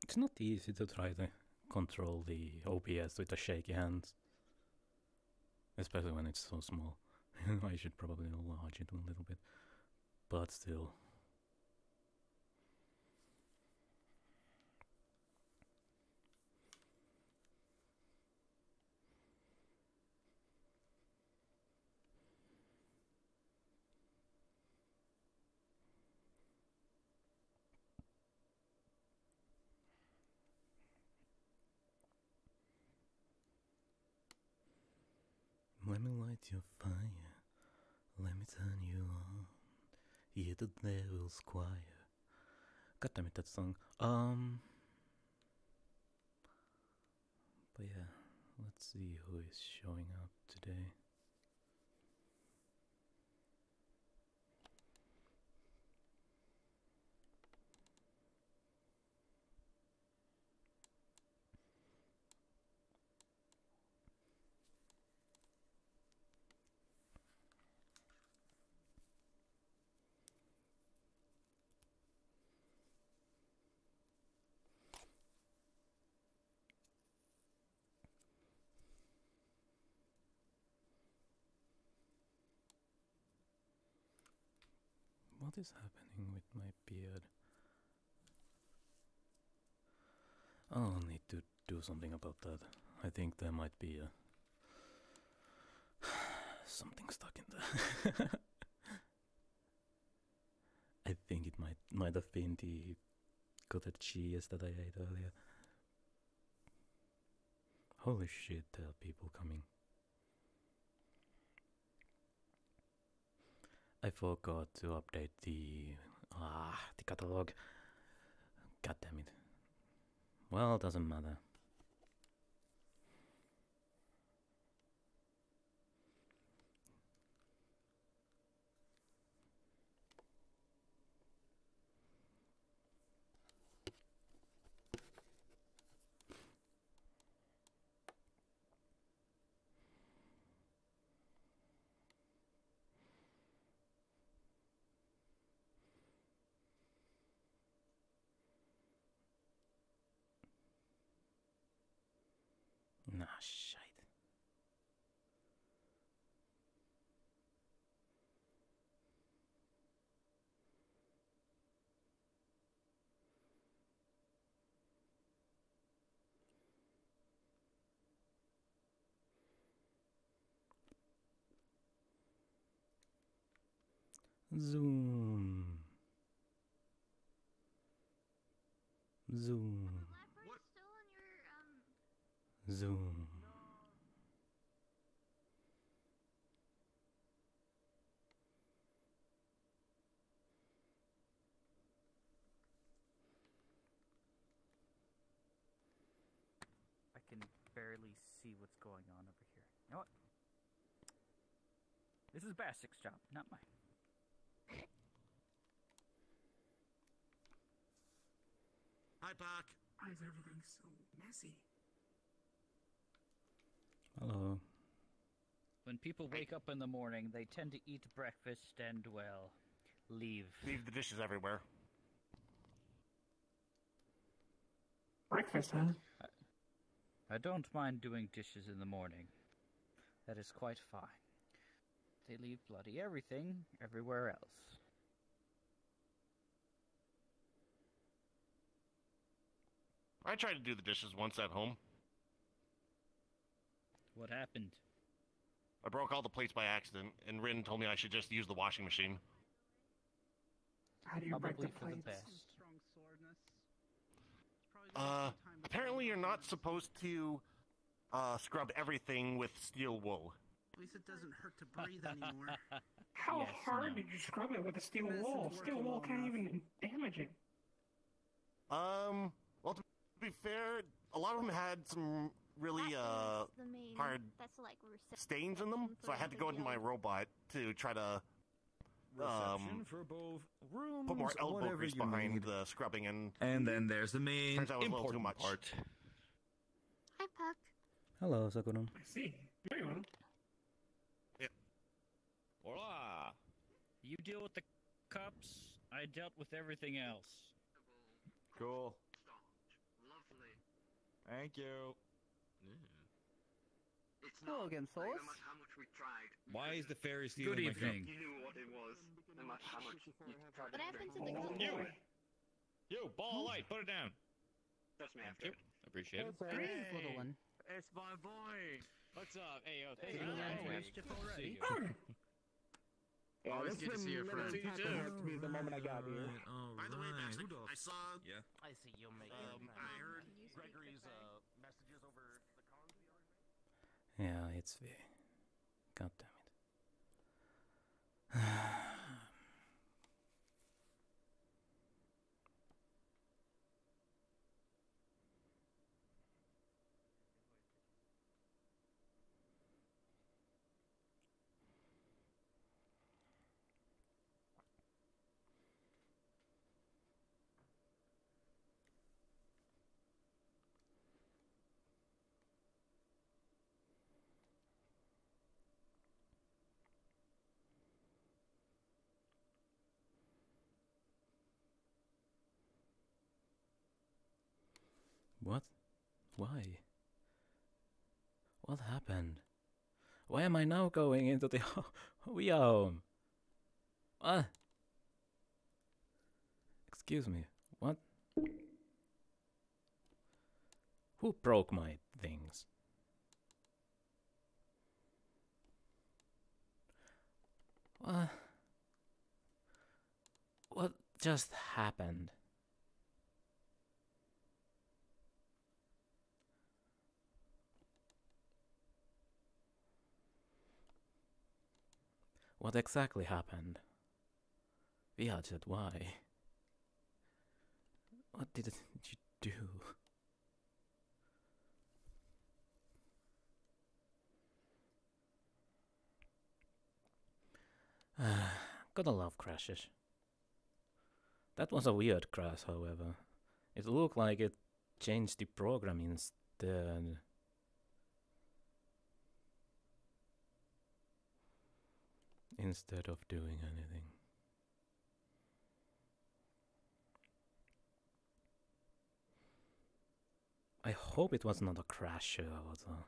It's not easy to try to control the OBS with the shaky hands. Especially when it's so small. I should probably enlarge it a little bit. But still. Let me light your fire, let me turn you on. Hear the devil's choir. God damn it, that song. But yeah, let's see who is showing up today. What is happening with my beard? I'll need to do something about that. I think there might be a something stuck in there. I think it might have been the cottage cheese that I ate earlier. Holy shit, there are people coming. I forgot to update the catalog. God damn it. Well, it doesn't matter. Nah, shite. Zoom. Zoom. Still in your, Zoom. I can barely see what's going on over here. You know what? This is Basic's job, not mine. Hi, Pakk. Why is everything so messy? Hello. When people wake up in the morning, they tend to eat breakfast and, well, leave. Leave the dishes everywhere. Breakfast, huh? I don't mind doing dishes in the morning. That is quite fine. They leave bloody everything everywhere else. I tried to do the dishes once at home. What happened? I broke all the plates by accident, and Rin told me I should just use the washing machine. How do you break Probably the for the plates? best. Strong soreness. It's probably gonna take time to Apparently calm you're down. not supposed to scrub everything with steel wool. At least it doesn't hurt to breathe anymore. How Yes, hard no. did you scrub it with a steel Medicine's wool? working Steel wool well can't enough. even damage it. Well, to be fair, a lot of them had some really hard stains in them, so I had to go into my robot to try to Reception for both rooms, put more elbow whatever grease you behind need. the scrubbing, and And then there's the main turns out it was a little too important much. part. Hi, Puck. Hello, Sakura. I see. Very well. Hola. You deal with the cups, I dealt with everything else. Cool. Thank you. It's Hello not, again, like, Source. no matter how much we tried. Why is the fairy stealing Good my cup? evening. You knew what it was. No matter how much you tried What to happened drink. to the Oh, cup? boy. You, ball of light, put it down. Trust me, Thank after. you. Appreciate it. Greetings, little one. It's my boy. What's up? Hey, yo, thank Hey, you. man, Hey, mischief good to already? see you. Always it's good to see your been friend. minutes It happened to me the moment I got here. By the way, Max, I saw. Yeah. I see you make I heard Can you speak Gregory's to Craig? messages over the comms the other day. Yeah, it's V. God damn it. What? Why? What happened? Why am I now going into the home? What? Excuse me. What? Who broke my things? What? What just happened? What exactly happened? VRCRP, why? What did you do? Gotta love crashes. That was a weird crash, however. It looked like it changed the program instead. Instead of doing anything. I hope it was not a crash though.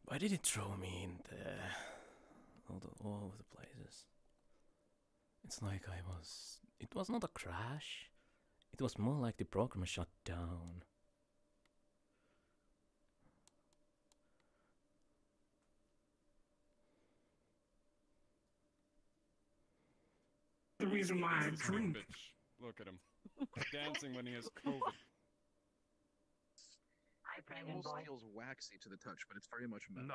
Why did it throw me in there? All over the places. It's like I was... It was not a crash. It was more like the program shut down. The reason why I drink. Bitch. Look at him. Dancing when he has COVID. It almost feels waxy to the touch, but it's very much metal. No.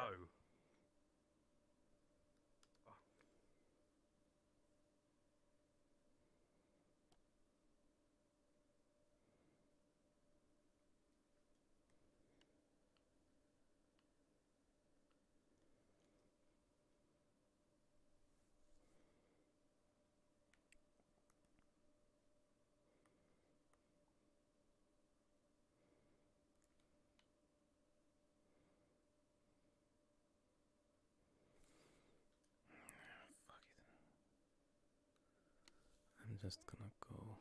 I'm just gonna go.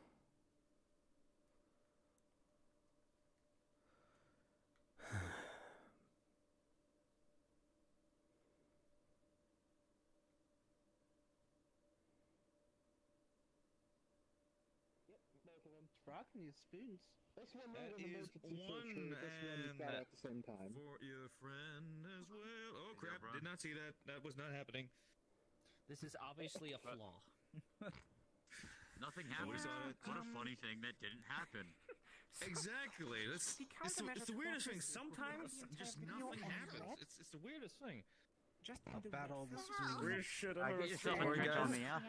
Rocking these spoons. This one That is one, and at the same time. for your friend as well. Oh crap! Did not see that. That was not happening. This is obviously a flaw. Nothing happened. What a funny thing that didn't happen. Exactly. It's the weirdest thing. Sometimes just nothing happens. It's the weirdest thing. about all this Great shit. Get yourself a drink on me, huh?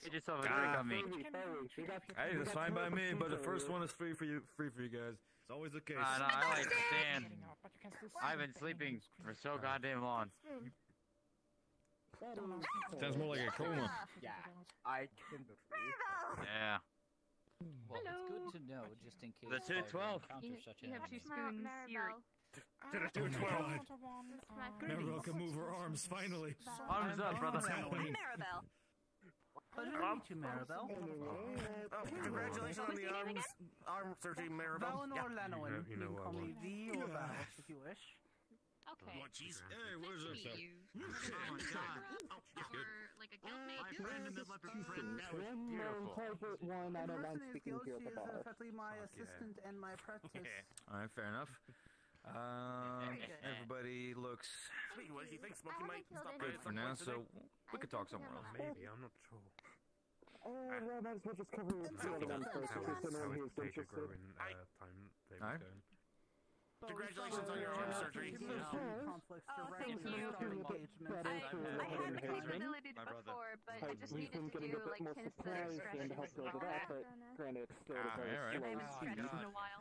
Get yourself a drink on me. Hey, that's fine by me, but the first one is free for you guys. It's always the case. No, I understand. I've been sleeping for so goddamn long. Sounds more like a coma. Yeah, I can. Yeah. Well, it's good to know, just in case. The 212. You have two spoons. To the 212. Maribel can move her arms finally. Arms up, brother. I'm Maribel. Pleasure to meet you, Maribel. Congratulations on the arm surgery, Maribel. Valinor Lanoin. You can call me V or Val, if you wish. Okay. What, jeez? Hey, what is this? Oh my god. Or like a guildmate. My friend and my friend. That was beautiful. One, I don't mind speaking to you She is about. effectively my assistant and my apprentice. Alright, fair enough. Everybody looks Sweet, what do you think? Smokey might stop good for now, so we could talk somewhere else. Maybe, I'm not sure. Well, might as well just cover the other one first, in case anyone here is interested. Alright. Congratulations on your arm surgery. Conflicts directly with our engagement. I had the capability before, but I just needed to do like kinesthetic stretches and stuff like that. Granted, it's still a very I slow haven't stretched speed. in a while.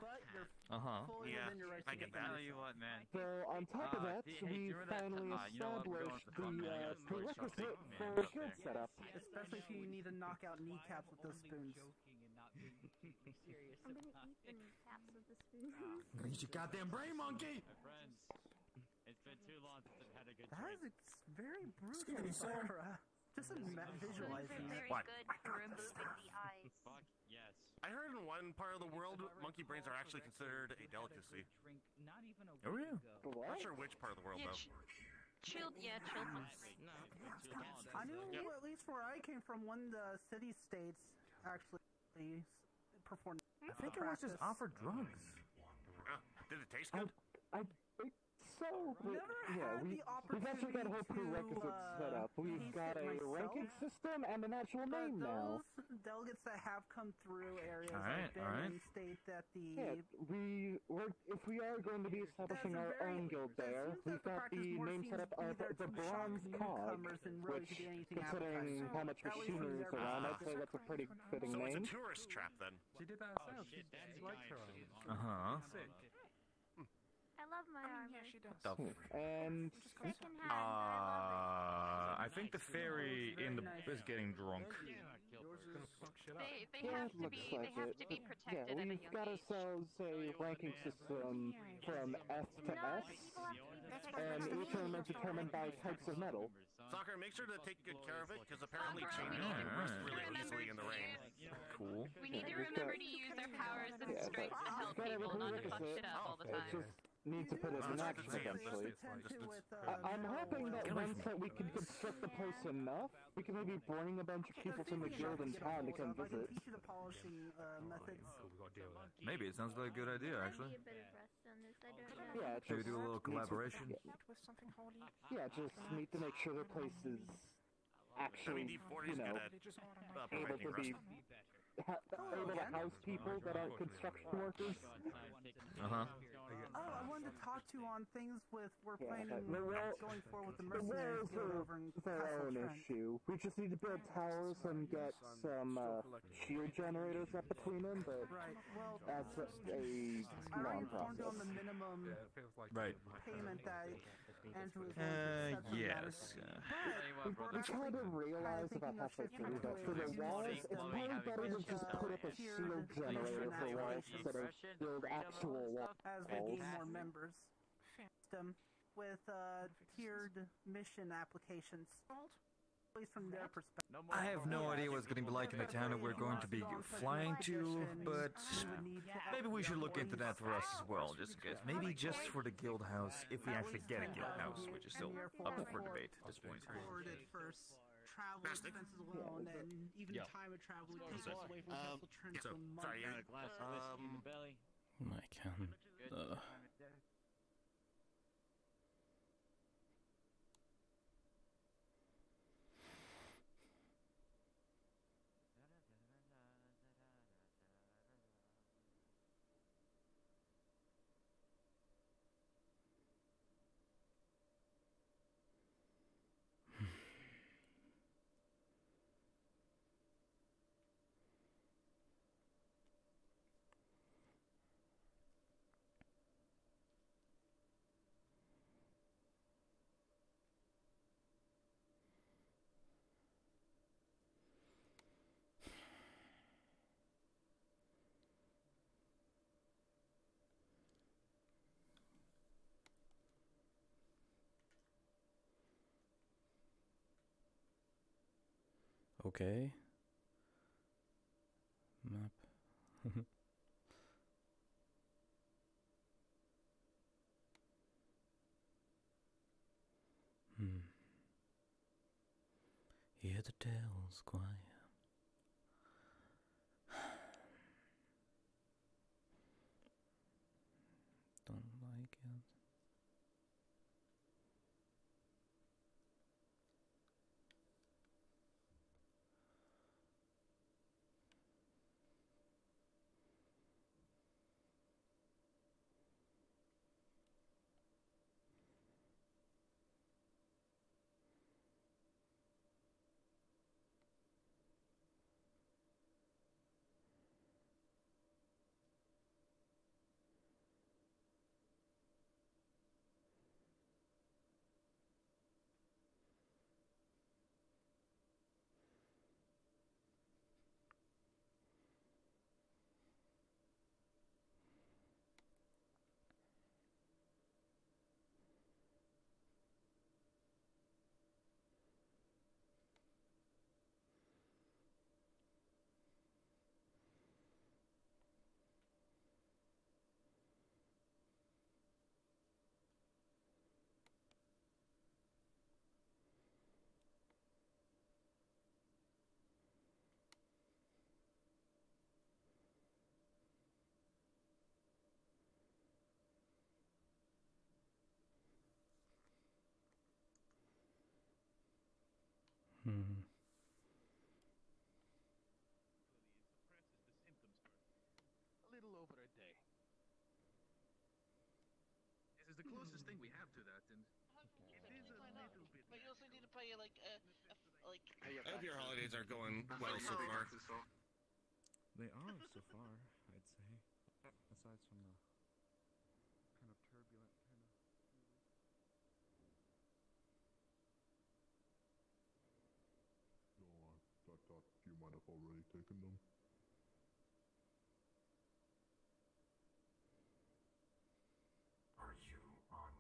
Yeah, I get that. Tell you what, man. So, on top of that, we finally established the prerequisite for a guild setup. Especially if you need to knock out kneecaps with those spoons. I'm gonna eat the kneecaps with the spoon. Eat your goddamn brain, monkey! My friends, it's been too long since I've had a good That drink. is very brutal, Sarah. Just visualizing Very it. good for removing the eyes. Fuck, yes. I heard in one part of the world, monkey brains are actually considered a delicacy. Not even a Oh, yeah. Not sure which part of the world, Yeah, though. chilled monkeys. I knew, at least where I came from, one of the city-states actually performed. I think it was just offered drugs. Did it taste good? I think so. We've actually got a whole prerequisite set up. We've got a ranking system and an actual name now. Those delegates that have come through areas Alright, like Bend state that the... If we are going to be establishing our own guild there, we've got the name set up of the Bronze Cog, which, considering how much machinery is around, I'd say that's a pretty fitting So name. it's a tourist trap, then. She did that herself. She liked her arm. I love my armor. And I think the fairy in the is getting drunk. They have to be protected at a we've young got age. ourselves a ranking system from S to S, and each one is determined by types of metal. Soccer, make sure to take good care of it, because apparently changes can rust really easily in the rain. Cool. We need to remember to use our powers and strengths to help people, not to fuck shit up all the It time. just needs to put it in action eventually. I'm hoping that once that we can construct the place enough, we can maybe bring a bunch of people from the guild in town to come visit. Maybe it sounds like a good idea, actually. Yeah, Maybe do a little collaboration. Yeah, just need to make sure the place is actually, you know, able to be able to house people that aren't construction workers. Oh, I wanted to talk to you on things with we're planning going forward with the mercenaries guild over in their Castle own Trent. issue. We just need to build towers and get some shield generators up between them, but that's a long process. On the minimum payment that Andrew is willing to accept yes. We kind of realized about halfway through that for the walls, it's probably better to just put up a shield generator for walls instead of build actual walls. As we gain more members. System with tiered mission applications. At least from their perspective. I have no idea what's going to be like in the town that we're going to be flying to, but maybe we should look into that for us as well, just in case. Maybe just for the guild house, if we actually get a guild house, which is still up for debate at this point. Travel expenses alone, and even time of travel, we take all the way from Castle Trent to Sorry, a glass of whiskey in the belly. I can't. Okay. Map. Hear the tales choir. Don't like it. Hmm. A little over a day. This is the closest thing we have to that, and it is a little bit. But you also need to pay like I hope your holidays are going well so far. They are so far, I'd say. Aside from the kind of turbulent kind of. No, I thought you might have already taken them. Are you on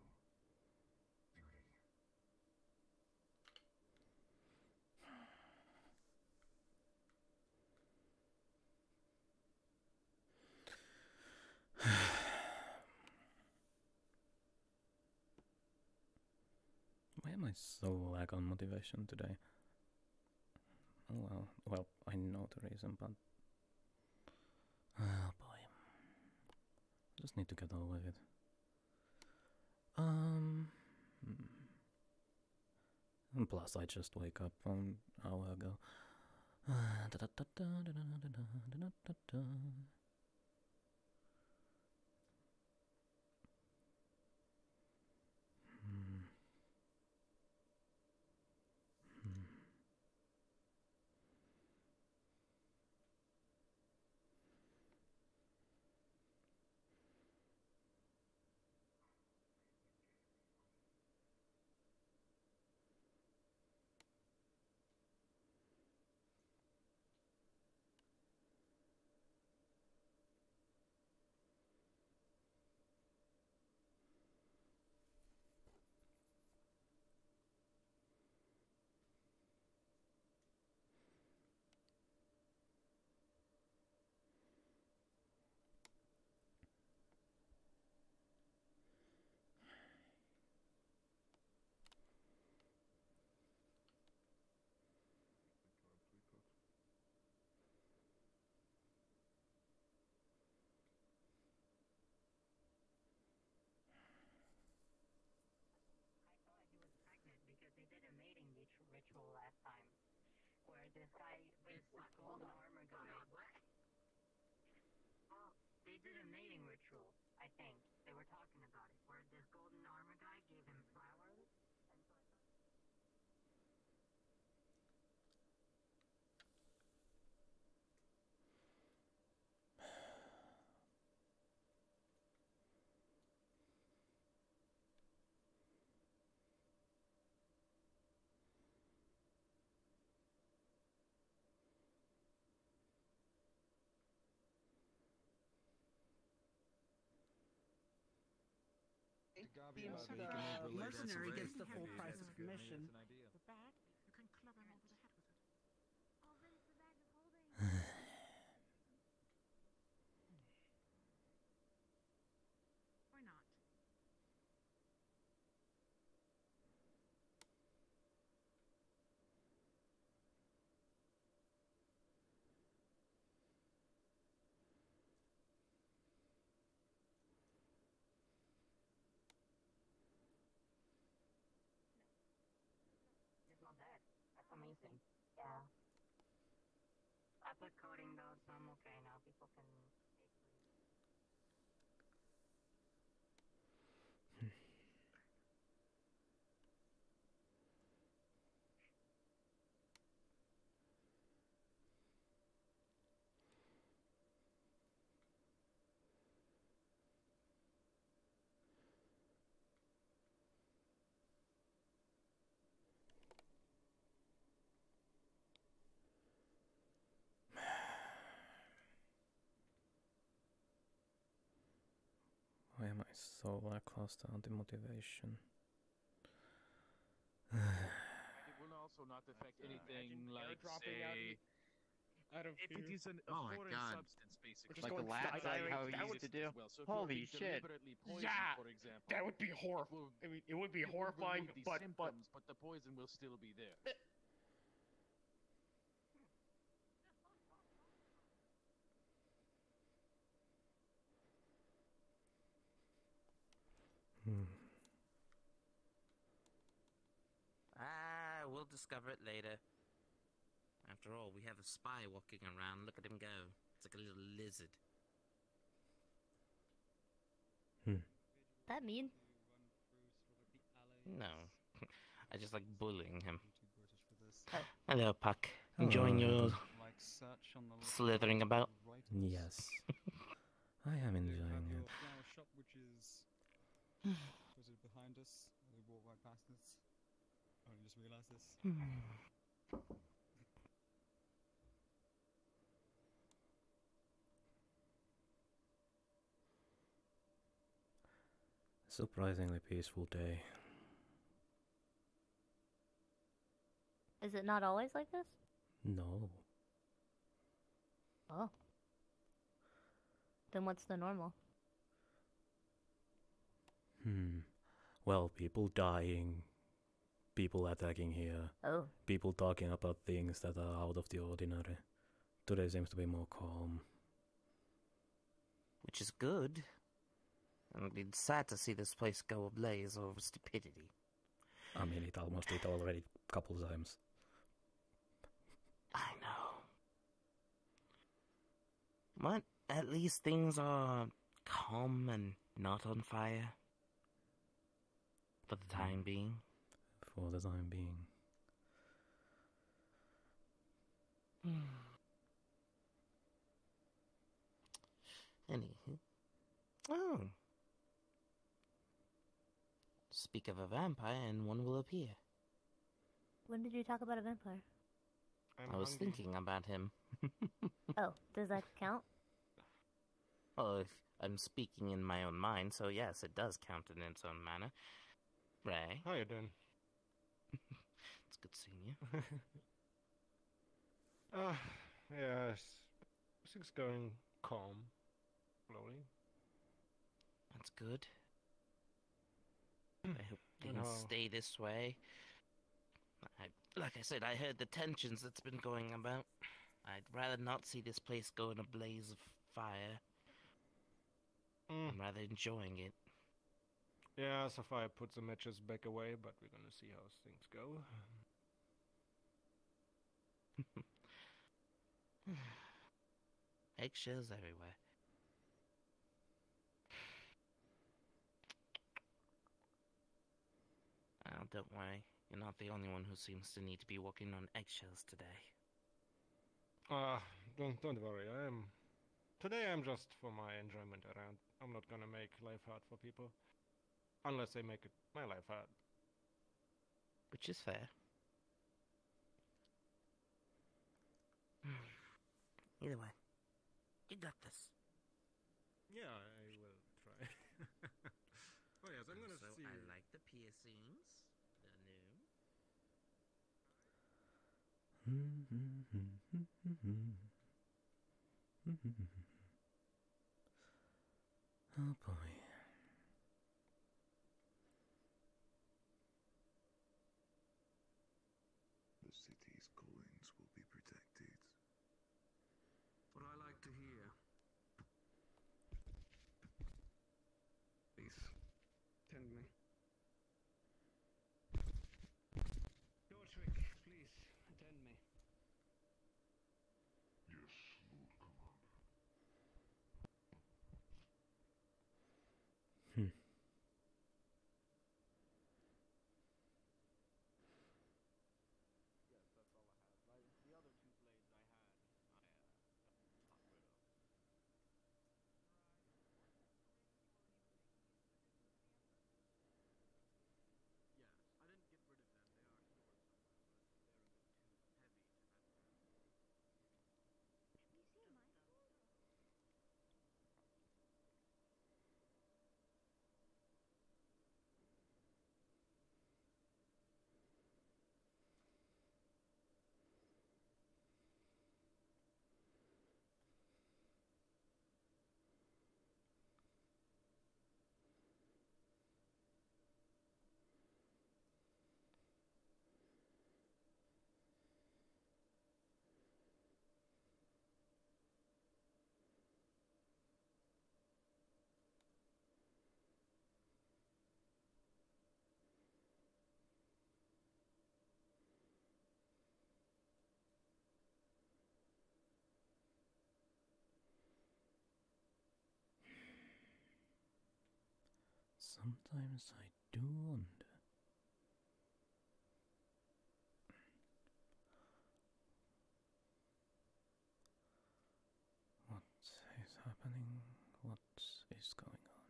duty? Why am I so lack on motivation today? Oh well, I know the reason, but oh boy, just need to get over it. And plus, I just wake up an hour ago. Because they did a mating ritual last time, where this guy, this golden armor guy. What? Well, they did a mating ritual. I think they were talking about it, where this golden armor guy gave him flowers, and so I thought. Seems the mercenary gets the full price of admission. The bag, you can club him over the head with it. everything. Yeah. I put coding though, so I'm okay now. People can Why am I so lackluster on the motivation? It will also not affect anything like, say, if it is a foreign substance, basically. Like the last guy, how he used to do. Well. So if Holy you're being shit! deliberately poisoned, Yeah, for example, that would be horrible. I mean, it would be it will horrifying, remove the but symptoms, but the poison will still be there. We'll discover it later. After all, we have a spy walking around. Look at him go. It's like a little lizard. That mean? No. I just like bullying him. Hello, Puck. Enjoying your slithering about? Yes. I am enjoying it. Flower shop, which is was it behind us? We walked right past us. I only just realised this. Surprisingly peaceful day. Is it not always like this? No. Oh. Then what's the normal? Well, people dying, people attacking here, people talking about things that are out of the ordinary. Today seems to be more calm. Which is good. And it's sad to see this place go ablaze over stupidity. I mean, it almost did already a couple of times. I know. But at least things are calm and not on fire. For the time being. For the time being. Anywho. Oh. Speak of a vampire and one will appear. When did you talk about a vampire? I was thinking about him. Oh, does that count? Well, if I'm speaking in my own mind, so yes, it does count in its own manner. Ray. How you doing? It's good seeing you. Yes. Things going calm. Slowly. That's good. I hope things stay this way. Like I said, I heard the tensions that's been going about. I'd rather not see this place go in a blaze of fire. I'm rather enjoying it. Yeah, Sapphire puts the matches back away, but we're gonna see how things go. Eggshells everywhere. Oh, don't worry. You're not the only one who seems to need to be walking on eggshells today. Don't worry. Today I'm just for my enjoyment around. I'm not gonna make life hard for people. Unless they make it my life hard. Which is fair. Either way. You got this. Yeah, I will try. Oh yes, I'm gonna see. I like the piercings. They're new. Oh boy. The city's coins will be protected. What I like to hear. Please, tend me. George, please, attend Sometimes I do wonder. What is happening? What is going on?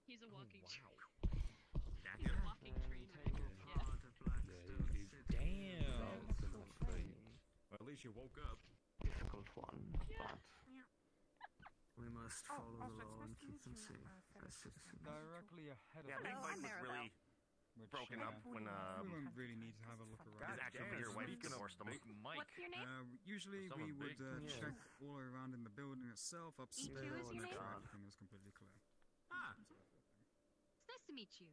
He's a walking tree. That's He's a walking tree. Damn. Well, at least you woke up. Difficult one, but we must follow the law and keep them safe as citizens. Directly ahead of Yeah, Big Mike was really broken up when we won't really need to have a look around. his actual bigger wife divorced him. What's your name? Usually we would check all around in the building itself, upstairs, is your make name? sure everything was completely clear. It's nice to meet you.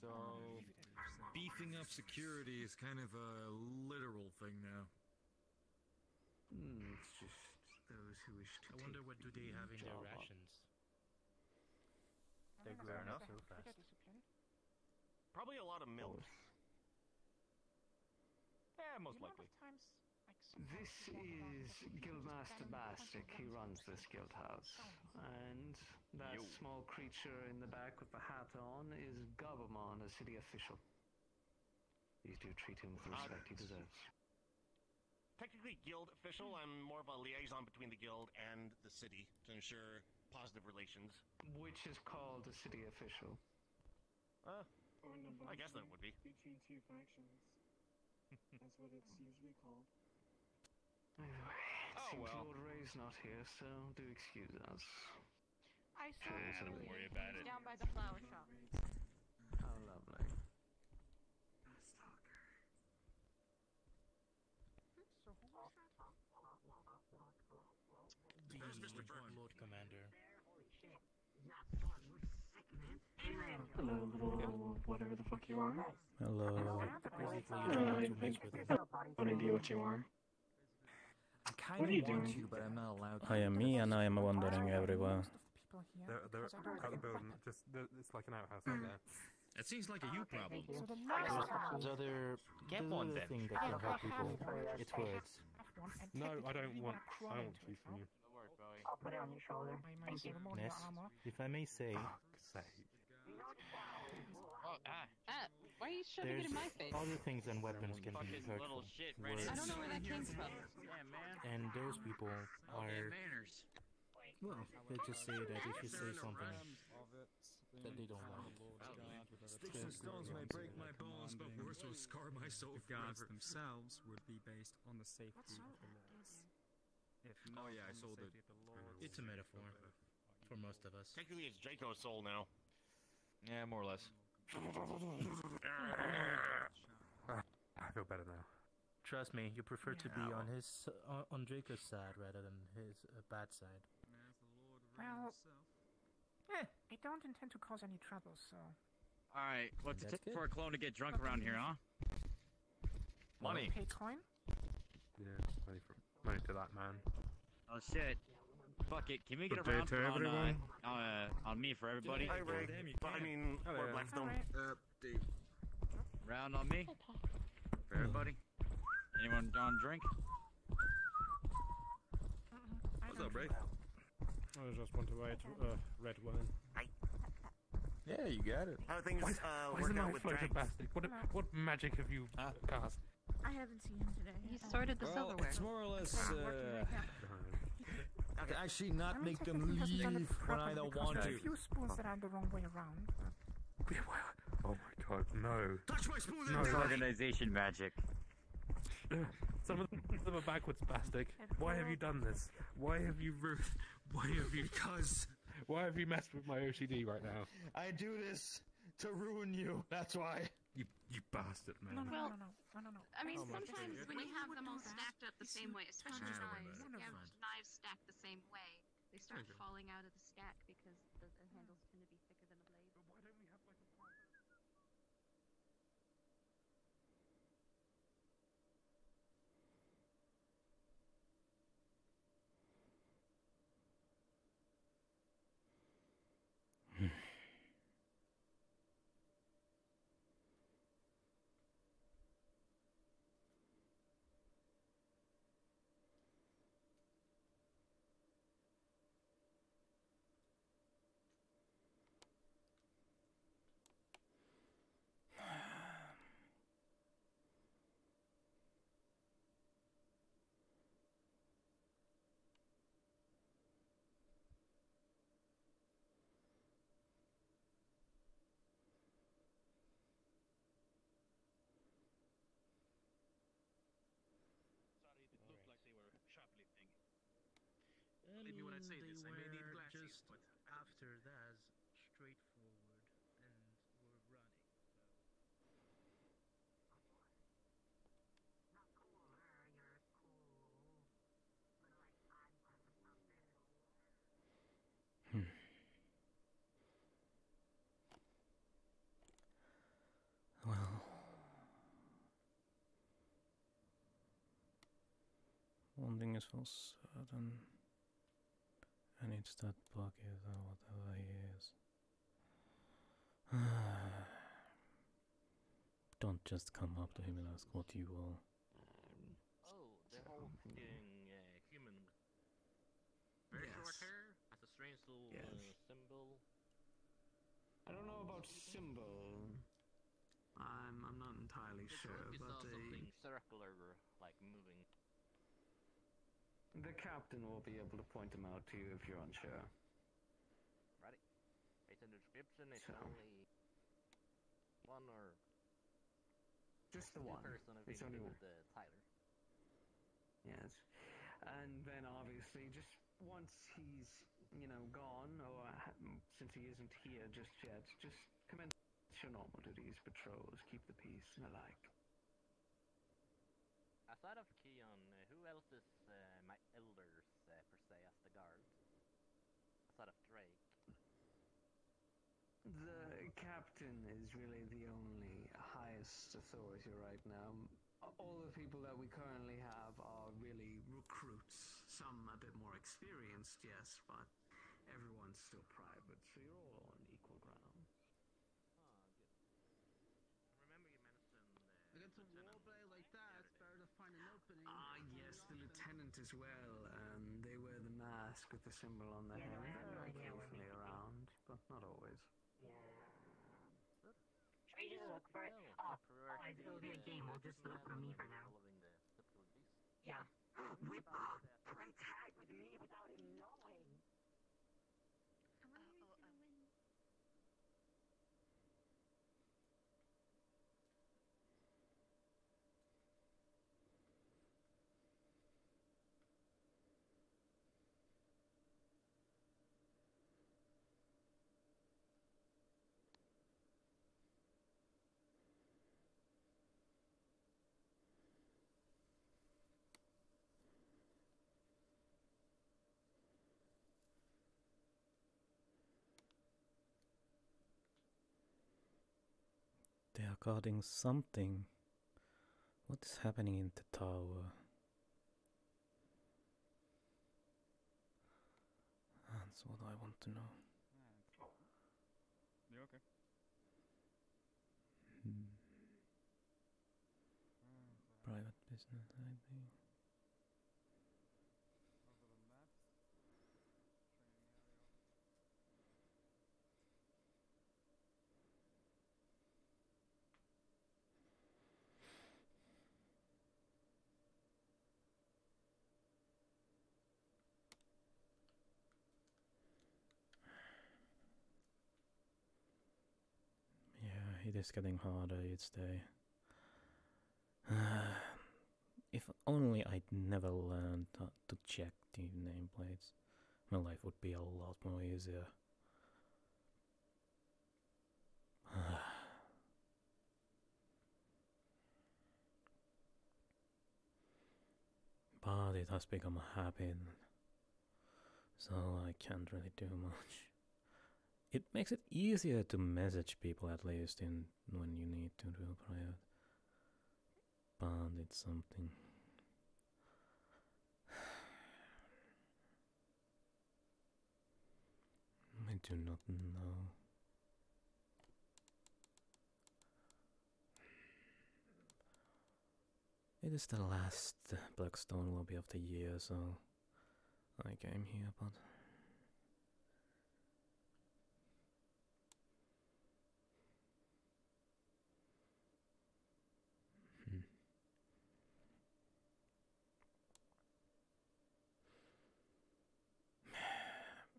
So, beefing up security is kind of a literal thing now. It's just those who wish to I wonder what do they have in their job up. rations. They're Fair growing enough. so fast. Probably a lot of milk. Yeah, most likely. This is Guildmaster Bastic. He runs this guild house. And that small creature in the back with the hat on is Gabumon, a city official. Please do treat him with the respect he deserves. Technically guild official, I'm more of a liaison between the guild and the city to ensure positive relations. Which is called a city official. I guess that would be. Between two factions. That's what it's usually called. Anyway, it seems Lord Ray's not here, so do excuse us. I saw Don't worry about it. down by the flower shop. How lovely. The Lord Commander. Hello, whatever the fuck you are. Hello. Basically, you don't have to mess with him. No idea what you are. I kind What are you of want doing? to, but I'm not allowed to. I am me and I am wandering everywhere. They're out the building. It's like an outhouse out there. That seems like a you problem. There's other thing that can help people. It's words. No, I don't want to from you. I'll put it on your shoulder. Thank you. Miss, if I may say, Why are you shoving there's it in my face? other things than weapons can be Fucking hurtful. little shit Words. right I don't know where that came from. Yeah, man. And those people are, manners. well, they just say that if you say something that they don't like. Sticks and stones may break my bones, but words will scar my soul The guards forever. themselves would be based on the safety of the laws. If not yeah, I on saw the the- safety of the laws. It's a metaphor for most of us. Technically it's Draco's soul now. Yeah, more or less. I feel better now. Trust me, you prefer to be on his on Draco's side rather than his bad side. Well, I don't intend to cause any trouble, so. Alright, what's it That's take good. for a clone to get drunk around here, huh? Money. Pay coin? Yeah, money to that man. Oh shit. Fuck it, can we get a Good day round to on, everyone. on me for everybody? Hi, Ray. But I mean, or Blackstone. Round on me? For everybody? Anyone down to drink? What's up, Ray? I just want to write red wine. Yeah, you got it. How are things Why's working the out knife with floater Drax? bastard? What magic have you cast? I haven't seen him today. He sorted the Well, silverware. it's more or less, I can actually not make them leave when I don't want There's to. a few spoons that are the wrong way around. Oh my god, no. touch my spoon No, and die! Organization magic. Some of them are backwards, Bastic. Why have you done this? Why have you Why have you messed with my OCD right now? I do this to ruin you. That's why. You bastard, man. No. I mean, sometimes when you have them all stacked up the same way, especially knives, if you have knives stacked the same way, they start falling out of the stack because the handles tend to be thicker than a blade. Why don't we have like a say they this, I may need were glasses, just but after that straightforward and were running. Hmm. Well, one thing is for certain, and it's that bucket or whatever he is. Don't just come up to him and ask what you are. Oh, the whole fucking human. Very short hair, has a strange little symbol. I don't know about symbol. I'm not entirely sure, You but saw something circular, like moving. The captain will be able to point them out to you if you're unsure. Right. It's in the description. It's only one or just the one. Person have It's been only with Tyler. Yes, and then obviously just once he's gone, or since he isn't here just yet, just commence your normal duties, patrols, keep the peace, and the like. Aside of Keon, who else is my elders per se as the guards? Aside of Drake. The captain is really the only highest authority right now. All the people that we currently have are really recruits. Some a bit more experienced, yes, but everyone's still private, so you're all on equal ground. Remember you mentioned Against a wall play like that, it's better to find an opening. Yes, the lieutenant as well. They wear the mask with the symbol on their head. They're occasionally around, but not always. Should we just look for it? It'll be a game. We'll just look for me for now. Yeah. Whip up! Play tag with me without him knowing! I wonder who's gonna win. They are guarding something. What is happening in the tower? That's what I want to know. You okay? Private business, I think. Yeah, it is getting harder each day. If only I'd never learned to check the nameplates, my life would be a lot more easier. But it has become a habit, so I can't really do much. It makes it easier to message people, at least when you need to do private. But it's something. I do not know. It is the last Blackstone lobby of the year, so I came here, but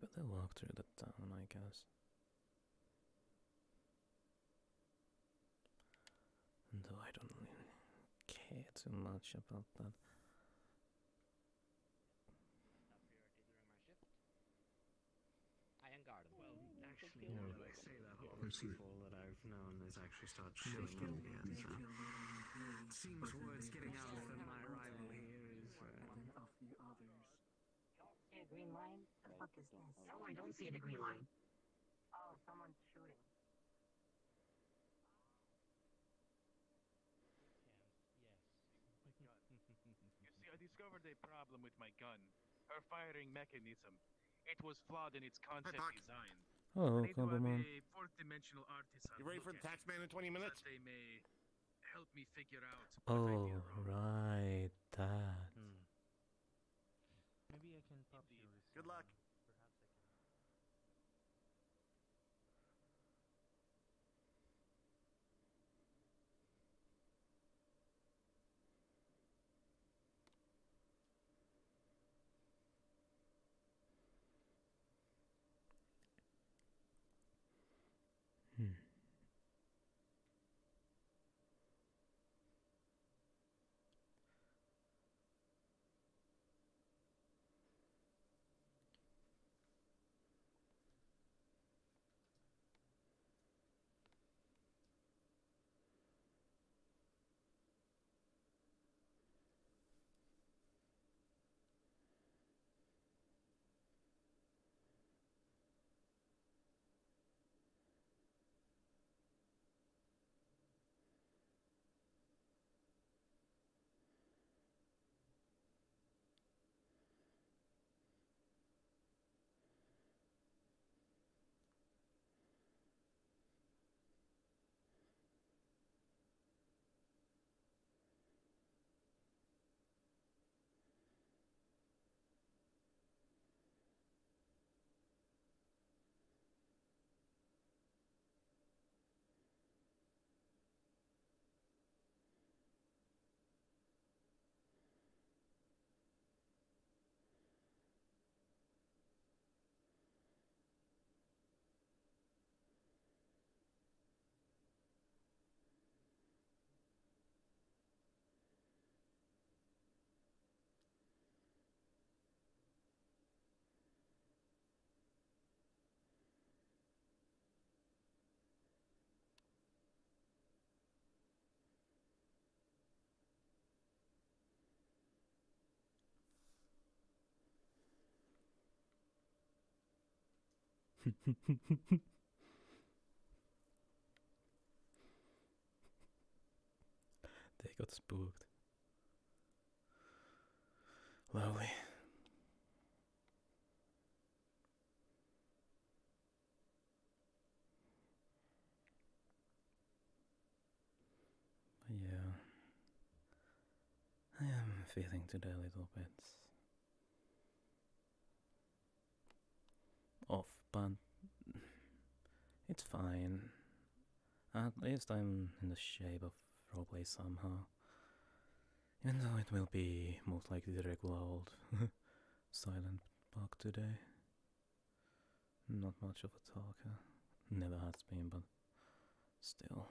better walk through the town, I guess. Though I don't really care too much about that. actually, now that I say that, other people that I've known has actually started shitting on me, and seems word's getting out that my arrival here is Of the others. Don't see a green line? The fuck is this? No, I don't see the green line. Oh, someone's shooting. You see, I discovered a problem with my gun. Her firing mechanism. It was flawed in its concept design. Hello, I need to have Cumberman. a fourth-dimensional artisan. You ready for the tax man in 20 minutes? So that they may help me figure out. Oh, right, that. Maybe I can pop you with Good luck. Perhaps I can. Hmm. They got spooked. Lovely. But yeah, I am feeling today a little bit off, but it's fine. At least I'm in the shape of roleplay somehow. Even though it will be most likely the regular old silent Pakk today. Not much of a talker. Never has been, but still.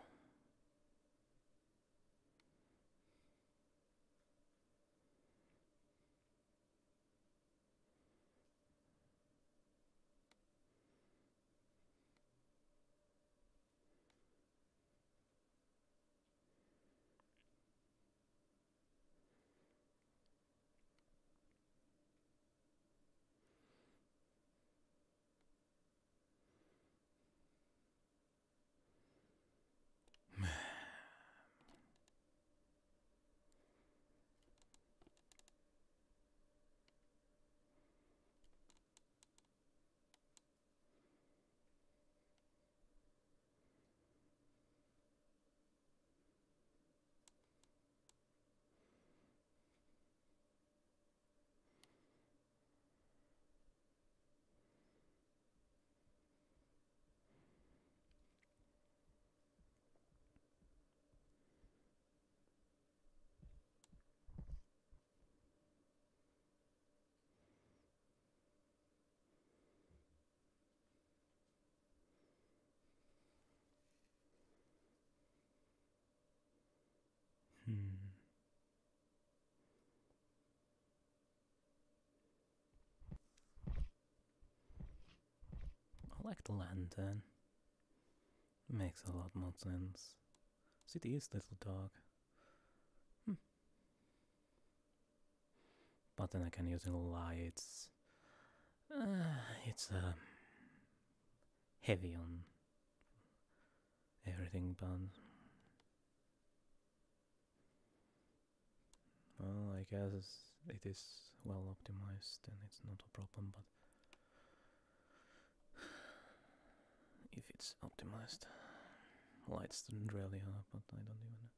like the lantern. Makes a lot more sense. City is little dog. But then I can use lights. It's heavy on everything, but well, I guess it is well optimized and it's not a problem, but if it's optimized, lights didn't really help, but I don't even know.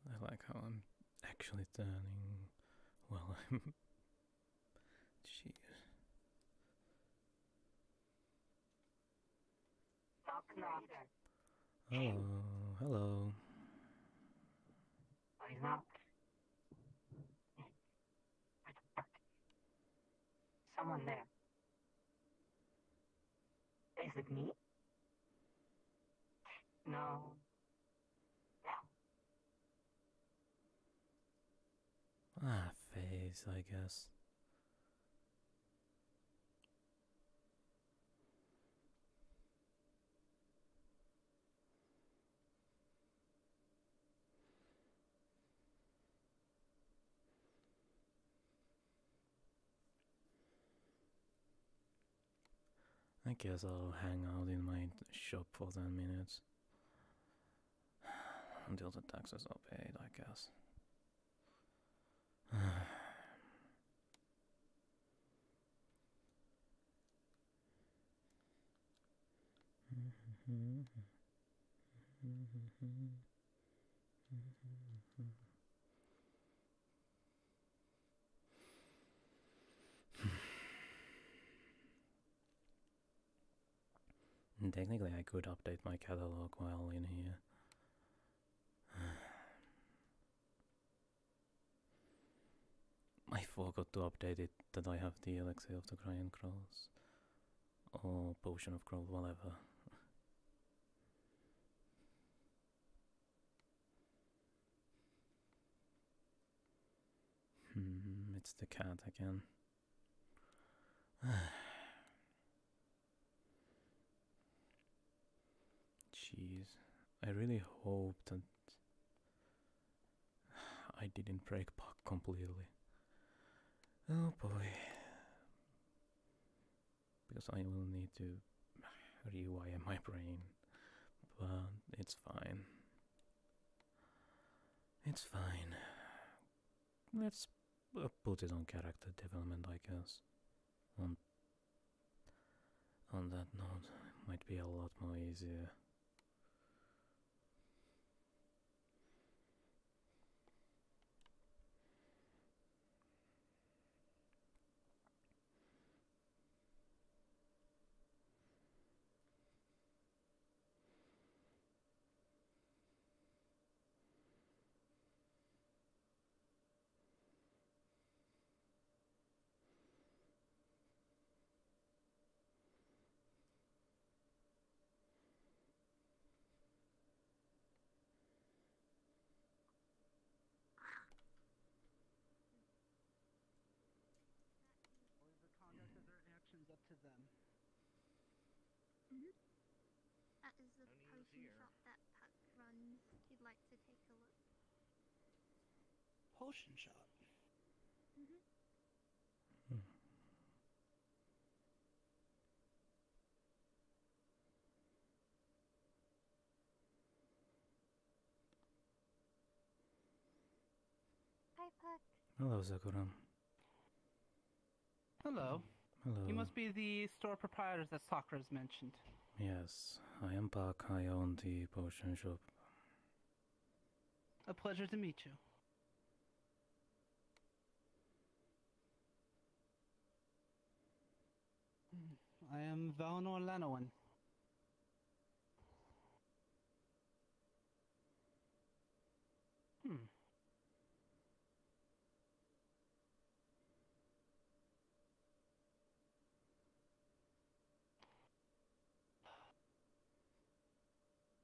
I like how I'm actually turning. Well, I'm. Jeez. Hello, hello. Someone there. Is it me? No. Ah, face, I guess. I guess I'll hang out in my shop for 10 minutes. Until the taxes are paid, I guess. Technically, I could update my catalog while in here. I forgot to update it that I have the elixir of the Giant Crows. Or potion of growth, whatever. It's the cat again. Jeez, I really hope that I didn't break Pakk completely. Oh boy. Because I will need to rewire my brain. But it's fine. It's fine. Let's put it on character development, I guess. On that note, it might be a lot more easier. Up to them. That is the potion shop that Pakk runs. If you'd like to take a look. Potion shop. Hi, Pakk. Hello, Sakura. Hello. Hello. You must be the store proprietors that Sakura's mentioned. Yes, I am Pakk. I own the potion shop. A pleasure to meet you. I am Valnor Lanoan.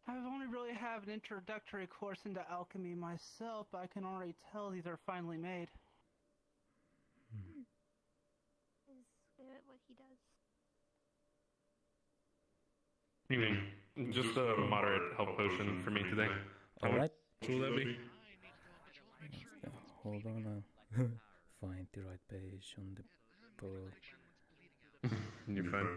I've only really have an introductory course into alchemy myself, but I can already tell these are finely made. Is what he does. You mean just a moderate health potion for me today? Alright. Will that be? Hold on now. Find the right page on the book. You're fine.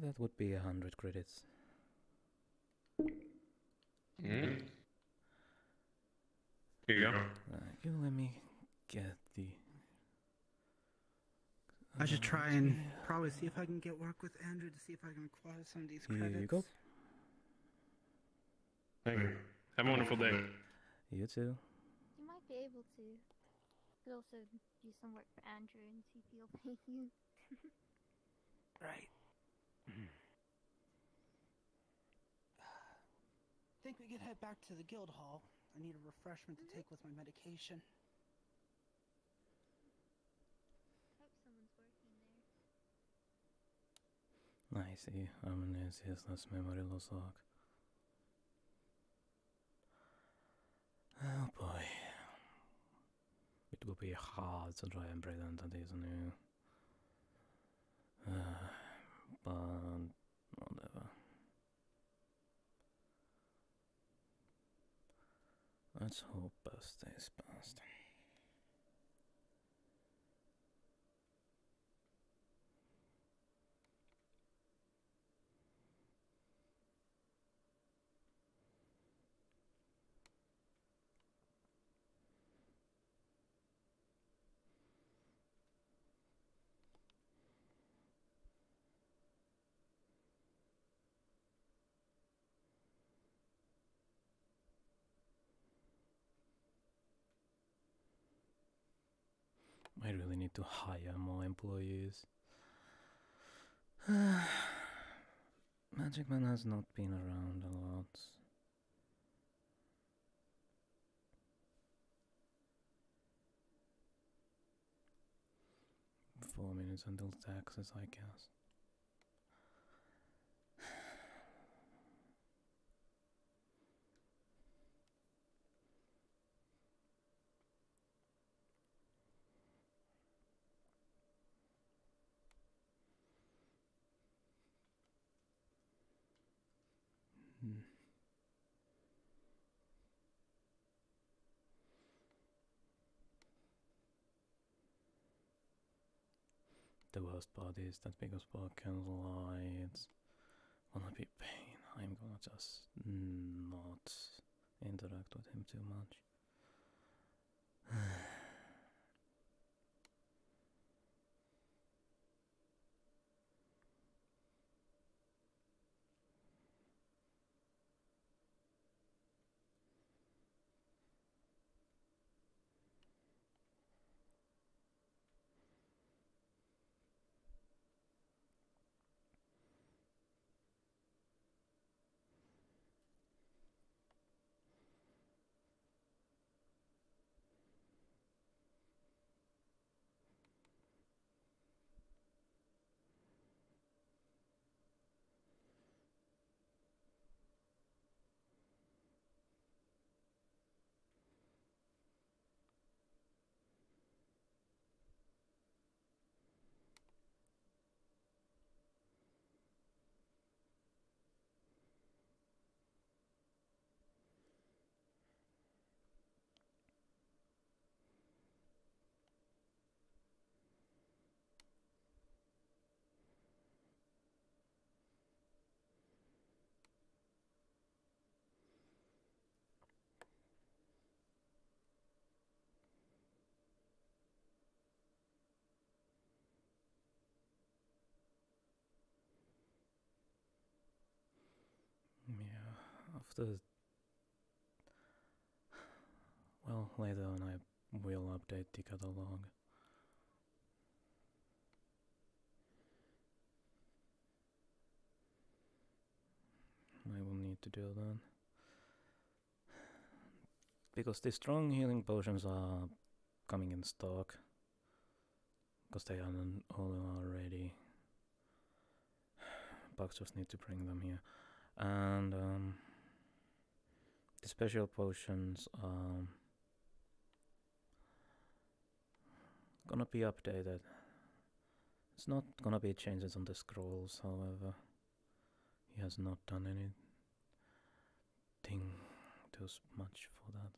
That would be 100 credits. Here you go. You let me get the... I should try and probably see if I can get work with Andrew to see if I can acquire some of these credits. Here you go. Thank you. Have a wonderful day. You too. You might be able to. You could also do some work for Andrew and see if he'll pay you. Right. Think we could head back to the guild hall. I need a refreshment to take with my medication. Hope someone's working there. I see. Amnesia's memory loss log. Oh boy. It will be hard to try and pretend that is new. But whatever. Let's hope both stays past. I really need to hire more employees. Magic Man has not been around a lot. Four minutes until taxes, I guess. The worst part is that because Park can lie, it's gonna be pain. I'm gonna just not interact with him too much. the... Well, later on I will update the catalog. I will need to do that. Because the strong healing potions are coming in stock. Because they are all already. Bugs just need to bring them here. And the special potions are gonna be updated. It's not gonna be changes on the scrolls, however. He has not done anything too much for that.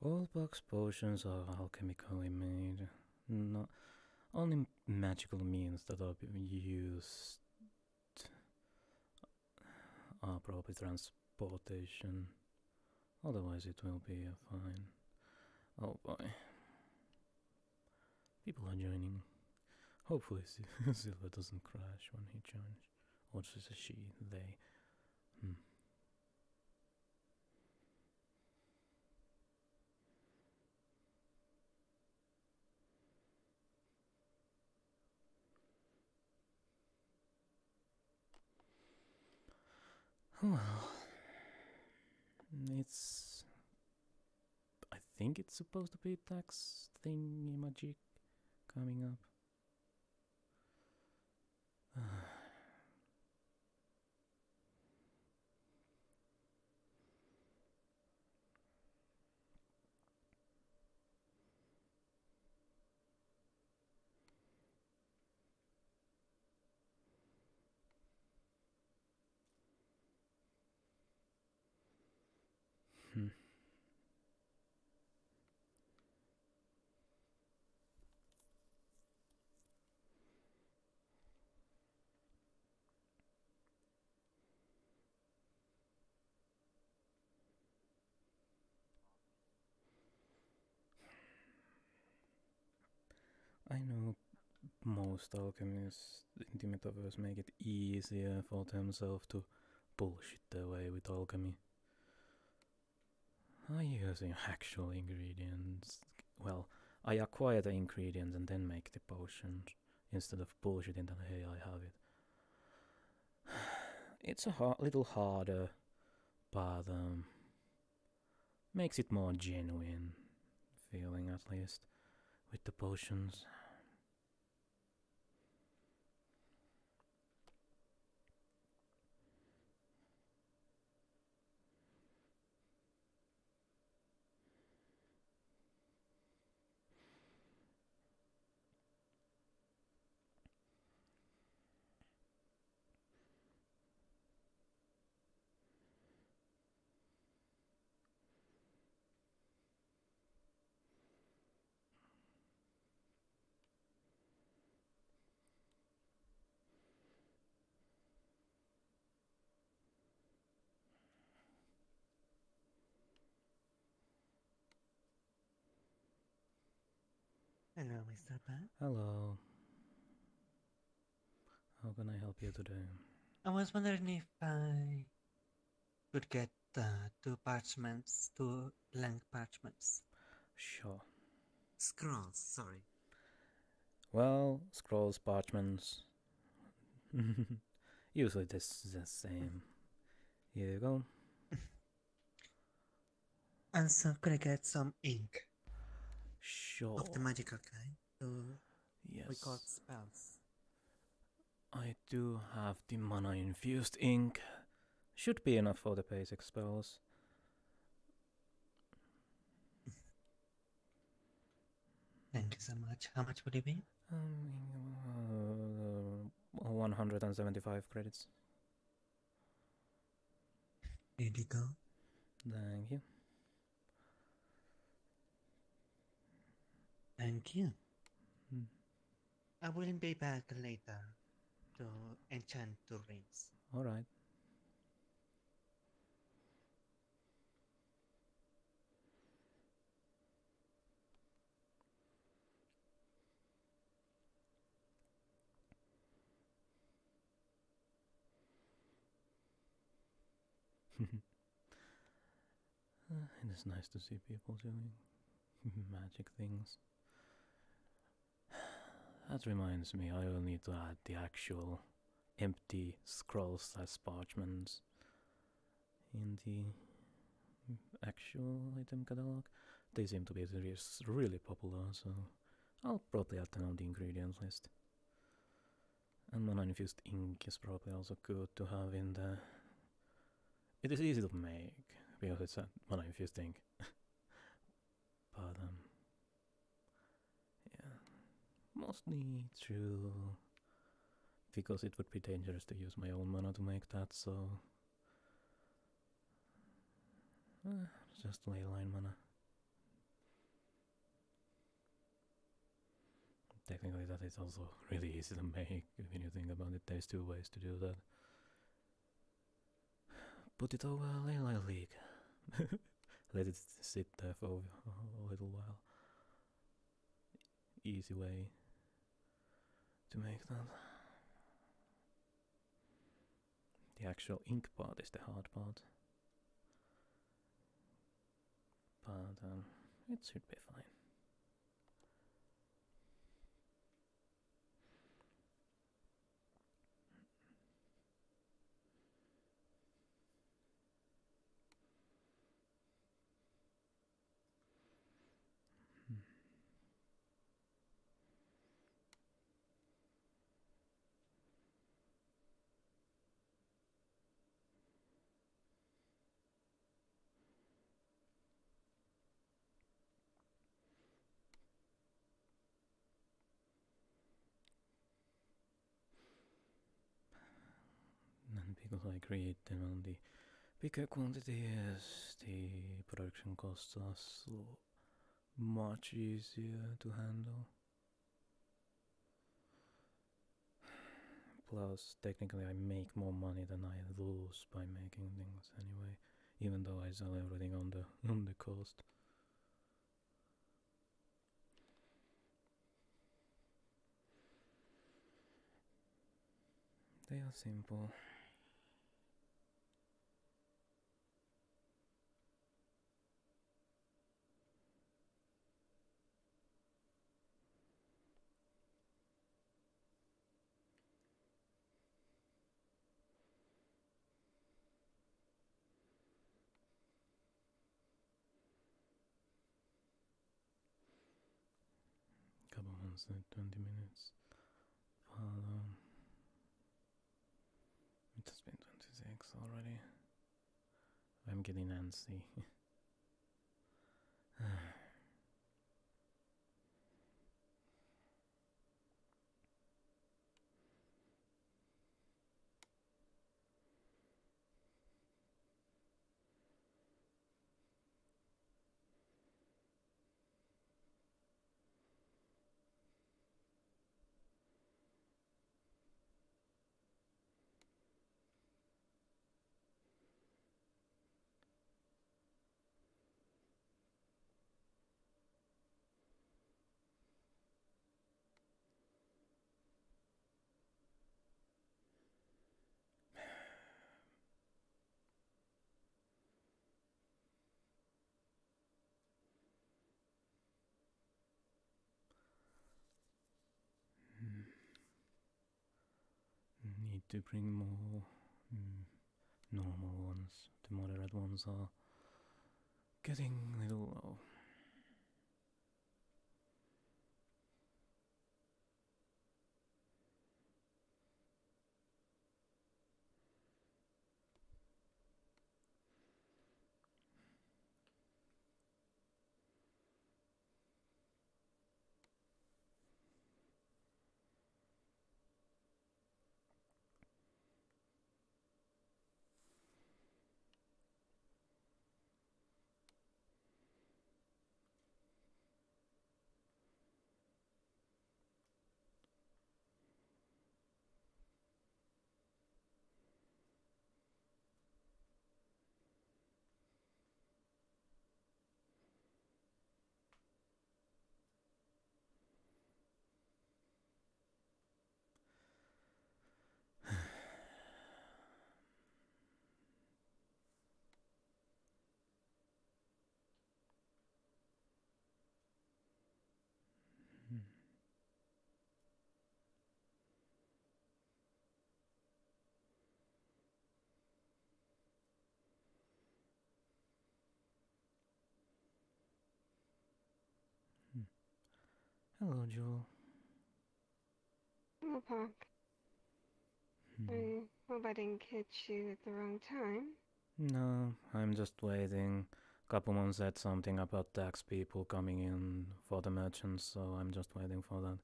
All box potions are alchemically made. Not only magical means that are used are probably transportation. Otherwise it will be fine. Oh boy. People are joining. Hopefully Silver doesn't crash when he joins. Or just a she, they. Well, it's... I think it's supposed to be tax thingy magic coming up. I know most alchemists in the metaverse make it easier for themselves to bullshit their way with alchemy. I using actual ingredients. Well, I acquire the ingredients and then make the potions instead of bullshitting that hey, I have it. It's a little harder, but makes it more genuine feeling at least with the potions. Hello, Mr. Pat. Hello. How can I help you today? I was wondering if I could get 2 parchments, 2 blank parchments. Sure. Scrolls, sorry. Well, scrolls, parchments. Usually this is the same. Here you go. And so could I get some ink? Sure. Of the magical kind to Yes. record spells. I do have the mana infused ink. Should be enough for the basic spells. Thank you so much. How much would it be? Uh, 175 credits. Here you go. Thank you. Thank you. I will be back later to enchant 2 rings. Alright. It is nice to see people doing magic things. That reminds me, I will need to add the actual empty scrolls as parchments in the actual item catalog. They seem to be really popular, so I'll probably add them on the ingredient list. And mana-infused ink is probably also good to have in there. It is easy to make, because it's a mana-infused ink. But, yeah. Mostly true, because it would be dangerous to use my own mana to make that, so... just leyline mana. Technically that is also really easy to make, when you think about it. There's 2 ways to do that. Put it over a leyline leak. Let it sit there for a little while. Easy way to make that. The actual ink part is the hard part. But it should be fine. And because I create them on the bigger quantities, the production costs are so much easier to handle. Plus, technically I make more money than I lose by making things anyway, even though I sell everything on the cost. They are simple. Couple months, 20 minutes. It has been 26 already. I'm getting antsy. Need to bring more normal ones. The moderate ones are getting a little low. Hello, Jewel. Hello, Pakk. I hope I didn't catch you at the wrong time. No, I'm just waiting. Kapumon said something about tax people coming in for the merchants, so I'm just waiting for that.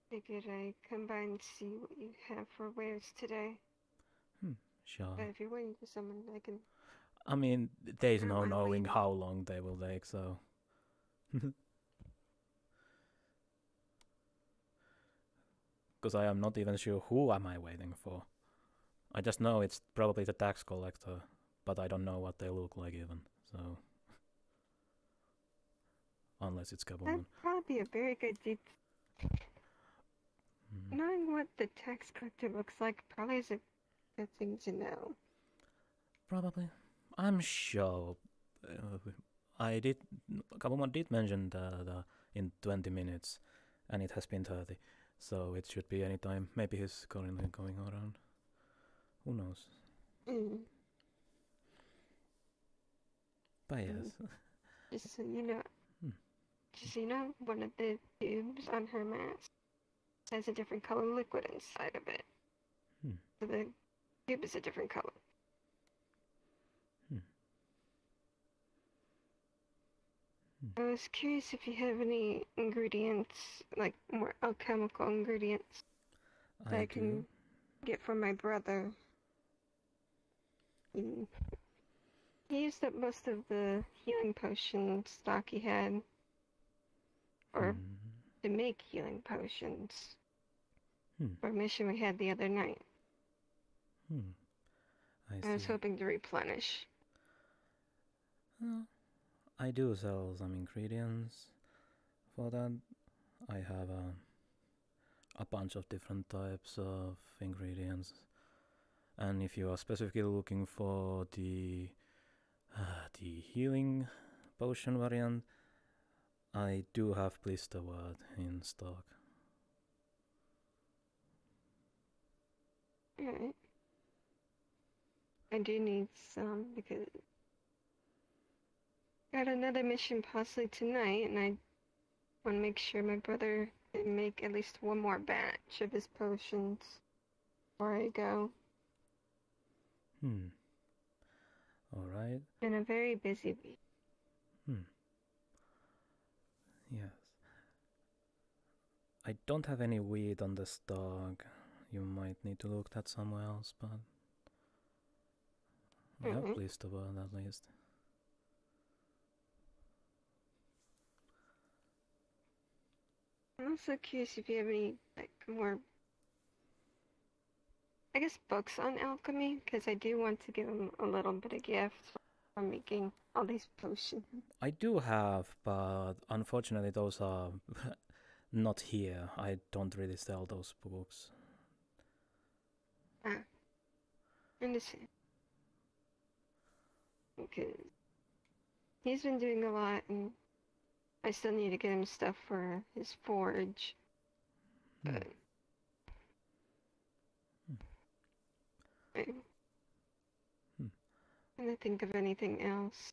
Figured I'd come by and see what you have for wares today. Sure. But if you're waiting for someone, I can... I mean, there's no knowing how long they will take, so... Because I am not even sure who am I waiting for. I just know it's probably the tax collector, but I don't know what they look like even, so... Unless it's Kapumon. That'd probably be a very good deed. Knowing what the tax collector looks like probably is a good thing to know. Probably. I'm sure. Kapumon did mention the in 20 minutes, and it has been 30, so it should be any time. Maybe he's currently going around. Who knows? But yes. Just so you know, one of the tubes on her mask has a different color liquid inside of it. So the tube is a different color. I was curious if you have any ingredients, like more alchemical ingredients, that I can get for my brother. He used up most of the healing potion stock he had, or to make healing potions, for a mission we had the other night. I was hoping to replenish. I do sell some ingredients for that. I have a bunch of different types of ingredients, and if you are specifically looking for the healing potion variant, I do have blister word in stock. Alright. I do need some because I got another mission possibly tonight, and I want to make sure my brother can make at least one more batch of his potions before I go. Alright. Been a very busy week. Yes. I don't have any weed on the stock. You might need to look that somewhere else, but I have blister word at least. I'm also curious if you have any, like, more, I guess, books on alchemy, because I do want to give him a little bit of gift for making all these potions. I do have, but unfortunately those are not here. I don't really sell those books. I understand. Because he's been doing a lot, and I still need to get him stuff for his forge. But I'm trying to think of anything else.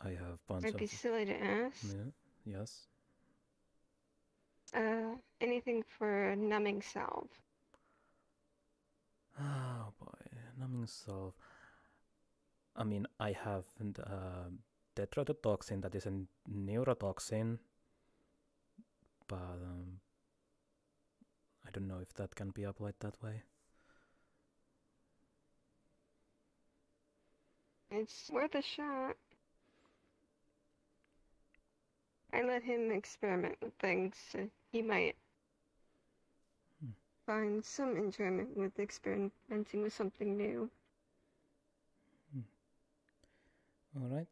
I have bunch Might be silly to ask. Yes. Anything for numbing salve? Oh boy, numbing salve. I mean, I have tetrodotoxin, that is a neurotoxin, but I don't know if that can be applied that way. It's worth a shot. I let him experiment with things, so he might find some enjoyment with experimenting with something new. Alright.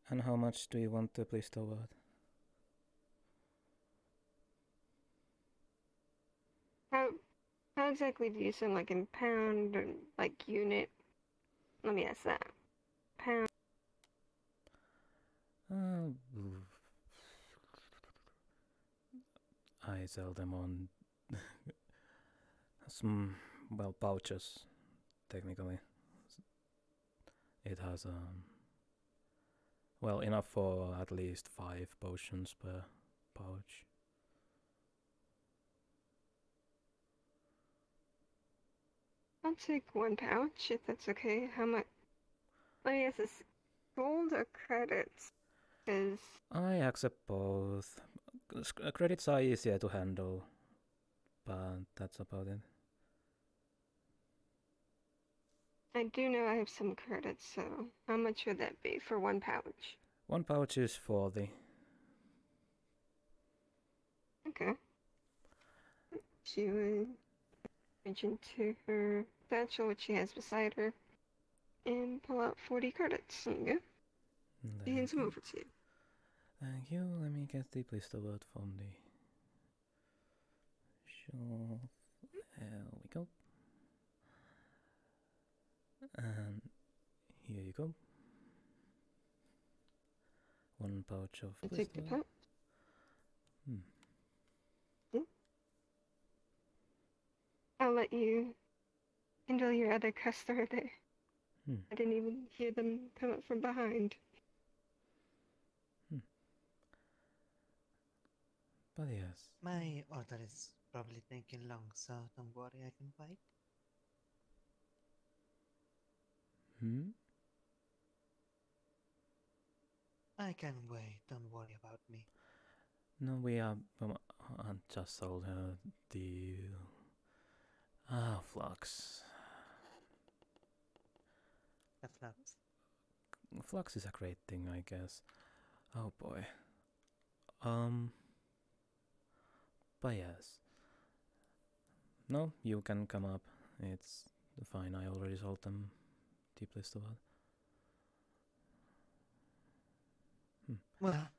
And how much do you want the blister word? How exactly do you sound, like in pound or like unit? Let me ask that. Pound. I sell them on some, well, pouches, technically. It has, well, enough for at least 5 potions per pouch. I'll take 1 pouch, if that's okay. How much? Let me ask this. Gold or credits? Because I accept both. Credits are easier to handle, but that's about it. I do know I have some credits, so how much would that be for 1 pouch? 1 pouch is 40. Okay. She would reach into her satchel, which she has beside her, and pull out 40 credits. There you go. She hands them over to you. Thank you. Let me get the blister word from the shop. There we go. And here you go. 1 pouch of blister. Take the pouch. Yeah. I'll let you handle your other customer there. I didn't even hear them come up from behind. But yes. My order is probably taking long, so don't worry, I can wait. I can wait, don't worry about me. No, we are. I just sold her the. Flux. The flux. Flux is a great thing, I guess. Oh boy. But yes. No, you can come up. It's fine. I already sold them the blister word. Well,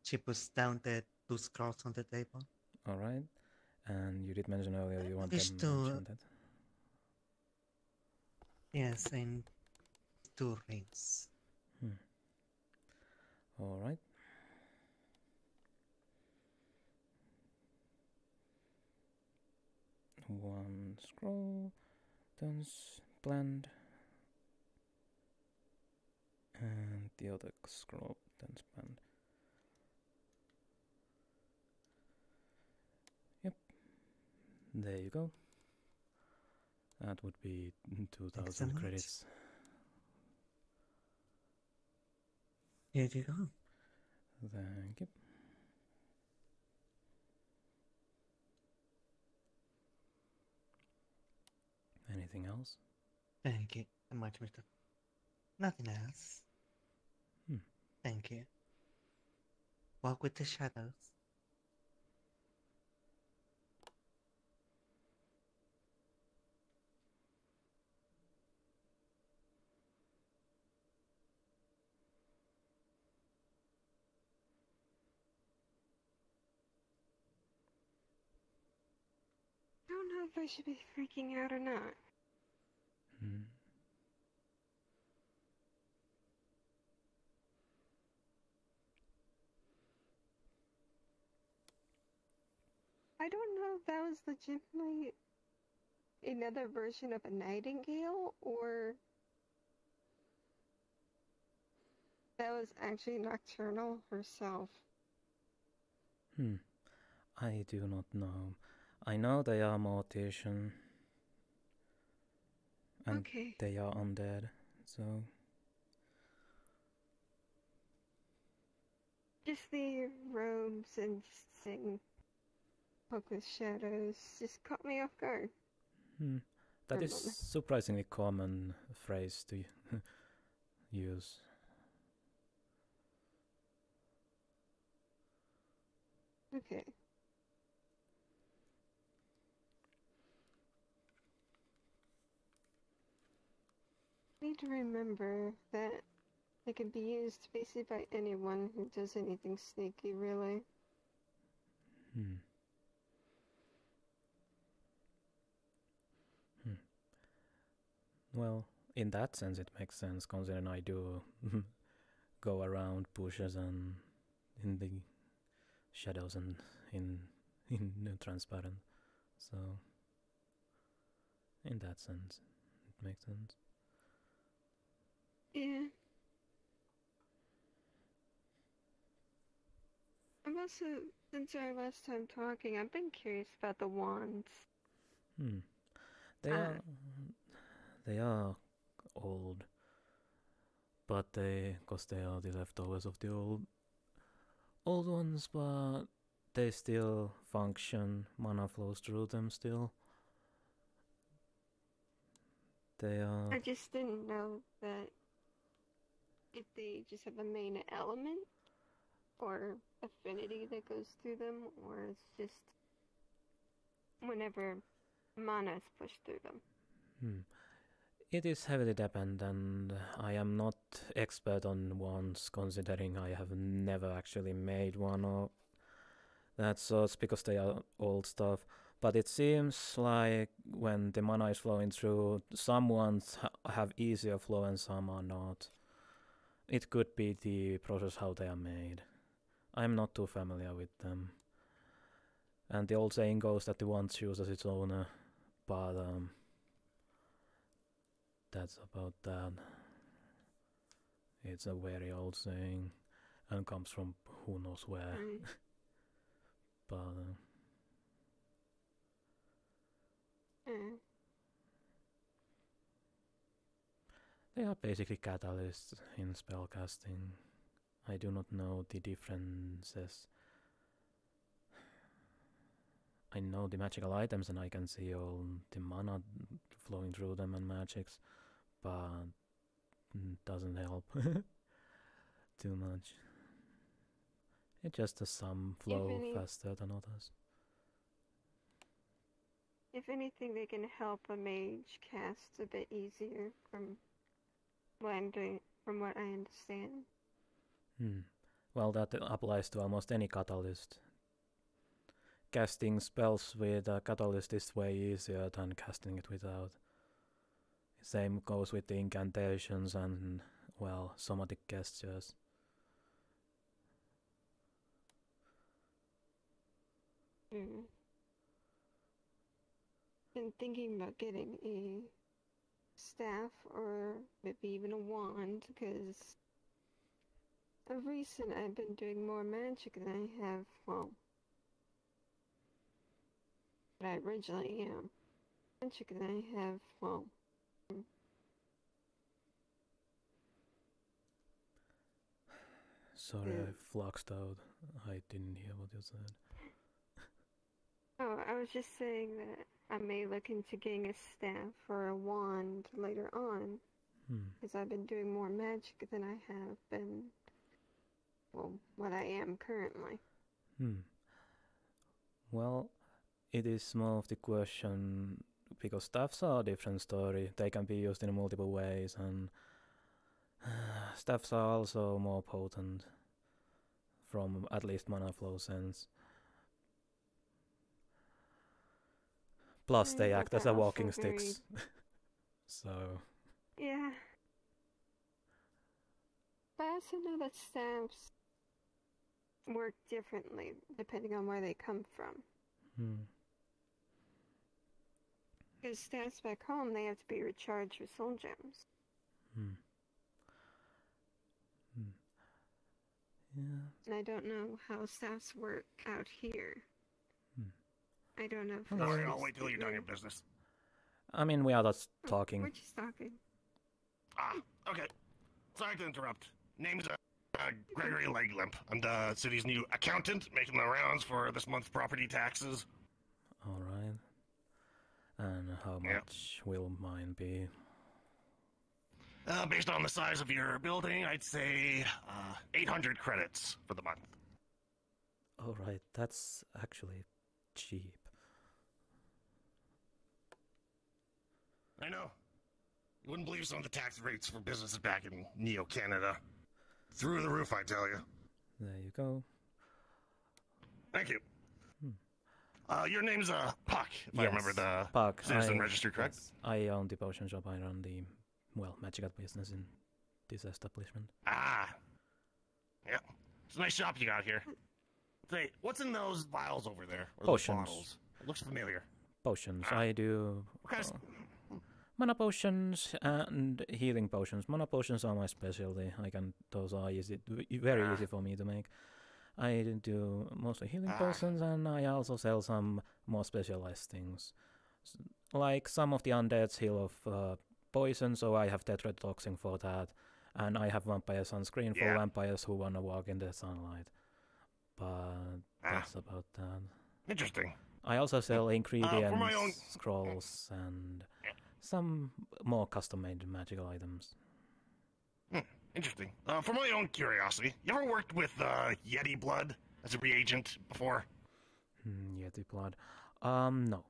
she puts down the 2 scrolls on the table. Alright. And you did mention earlier you want them enchanted. Yes, and 2 rings. Alright. One scroll, turns blend, and the other scroll turns blend. Yep, there you go. That would be 2,000 credits. Here you go. Thank you. Anything else? Thank you so much, Mr. Nothing else. Thank you. Walk with the shadows. I don't know if I should be freaking out or not. I don't know if that was legitimately another version of a nightingale, or that was actually Nocturnal herself. I do not know. I know they are mortician. And they are undead, so... Just the robes and saying poke with shadows just caught me off guard. That is surprisingly common phrase to use. Okay. Need to remember that it can be used basically by anyone who does anything sneaky, really. Well, in that sense it makes sense, considering I do go around bushes and in the shadows and in transparent So, in that sense, it makes sense. Yeah. I've also, since our last time talking, I've been curious about the wands. They are old, but cause they are the leftovers of the old ones, but they still function. Mana flows through them still. They are. I just didn't know that if they just have a main element or affinity that goes through them, or it's just whenever mana is pushed through them. It is heavily dependent. I am not expert on wands, considering I have never actually made one of that sort, because they are old stuff. But it seems like when the mana is flowing through, some ones have easier flow and some are not. It could be the process how they are made. I'm not too familiar with them. And the old saying goes that the wand chooses its owner, but that's about that. It's a very old saying and comes from who knows where. But they are basically catalysts in spellcasting. I do not know the differences. I know the magical items and I can see all the mana flowing through them and magics, but it doesn't help too much. It just does some flow faster than others. If anything, they can help a mage cast a bit easier from what I'm doing, from what I understand. Well, that applies to almost any catalyst. Casting spells with a catalyst is way easier than casting it without. Same goes with the incantations and, well, somatic gestures. Been thinking about getting a staff or maybe even a wand, because of recent I've been doing more magic than I have, well, what I originally am. Magic than I have, well. Sorry, I fluxed out. I didn't hear what you said. Oh, I was just saying that I may look into getting a staff or a wand later on, because I've been doing more magic than I have been, well, what I am currently. Well, it is more of the question, because staffs are a different story. They can be used in multiple ways, and staffs are also more potent from at least mana flow sense. Plus, they act as a walking sticks. So. Yeah. But I also know that staffs work differently depending on where they come from. Because staffs back home, they have to be recharged with soul gems. Yeah. And I don't know how staffs work out here. I don't know if Alright, I'll wait till you're done your business. I mean, we are just talking. We're just talking. Okay. Sorry to interrupt. Name's Gregory Leglimp. I'm the city's new accountant, making the rounds for this month's property taxes. Alright. And how much will mine be? Based on the size of your building, I'd say 800 credits for the month. Alright, that's actually cheap. I know. You wouldn't believe some of the tax rates for businesses back in Neo-Canada. Through the roof, I tell you. There you go. Thank you. Your name's Pakk, if I remember the Pakk. citizen registry, correct? Yes, I own the potion shop. I run the, well, magical business in this establishment. Yeah. It's a nice shop you got here. Say, what's in those vials over there? Or Potions. those bottles? It looks familiar. Potions. I do mana potions and healing potions. Mana potions are my specialty. Those are easy, very easy for me to make. I do mostly healing potions, and I also sell some more specialized things. Like some of the undeads heal off poison, so I have tetrodotoxin for that. And I have vampire sunscreen for vampires who wanna walk in the sunlight. But that's about that. Interesting. I also sell ingredients, scrolls, and some more custom-made magical items. Interesting. For my own curiosity, you ever worked with Yeti blood as a reagent before? Yeti blood? No.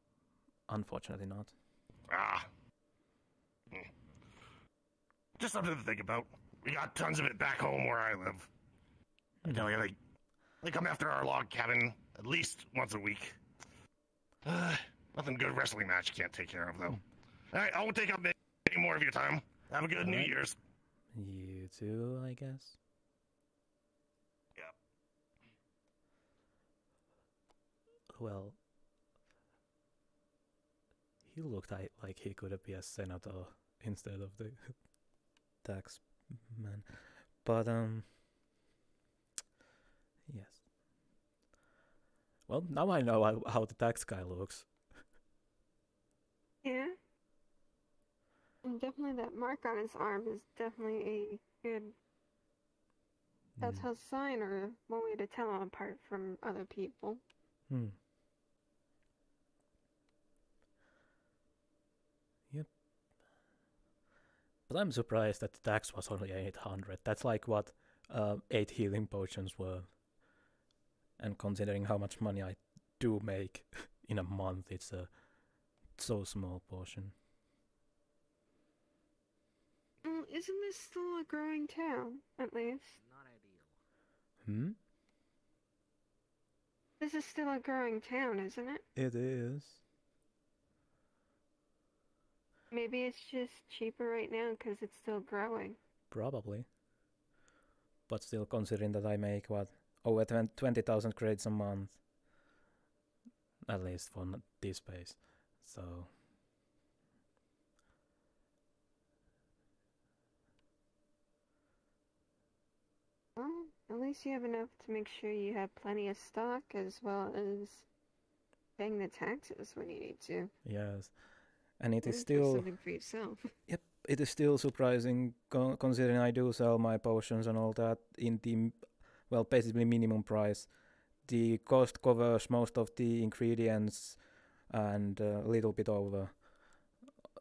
Unfortunately not. Just something to think about. We got tons of it back home where I live. I tell you, they come after our log cabin at least once a week. Nothing good wrestling match can't take care of, though. Alright, I won't take up any more of your time. Have a good New Year's. You too, I guess. Yeah. Well, he looked like he could be a senator instead of the tax man. But, yes. Well, now I know how the tax guy looks. Yeah. And definitely that mark on his arm is definitely a good telltale sign or one way to tell him apart from other people. Yep. But I'm surprised that the tax was only 800. That's like what 8 healing potions were. And considering how much money I do make in a month, it's a so small portion. Well, isn't this still a growing town, at least? Not ideal. This is still a growing town, isn't it? It is. Maybe it's just cheaper right now because it's still growing. Probably. But still, considering that I make, over 20,000 credits a month. At least for this space. So... Well, at least you have enough to make sure you have plenty of stock as well as paying the taxes when you need to. Yes. And it is For still... something for yourself. Yep, it is still surprising considering I do sell my potions and all that in the, well, basically minimum price. The cost covers most of the ingredients and a little bit over.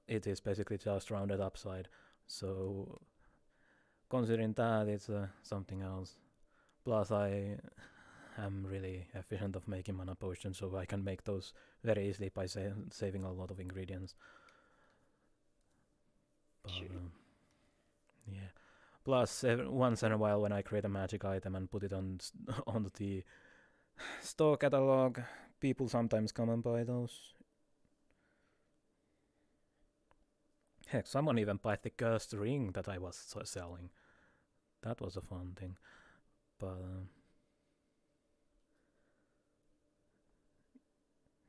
It is basically just rounded upside. So... considering that, it's something else. Plus, I am really efficient of making mana potions, so I can make those very easily by saving a lot of ingredients. But, yeah. Plus, once in a while, when I create a magic item and put it on the store catalog, people sometimes come and buy those. Heck, someone even bought the cursed ring that I was selling. That was a fun thing. But,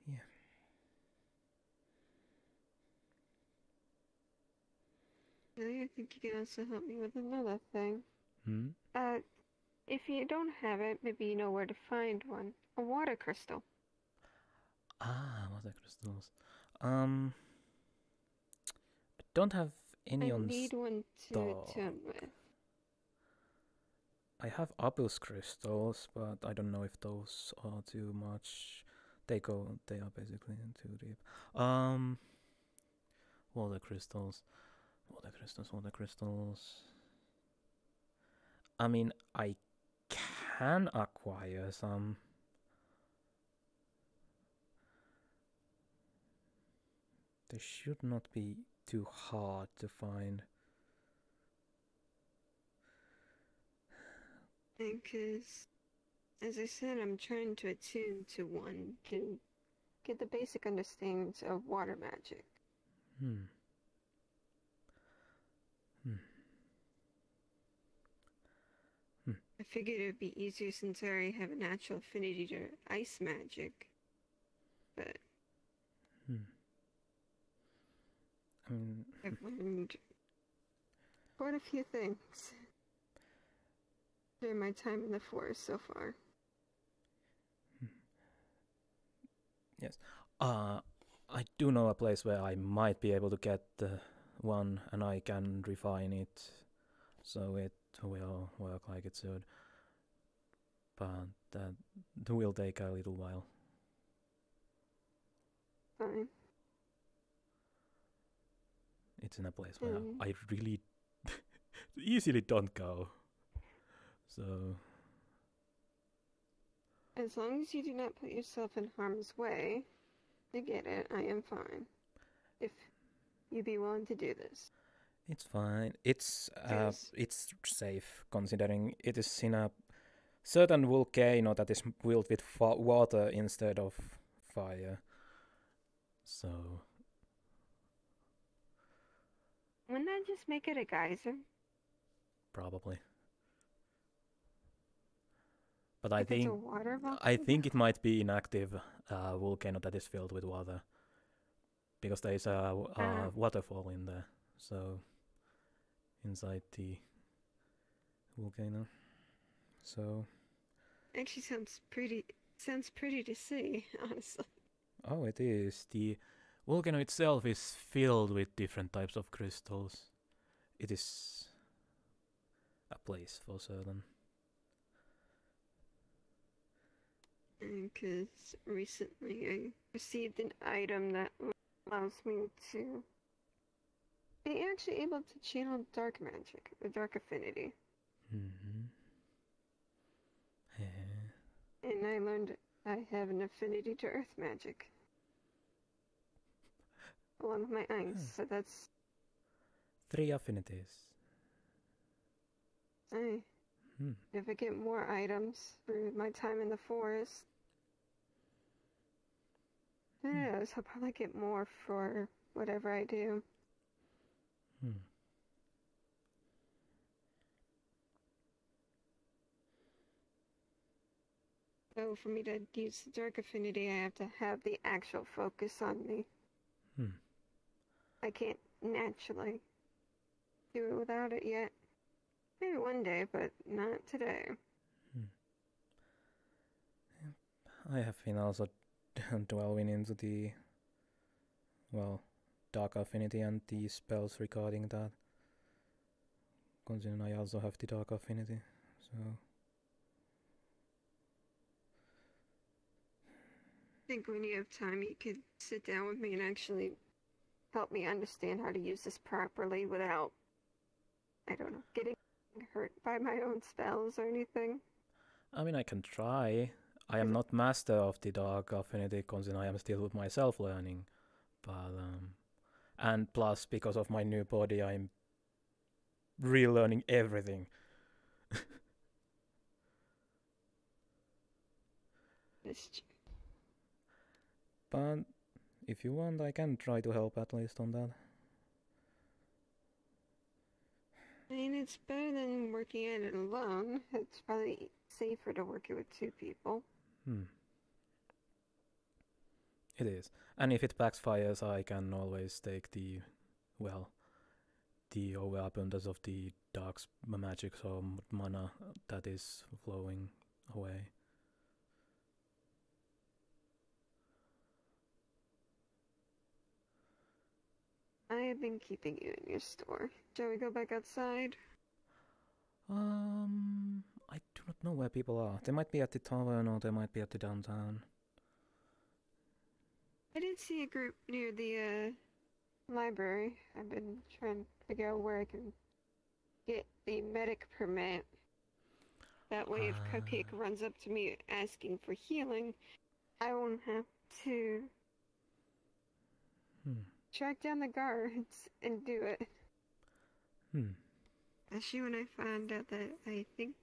yeah. I think you can also help me with another thing. Hmm? If you don't have it, maybe you know where to find one. A water crystal. Ah, water crystals. I don't have any on I need one to tune with. I have Opus crystals, but I don't know if those are too much. They are basically too deep. Water crystals. Water crystals. I mean, I can acquire some. They should not be too hard to find. Because, as I said, I'm trying to attune to one to get the basic understandings of water magic. I figured it would be easier since I already have a natural affinity to ice magic. But I've learned quite a few things during my time in the forest so far. Yes. I do know a place where I might be able to get one, and I can refine it so it will work like it should. But that will take a little while. Fine. It's in a place where I really easily don't go. So... As long as you do not put yourself in harm's way, I get it, I am fine. If you be willing to do this. It's fine. It's safe, considering it is in a certain volcano that is built with water instead of fire. So... Wouldn't that just make it a geyser? Probably. But If it's a water I think it might be inactive volcano that is filled with water, because there is a waterfall in there. So inside the volcano. So actually sounds pretty to see, honestly. Oh, it is. The volcano itself is filled with different types of crystals. It is a place for certain. Because recently I received an item that allows me to be actually able to channel dark magic, the dark affinity. And I learned I have an affinity to earth magic. Along with my ice, so that's... 3 affinities. If I get more items through my time in the forest, who knows, I'll probably get more for whatever I do. So for me to use the dark affinity, I have to have the actual focus on me. I can't naturally do it without it yet. Maybe one day, but not today. I have been also delving into the, dark affinity and the spells regarding that. Considering I also have the dark affinity, so... I think when you have time, you could sit down with me and actually help me understand how to use this properly without, I don't know, getting hurt by my own spells or anything. I mean, I can try. I am not master of the dark affinity, considering I am still with myself learning. But, and plus, because of my new body, I'm relearning everything. But if you want, I can try to help at least on that. I mean, it's better than working at it alone. It's probably safer to work it with 2 people. It is. And if it backfires, I can always take the overabundance of the dark magic or mana that is flowing away. I have been keeping you in your store. Shall we go back outside? I do not know where people are. They might be at the tavern or they might be at the downtown. I did see a group near the library. I've been trying to figure out where I can get the medic permit. That way if Cupcake runs up to me asking for healing, I won't have to track down the guards and do it. Especially when I found out that I think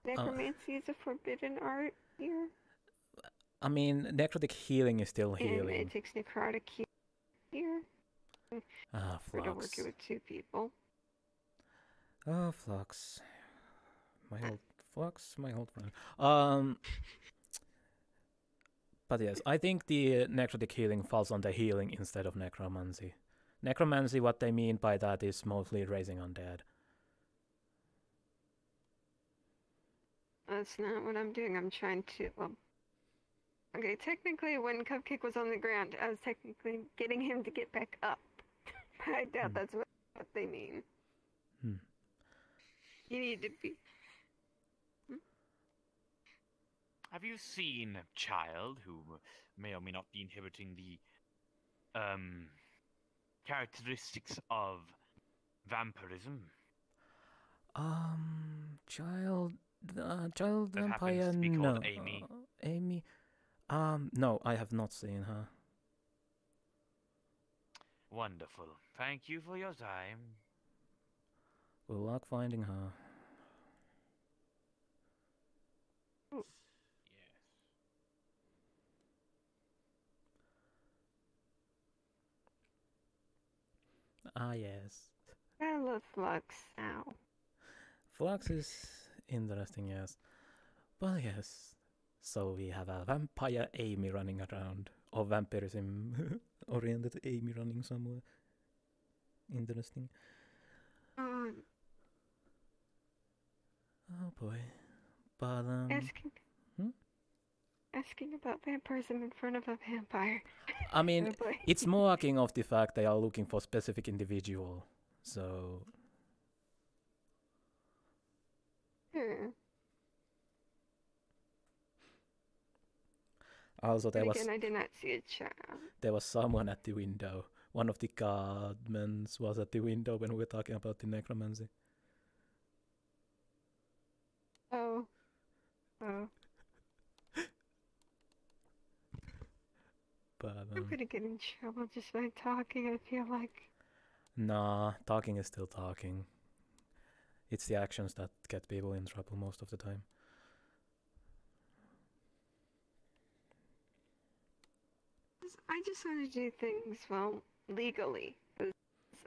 necromancy is a forbidden art here. I mean, necrotic healing is still healing. And it takes necrotic here. For to work Flux. it with 2 people. Oh, Flux. My old friend. But yes, I think the necrotic healing falls under healing instead of necromancy. Necromancy, what they mean by that is mostly raising undead. That's not what I'm doing. I'm trying to. Okay, technically, when Cupcake was on the ground, I was technically getting him to get back up. I doubt that's what they mean. You need to be. Have you seen a child who may or may not be inhibiting the characteristics of vampirism? Child That vampire. happens to be No, called Amy. Amy. No, I have not seen her. Wonderful. Thank you for your time. Good luck finding her. Ah, yes. I love Flux now. Flux is interesting, yes. Well, yes. So we have a vampire Amy running around. Or vampirism-oriented Amy running somewhere. Interesting. Oh boy. But, Asking about vampirism in front of a vampire. I mean, it's mocking of the fact they are looking for specific individual. So... Also, there was... Again, I did not see a child. There was someone at the window. One of the guardmen was at the window when we were talking about the necromancy. Oh. But, I'm gonna get in trouble just by talking, I feel like. Nah, talking is still talking. It's the actions that get people in trouble most of the time. I just want to do things, well, legally.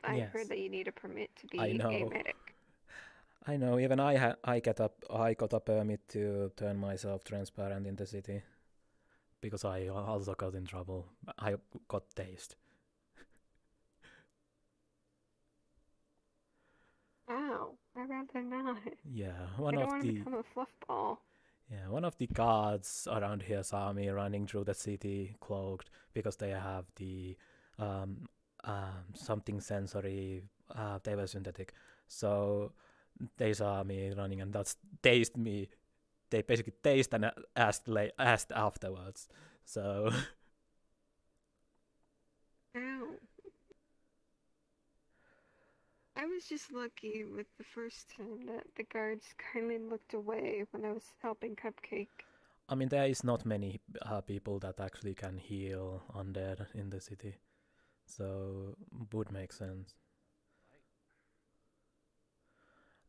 I heard that you need a permit to be a medic. I know, even I got a permit to turn myself transparent in the city. Because I also got in trouble. I got tased. Ow, I'd rather not. Yeah, I don't want to become a fluff ball. Yeah, one of the guards around here saw me running through the city cloaked because they have the something sensory. They were synthetic, so they saw me running and that's tased me. They basically tased and asked afterwards. So. Ow. I was just lucky with the first time that the guards kindly looked away when I was helping Cupcake. I mean, there is not many people that actually can heal undead in the city, so would make sense.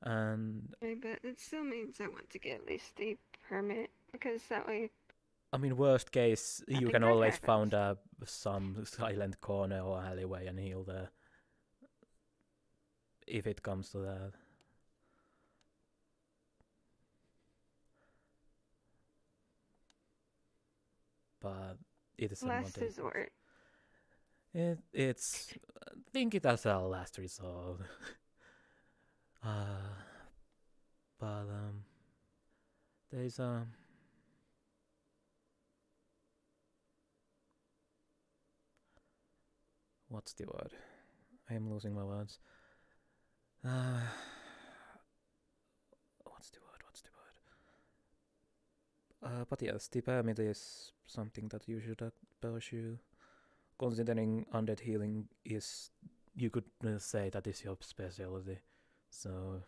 And But it still means I want to get at least a permit, because that way... I mean, worst case, you can always find some silent corner or alleyway and heal there. If it comes to that. But it is last resort. It's think it as a last resort. But there's what's the word? I am losing my words. What's the word? But yes, the permit is something that you should pursue. Considering undead healing is, you could say that is your specialty. So,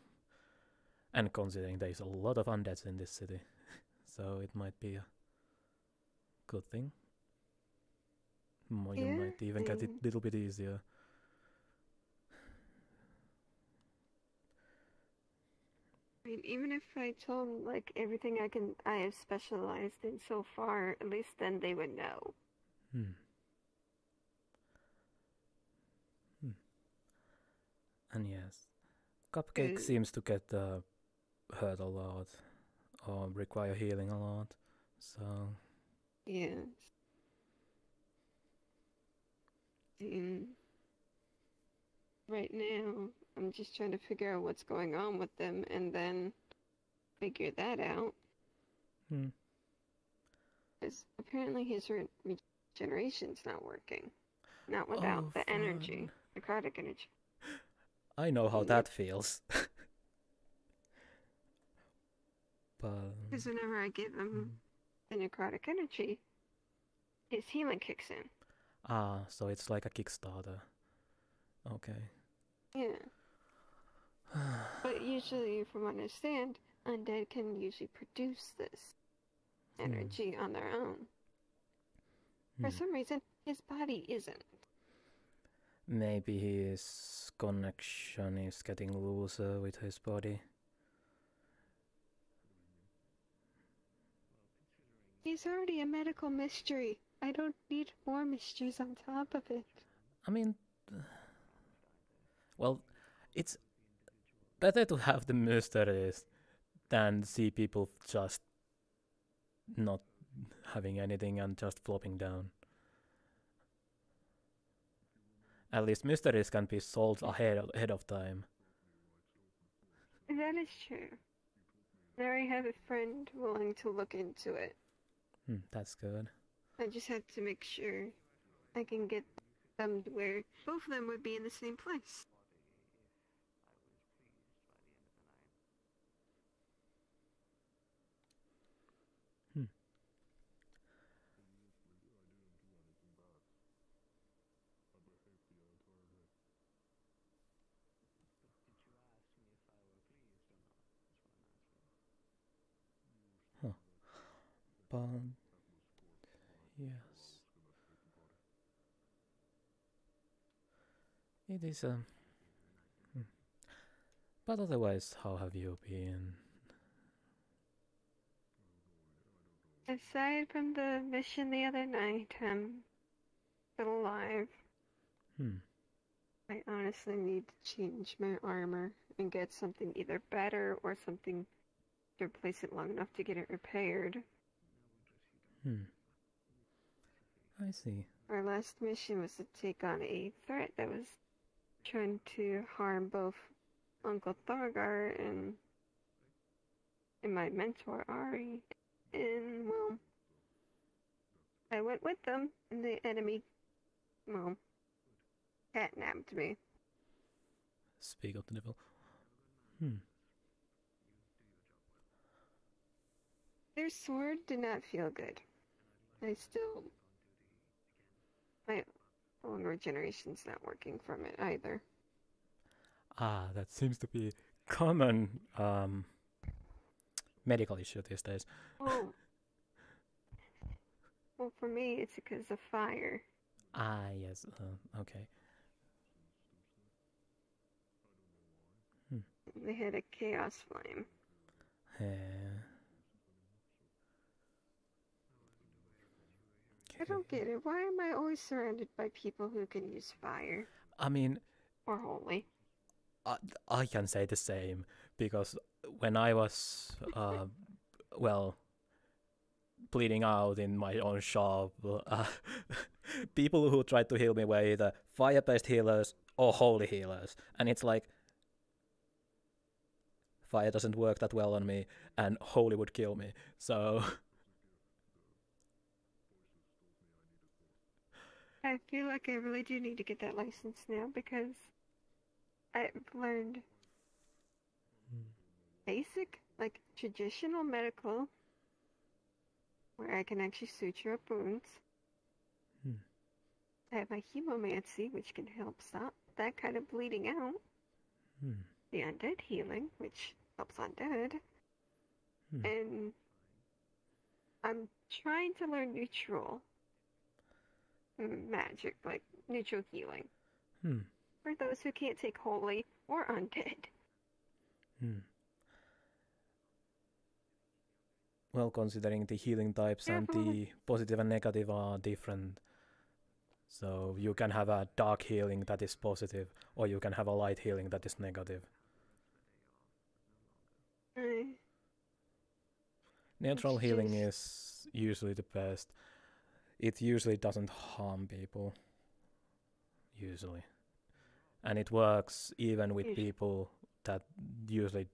and considering there is a lot of undeads in this city, so it might be a good thing. You might even get it a little bit easier. I mean, even if I told them, like, everything I have specialized in so far, at least then they would know. And yes, Cupcake seems to get hurt a lot, or require healing a lot, so... Yes. right now, I'm just trying to figure out what's going on with them and then figure that out. Because apparently his regeneration's not working. Not without the energy, necrotic energy. I know how that feels. But because whenever I give him the necrotic energy, his healing kicks in. Ah, so it's like a Kickstarter. Okay. Yeah. But usually, from what I understand, undead can usually produce this energy on their own. For some reason, his body isn't. Maybe his connection is getting looser with his body. He's already a medical mystery. I don't need more mysteries on top of it. I mean, well, it's better to have the mysteries than see people just not having anything and just flopping down. At least mysteries can be solved ahead of time. That is true. Now I have a friend willing to look into it. That's good. I just have to make sure I can get them to where both of them would be in the same place. But yes, it is But otherwise, how have you been? Aside from the mission the other night, I'm still alive. I honestly need to change my armor and get something either better or something to replace it long enough to get it repaired. I see. Our last mission was to take on a threat that was trying to harm both Uncle Thorgar and my mentor Ari. And, well, I went with them, and the enemy, well, catnapped me. Speak of the devil. Their sword did not feel good. My own regeneration's not working from it either. Ah, that seems to be common medical issue these days. Well, for me, it's because of fire. Ah, yes. Okay. They had a chaos flame. I don't get it. Why am I always surrounded by people who can use fire? I mean, or holy? I can say the same, because when I was, well, bleeding out in my own shop, people who tried to heal me were either fire-based healers or holy healers, and it's like, fire doesn't work that well on me, and holy would kill me, so... I feel like I really do need to get that license now, because I've learned basic, like, traditional medical, where I can actually suture up wounds. I have my hemomancy, which can help stop that kind of bleeding out. The undead healing, which helps undead. And I'm trying to learn neutral magic, like neutral healing. For those who can't take holy or undead. Well, considering the healing types and the positive and negative are different, so you can have a dark healing that is positive, or you can have a light healing that is negative. Neutral healing is usually the best. It usually doesn't harm people. Usually. and it works even with people that usually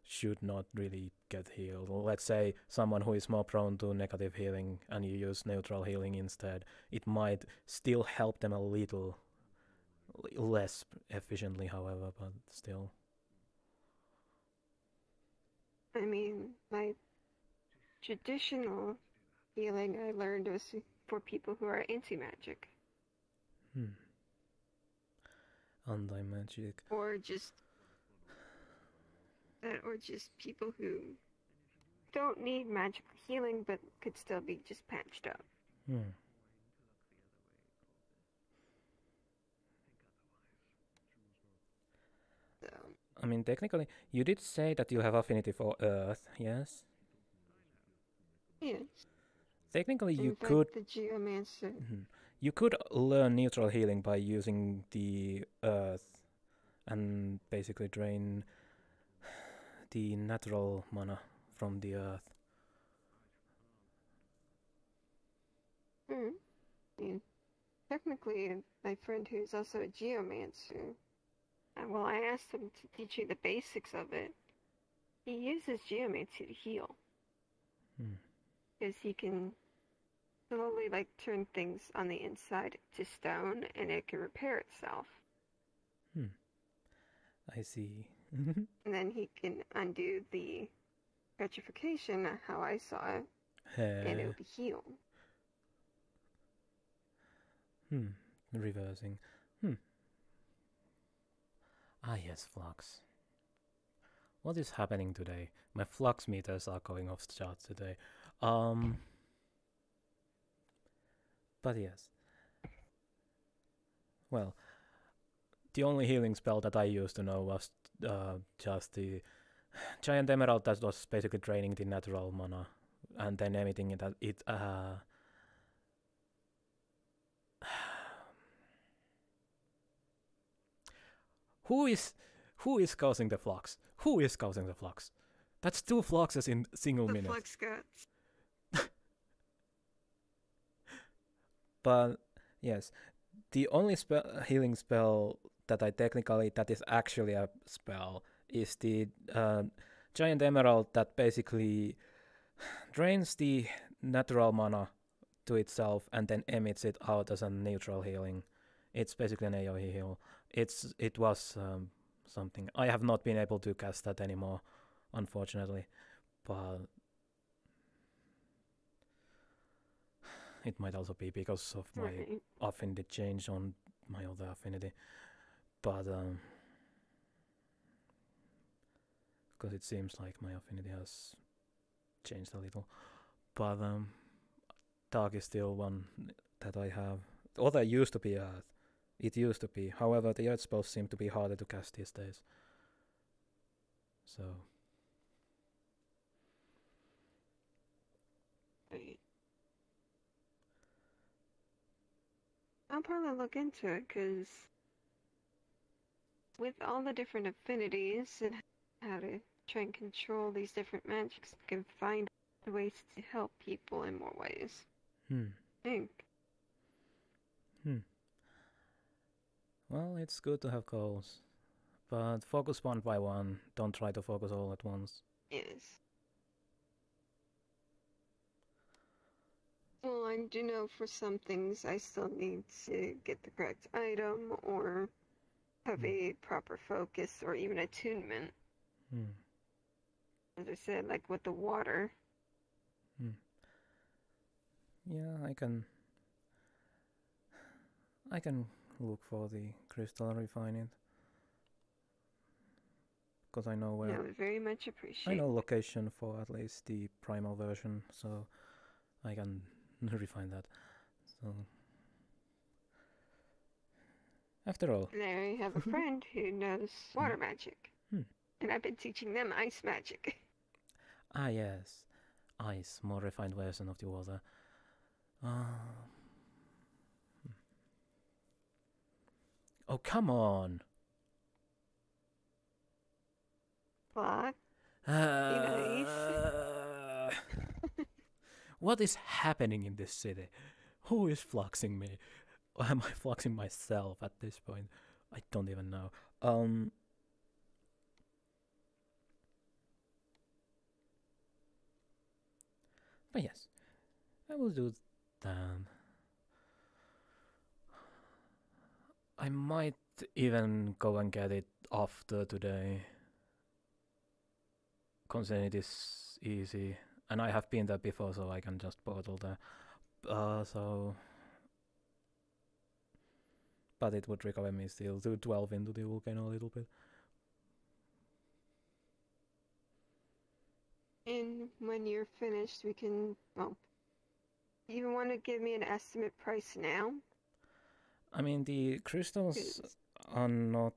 should not really get healed. Let's say someone who is more prone to negative healing and you use neutral healing instead, it might still help them a little less efficiently, however, but still. I mean, my traditional healing I learned was for people who are anti-magic. Anti-magic. Or just people who don't need magical healing but could still be just patched up. So, I mean, technically, you did say that you have affinity for Earth, yes? yes. Technically, you In fact, could. the geomancer. You could learn neutral healing by using the Earth and basically drain the natural mana from the Earth. Technically, my friend who's also a geomancer, well, I asked him to teach me the basics of it. He uses geomancy to heal. Because he can slowly, like, turn things on the inside to stone, and it can repair itself. I see. And then he can undo the petrification, how I saw it, and it would be healed. Reversing. Ah, yes, flux. What is happening today? My flux meters are going off the charts today. But yes. Well, the only healing spell that I used to know was just the Giant Emerald that was basically draining the natural mana and then emitting it. Who is causing the flux? Who is causing the flux? That's 2 fluxes in single minute. The flux gods. But yes, the only healing spell that that is actually a spell is the Giant Emerald that basically drains the natural mana to itself and then emits it out as a neutral healing. It's basically an AoE heal. It was something. I have not been able to cast that anymore, unfortunately, but it might also be because of my affinity change on my other affinity, but because it seems like my affinity has changed a little, but Dark is still one that I have. Other used to be Earth. It used to be. However, the Earth spells seem to be harder to cast these days. So. I'll probably look into it, because with all the different affinities and how to try and control these different magics, you can find ways to help people in more ways. I think. Well, it's good to have goals, but focus one by one. Don't try to focus all at once. Yes. Well, I do know for some things I still need to get the correct item or have a proper focus or even attunement. As I said, like with the water. Yeah, I can look for the crystal and refine it. Because I know where. I would very much appreciate. I know location for at least the primal version, so I can refine that. So after all, There I have a friend who knows water magic, and I've been teaching them ice magic. Ah yes, ice, more refined version of the water. Oh come on! What? What is happening in this city? Who is fluxing me? Or am I fluxing myself at this point? I don't even know. But yes, I will do that. I might even go and get it after today, considering it is easy, and I have been there before, so I can just portal there. But it would require me still to 12 into the volcano a little bit. And when you're finished, we can, well, you want to give me an estimate price now? I mean, the crystals are not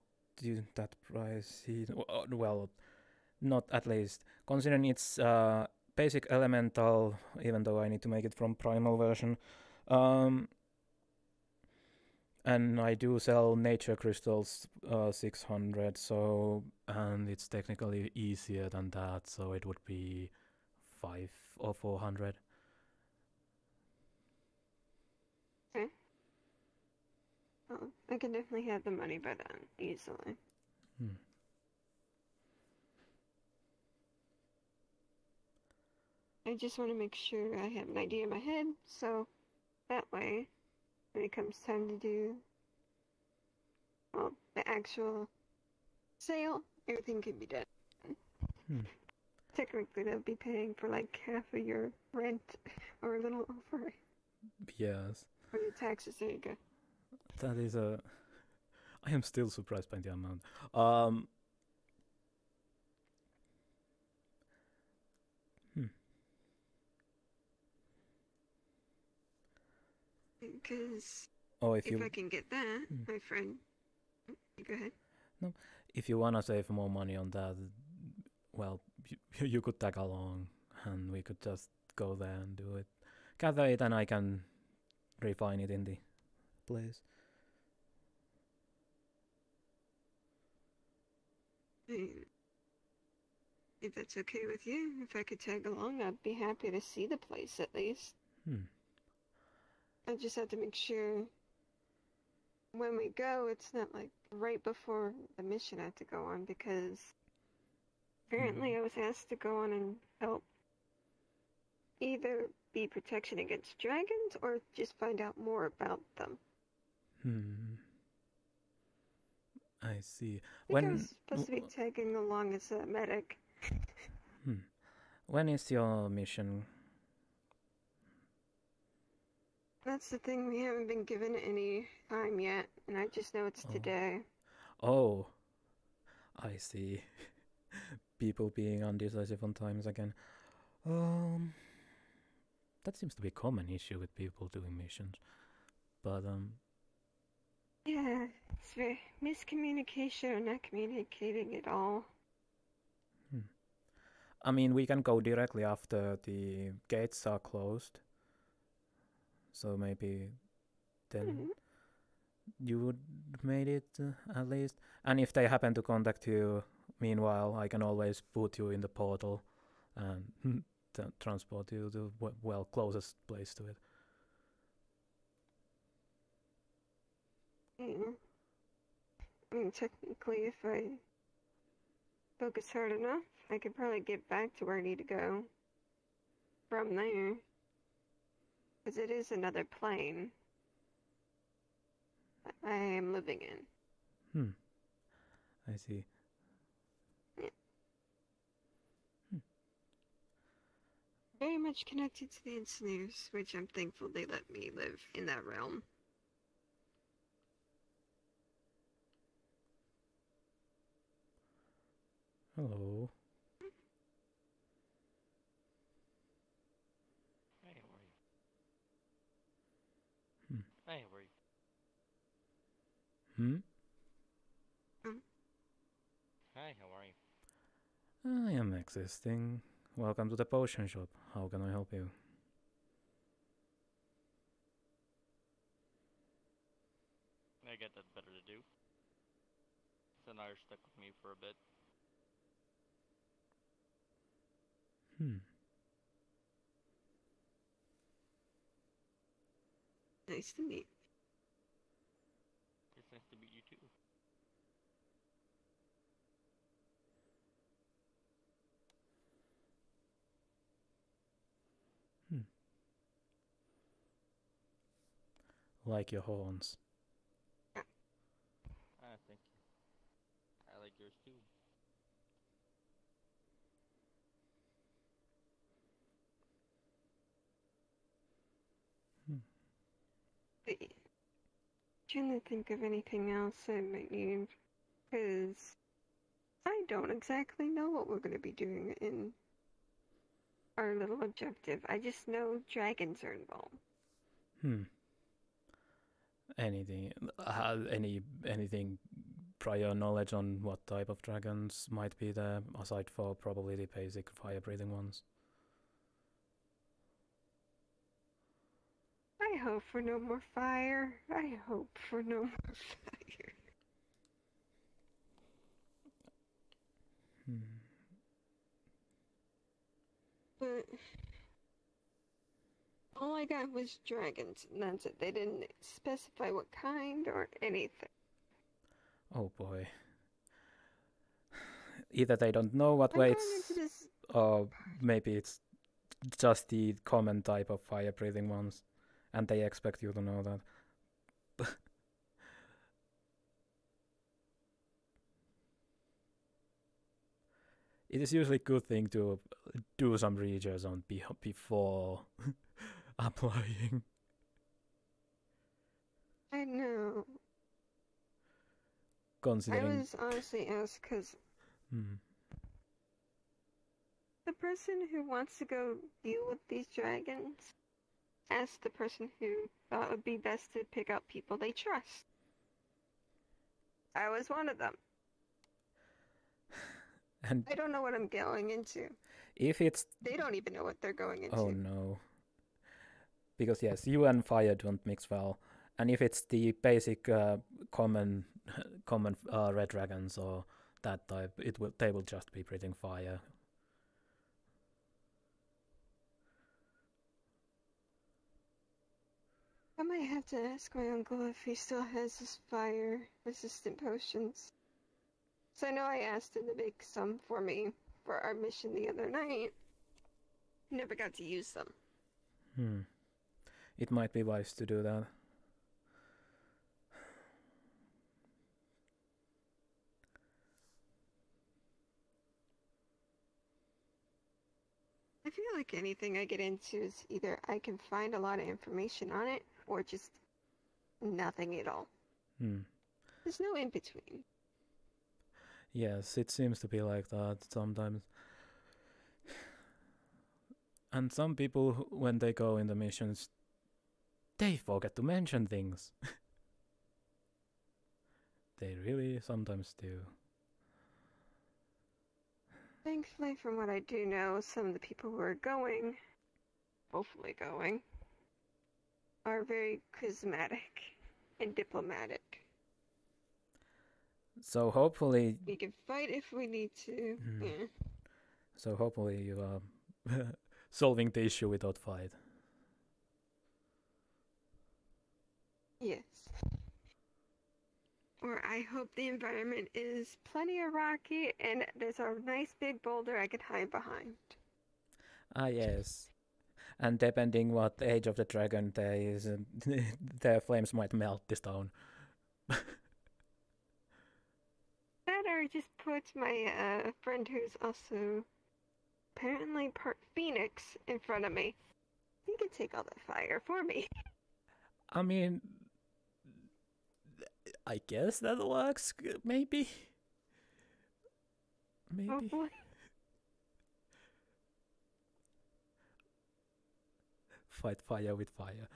that pricey. Well, not at least. Considering it's basic elemental, even though I need to make it from primal version. And I do sell nature crystals 600, so, and it's technically easier than that, so it would be 5 or 400. Okay. Oh, I can definitely have the money by then, easily. I just want to make sure I have an idea in my head, so that way, when it comes time to do, well, the actual sale, everything can be done. Technically, they'll be paying for like half of your rent, or a little over. Yes. Or your taxes, there you go. That is a... I am still surprised by the amount. Because if I can get that, my friend... Go ahead. No, if you wanna save more money on that, well, you could tag along, and we could just go there and do it. Gather it, and I can refine it in the place. If that's okay with you, if I could tag along, I'd be happy to see the place at least. I just have to make sure when we go, it's not like right before the mission I have to go on, because apparently I was asked to go on and help either be protection against dragons or just find out more about them. I see. I think I was supposed to be tagging along as a medic. When is your mission? That's the thing, we haven't been given any time yet, and I just know it's today. Oh, I see. People being undecisive on times again. That seems to be a common issue with people doing missions. But, yeah, it's very miscommunication or not communicating at all. I mean, we can go directly after the gates are closed. So maybe then you would made it at least. And if they happen to contact you, meanwhile, I can always put you in the portal and transport you to well closest place to it. I mean, technically, if I focus hard enough, I could probably get back to where I need to go from there. Because it is another plane I am living in. I see. Yeah. Very much connected to the Engineers, which I'm thankful they let me live in that realm. Hello. Hey, how are you? Hey, how are you? Hi, how are you? I am existing. Welcome to the potion shop. How can I help you? I get that's better to do. Sonar stuck with me for a bit. Nice to meet. It's nice to meet you too. Like your horns. Ah, thank you. I like yours too. Trying to think of anything else I might need, because I don't exactly know what we're going to be doing in our little objective. I just know dragons are involved. Anything prior knowledge on what type of dragons might be there, aside for probably the basic fire-breathing ones? I hope for no more fire. I hope for no more fire. But all I got was dragons, and that's it. They didn't specify what kind or anything. Oh boy. Either they don't know what waits, or maybe it's just the common type of fire-breathing ones, and they expect you to know that. It is usually a good thing to do some research on before applying. I know. Considering... I was honestly asked because the person who wants to go deal with these dragons asked the person who thought it would be best to pick out people they trust. I was one of them. And I don't know what I'm going into. If it's... They don't even know what they're going into. Oh no. Because yes, you and fire don't mix well. And if it's the basic common red dragons or that type, they will just be breathing fire. I might have to ask my uncle if he still has his fire-resistant potions. So I know I asked him to make some for me for our mission the other night. Never got to use them. It might be wise to do that. I feel like anything I get into is either I can find a lot of information on it or just nothing at all. There's no in between. Yes, it seems to be like that sometimes. And some people, when they go in the missions, they forget to mention things. They really sometimes do. Thankfully, from what I do know, some of the people who are going, hopefully going, are very charismatic and diplomatic. So hopefully... We can fight if we need to. Yeah. So hopefully you are solving the issue without fight. Yes. Or I hope the environment is plenty of rocky and there's a nice big boulder I can hide behind. Ah, yes. And depending what age of the dragon there is, their flames might melt the stone. That or just put my friend who's also apparently part phoenix in front of me. He can take all the fire for me. I mean, I guess that works, maybe? Maybe. Hopefully. Fight fire with fire.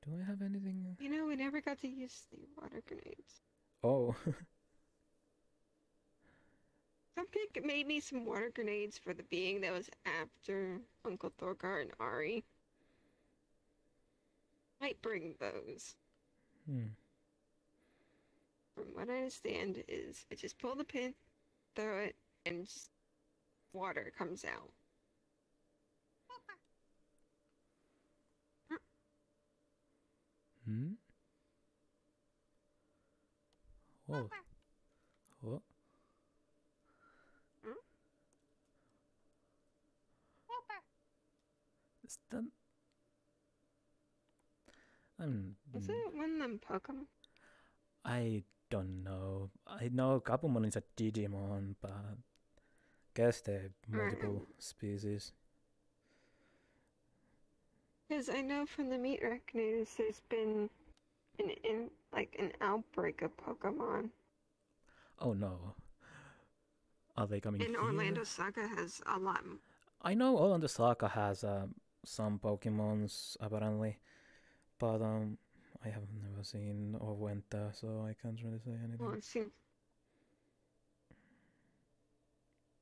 Do I have anything? You know, we never got to use the water grenades. Oh. Cupcake made me some water grenades for the being that was after Uncle Thorgar and Ari. Might bring those. From what I understand is I just pull the pin, throw it, and just water comes out. Oh. What? Is that... Is it one of them Pokemon? I don't know. I know Gabumon is a Digimon, but guess they're multiple species. Because I know from the meat reckonings there's been an outbreak of Pokemon. Oh no. Are they coming And here? Orlando Saga has a lot. I know Orlando Saga has some Pokemons apparently, but I have never seen or went there, so I can't really say anything.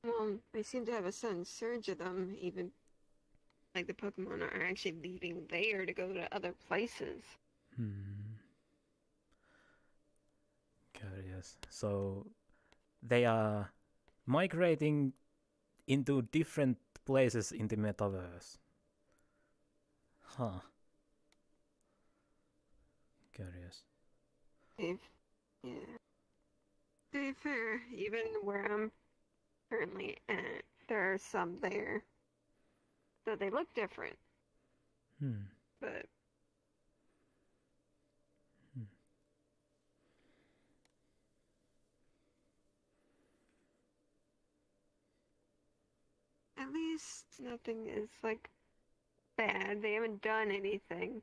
Well, they seem to have a sudden surge of them, even like the Pokemon are actually leaving there to go to other places. Curious. So they are migrating into different places in the metaverse. Huh. Curious. Yeah. To be fair, even where I'm currently at, there are some there. So they look different. But at least nothing is like bad. They haven't done anything.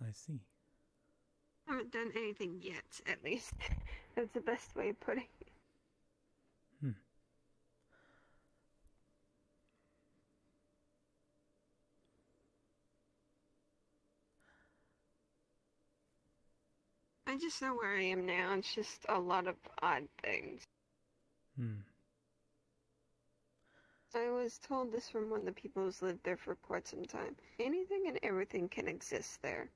I see. Haven't done anything yet, at least. That's the best way of putting it. I just know where I am now. It's just a lot of odd things. I was told this from one of the people who's lived there for quite some time. Anything and everything can exist there.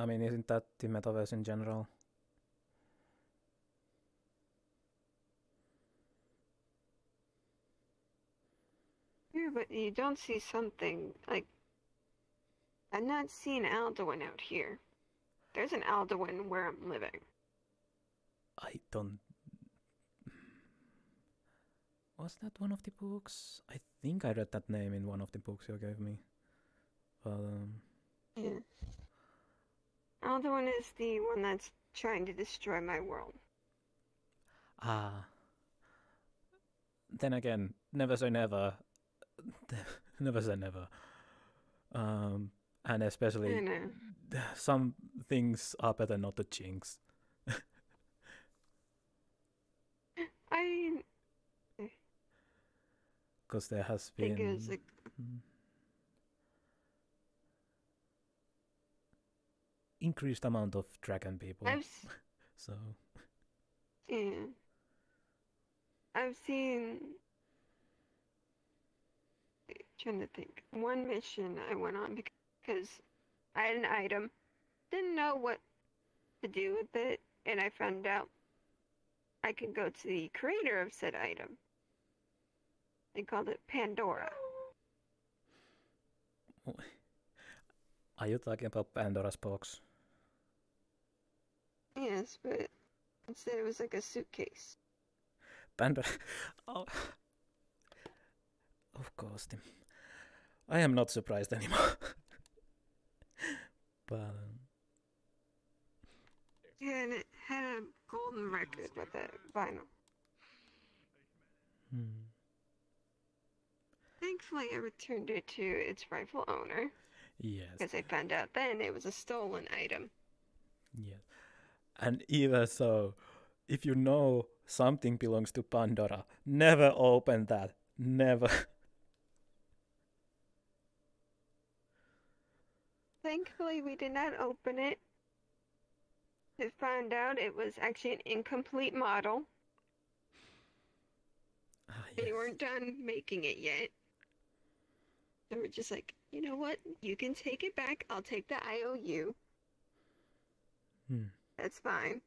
I mean, isn't that the metaverse in general? Yeah, but you don't see something like... I'm not seeing Alduin out here. There's an Alduin where I'm living. I don't... Was that one of the books? I think I read that name in one of the books you gave me. But, Yeah. Alduin is the one that's trying to destroy my world. Then again, never say never. Never say never. And especially, some things are better not to jinx. Because there has been... think it was like... increased amount of dragon people. So... Yeah. I've seen... trying to think. One mission I went on because I had an item. Didn't know what to do with it, and I found out I could go to the creator of said item. They called it Pandora. Are you talking about Pandora's box? Yes, but instead it was like a suitcase. Pandora... Oh. Of course. I am not surprised anymore. But... Yeah, and it had a golden record with it, vinyl. Thankfully, I returned it to its rightful owner. Yes. Because I found out then it was a stolen item. Yes. And even so, if you know something belongs to Pandora, never open that. Never. Thankfully, we did not open it. To find out it was actually an incomplete model. Yes. They weren't done making it yet. So we're just like, you know what? You can take it back. I'll take the IOU. That's fine.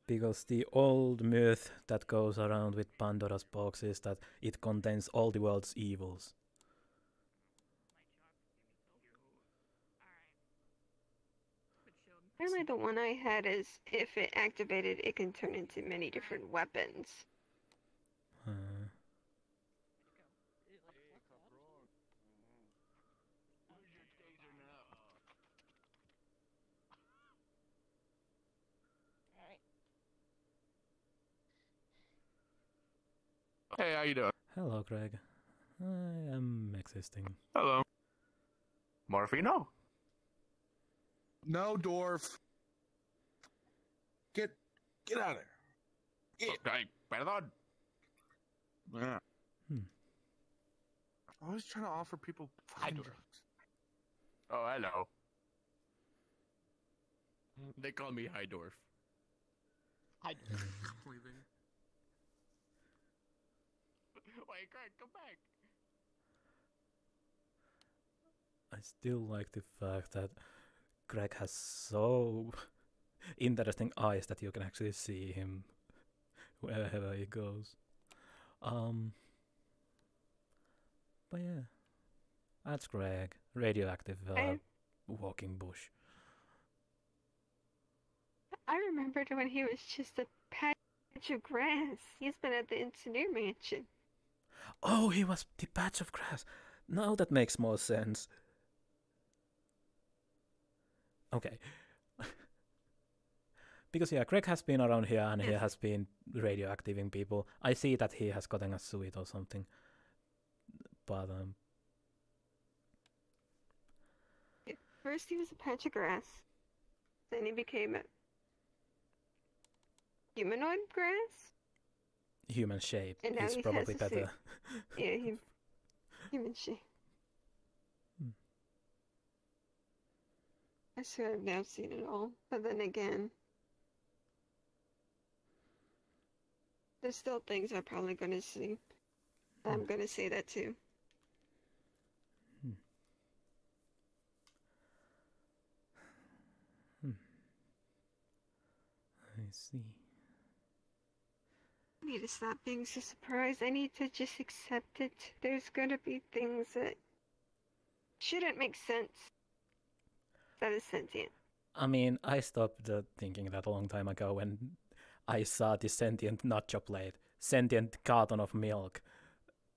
Because the old myth that goes around with Pandora's box is that it contains all the world's evils. Apparently the one I had is if it activated, it can turn into many different weapons. Hey, how you doing? Hello, Greg. I am existing. Hello. Morphino? No, dwarf. Get out of there. Okay, perdón. Yeah. I was trying to offer people fine drugs. Oh, hello. They call me High Dwarf. Hi. Leaving. Wait, Greg, come back. I still like the fact that Greg has so interesting eyes that you can actually see him wherever he goes. But yeah, that's Greg, radioactive walking bush. I remembered when he was just a patch of grass. He's been at the engineer mansion. Oh, he was the patch of grass. Now that makes more sense. Okay. Because yeah, Greg has been around here and he has been radioactiving people. I see that he has gotten a suit or something. But First he was a patch of grass. Then he became a humanoid grass? Human shape And now is he probably has a better. suit. Yeah, human shape. I swear I've now seen it all. But then again, there's still things I'm probably going to see. I'm going to say that too. I see. I need to stop being so surprised. I need to just accept it. There's going to be things that shouldn't make sense that is sentient. I mean, I stopped thinking that a long time ago when I saw the sentient nacho plate, sentient carton of milk,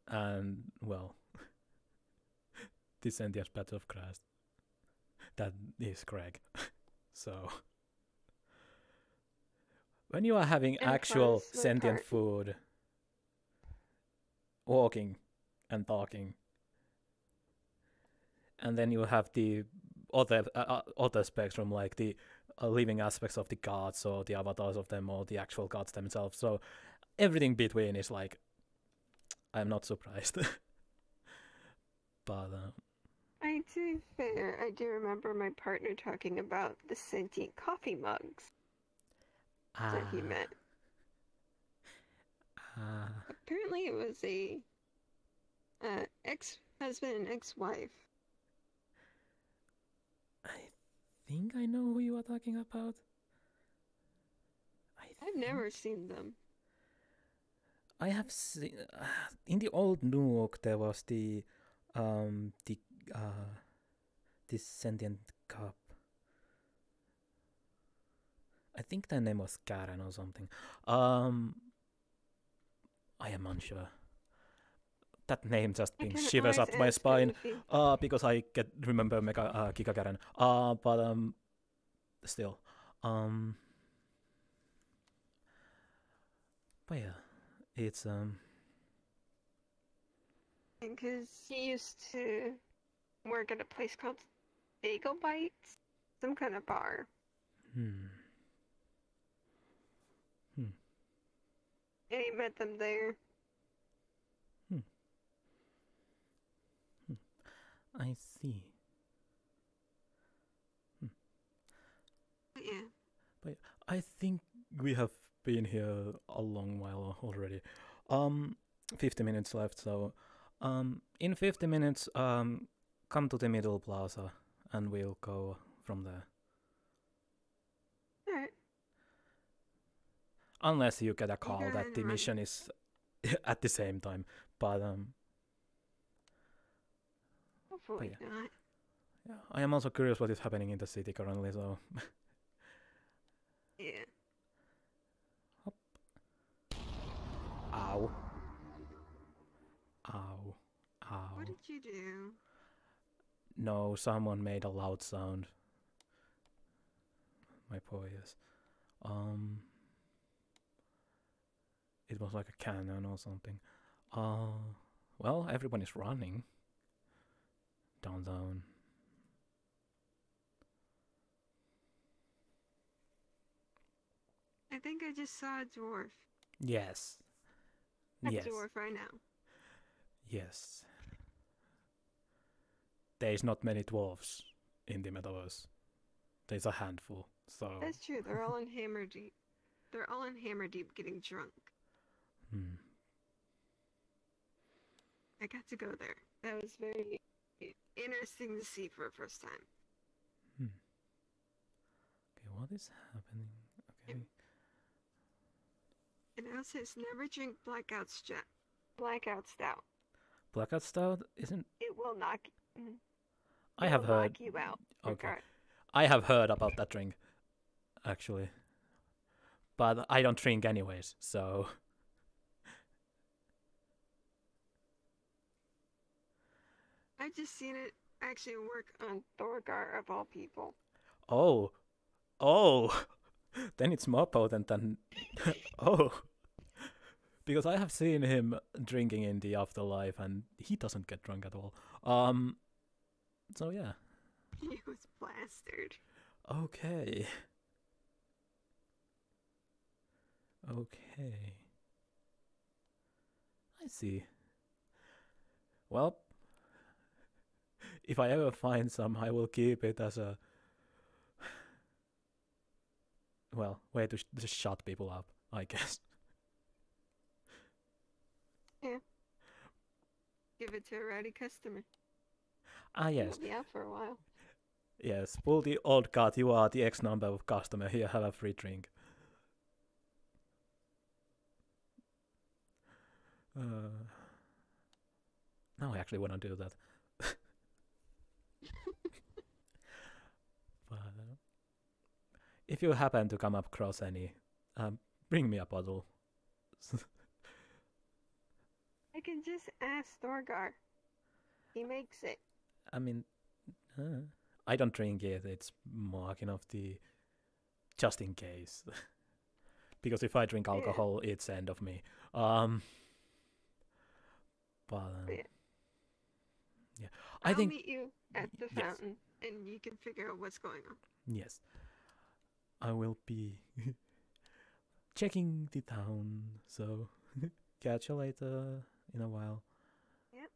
and, well, the sentient patch of grass. That is Greg. So, when you are having actual sentient food, walking and talking, and then you have the other spectrum, like the living aspects of the gods or the avatars of them or the actual gods themselves. So everything between is like, I'm not surprised. But I do remember my partner talking about the sentient coffee mugs that he met. Apparently it was a ex-husband and ex-wife. I think I know who you are talking about. I've never seen them. I have seen in the old Nook there was the sentient cup. I think the name was Karen or something. I am unsure. That name just brings shivers up my spine. Because I remember Giga Karen. But still. But yeah, it's Because he used to work at a place called Bagel Bites, some kind of bar. And he met them there. I see. Yeah. But I think we have been here a long while already. 50 minutes left, so in 50 minutes come to the middle plaza and we'll go from there. Alright. Unless you get a call that the mission is at the same time. But hopefully yeah. not. Yeah, I am also curious what is happening in the city currently, so Yeah. Ow. Ow. Ow. What did you do? No, someone made a loud sound. My boy is. It was like a cannon or something. Well, everyone is running. Down. I think I just saw a dwarf. Yes. A Yes. dwarf right now. Yes. There's not many dwarves in the metaverse. There's a handful, so... That's true. They're all in Hammer Deep. They're all in Hammer Deep getting drunk. I got to go there. That was very interesting to see for a first time. Okay, what is happening? Okay. And it also says never drink blackout stout. Blackout Stout isn't... It will knock... I have heard... knock you out. Okay. I have heard about that drink, actually. But I don't drink anyways, so... I've just seen it actually work on Thorgar of all people. Oh! Then it's more potent than... Oh! Because I have seen him drinking in the afterlife and he doesn't get drunk at all. So yeah. He was plastered. Okay. I see. Well, if I ever find some, I will keep it as a... Well, way to just shut people up, I guess. Yeah. Give it to a rowdy customer. Ah, yes. He'll be out for a while. Yes, pull the old card, you are the X number of customer, here, have a free drink. Now I actually want to do that. But if you happen to come across any, bring me a bottle. I can just ask Thorgar. He makes it. I mean, I don't drink it, it's more kind of the just in case. Because if I drink alcohol, it's end of me. Yeah, I'll meet you at the fountain, and you can figure out what's going on. Yes, I will be checking the town. So catch you later in a while. Yep.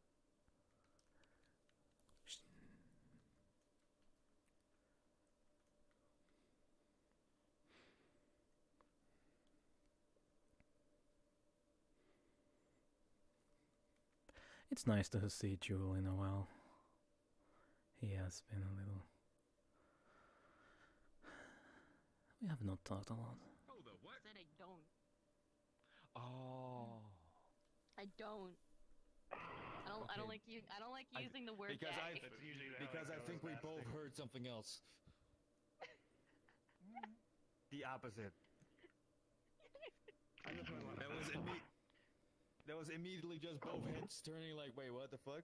It's nice to see Jewel in a while. He has been a little... We have not talked a lot. Oh, the what? I said I don't. Oh. I don't. I don't like you. I don't like using the word because gay. I think we both heard something else. The opposite. That was immediately just both heads turning like, wait, what the fuck?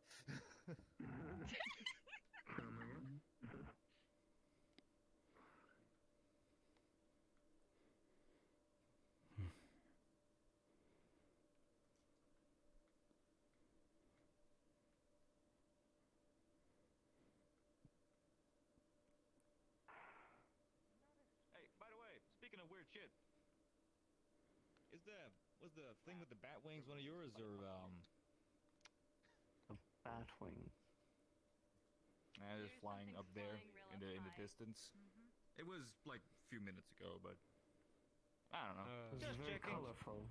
Hey, by the way, speaking of weird shit, was the thing with the bat wings one of yours, or The bat wing. Just flying up there in the distance. It was like a few minutes ago, but I don't know. It was Just very checking. colorful.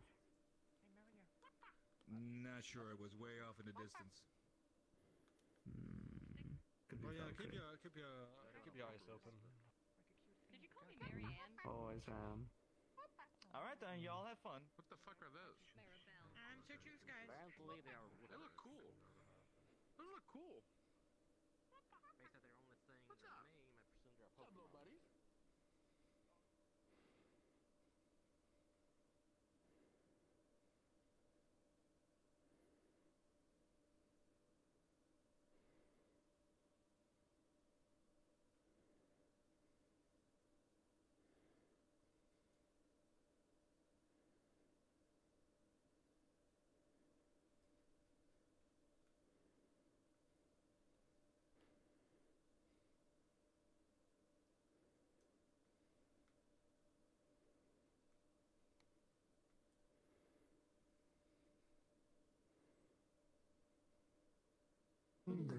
Not sure. It was way off in the distance. Could be keep Valkyrie. your eyes open. Did you call me Marianne? Always am. Alright then, y'all have fun. What the fuck are those? Chickens, guys. Apparently they are. They look cool. Those look cool. Basically, they're only thing What's that up? me, my presume they're a Pokemon. Hello, buddy.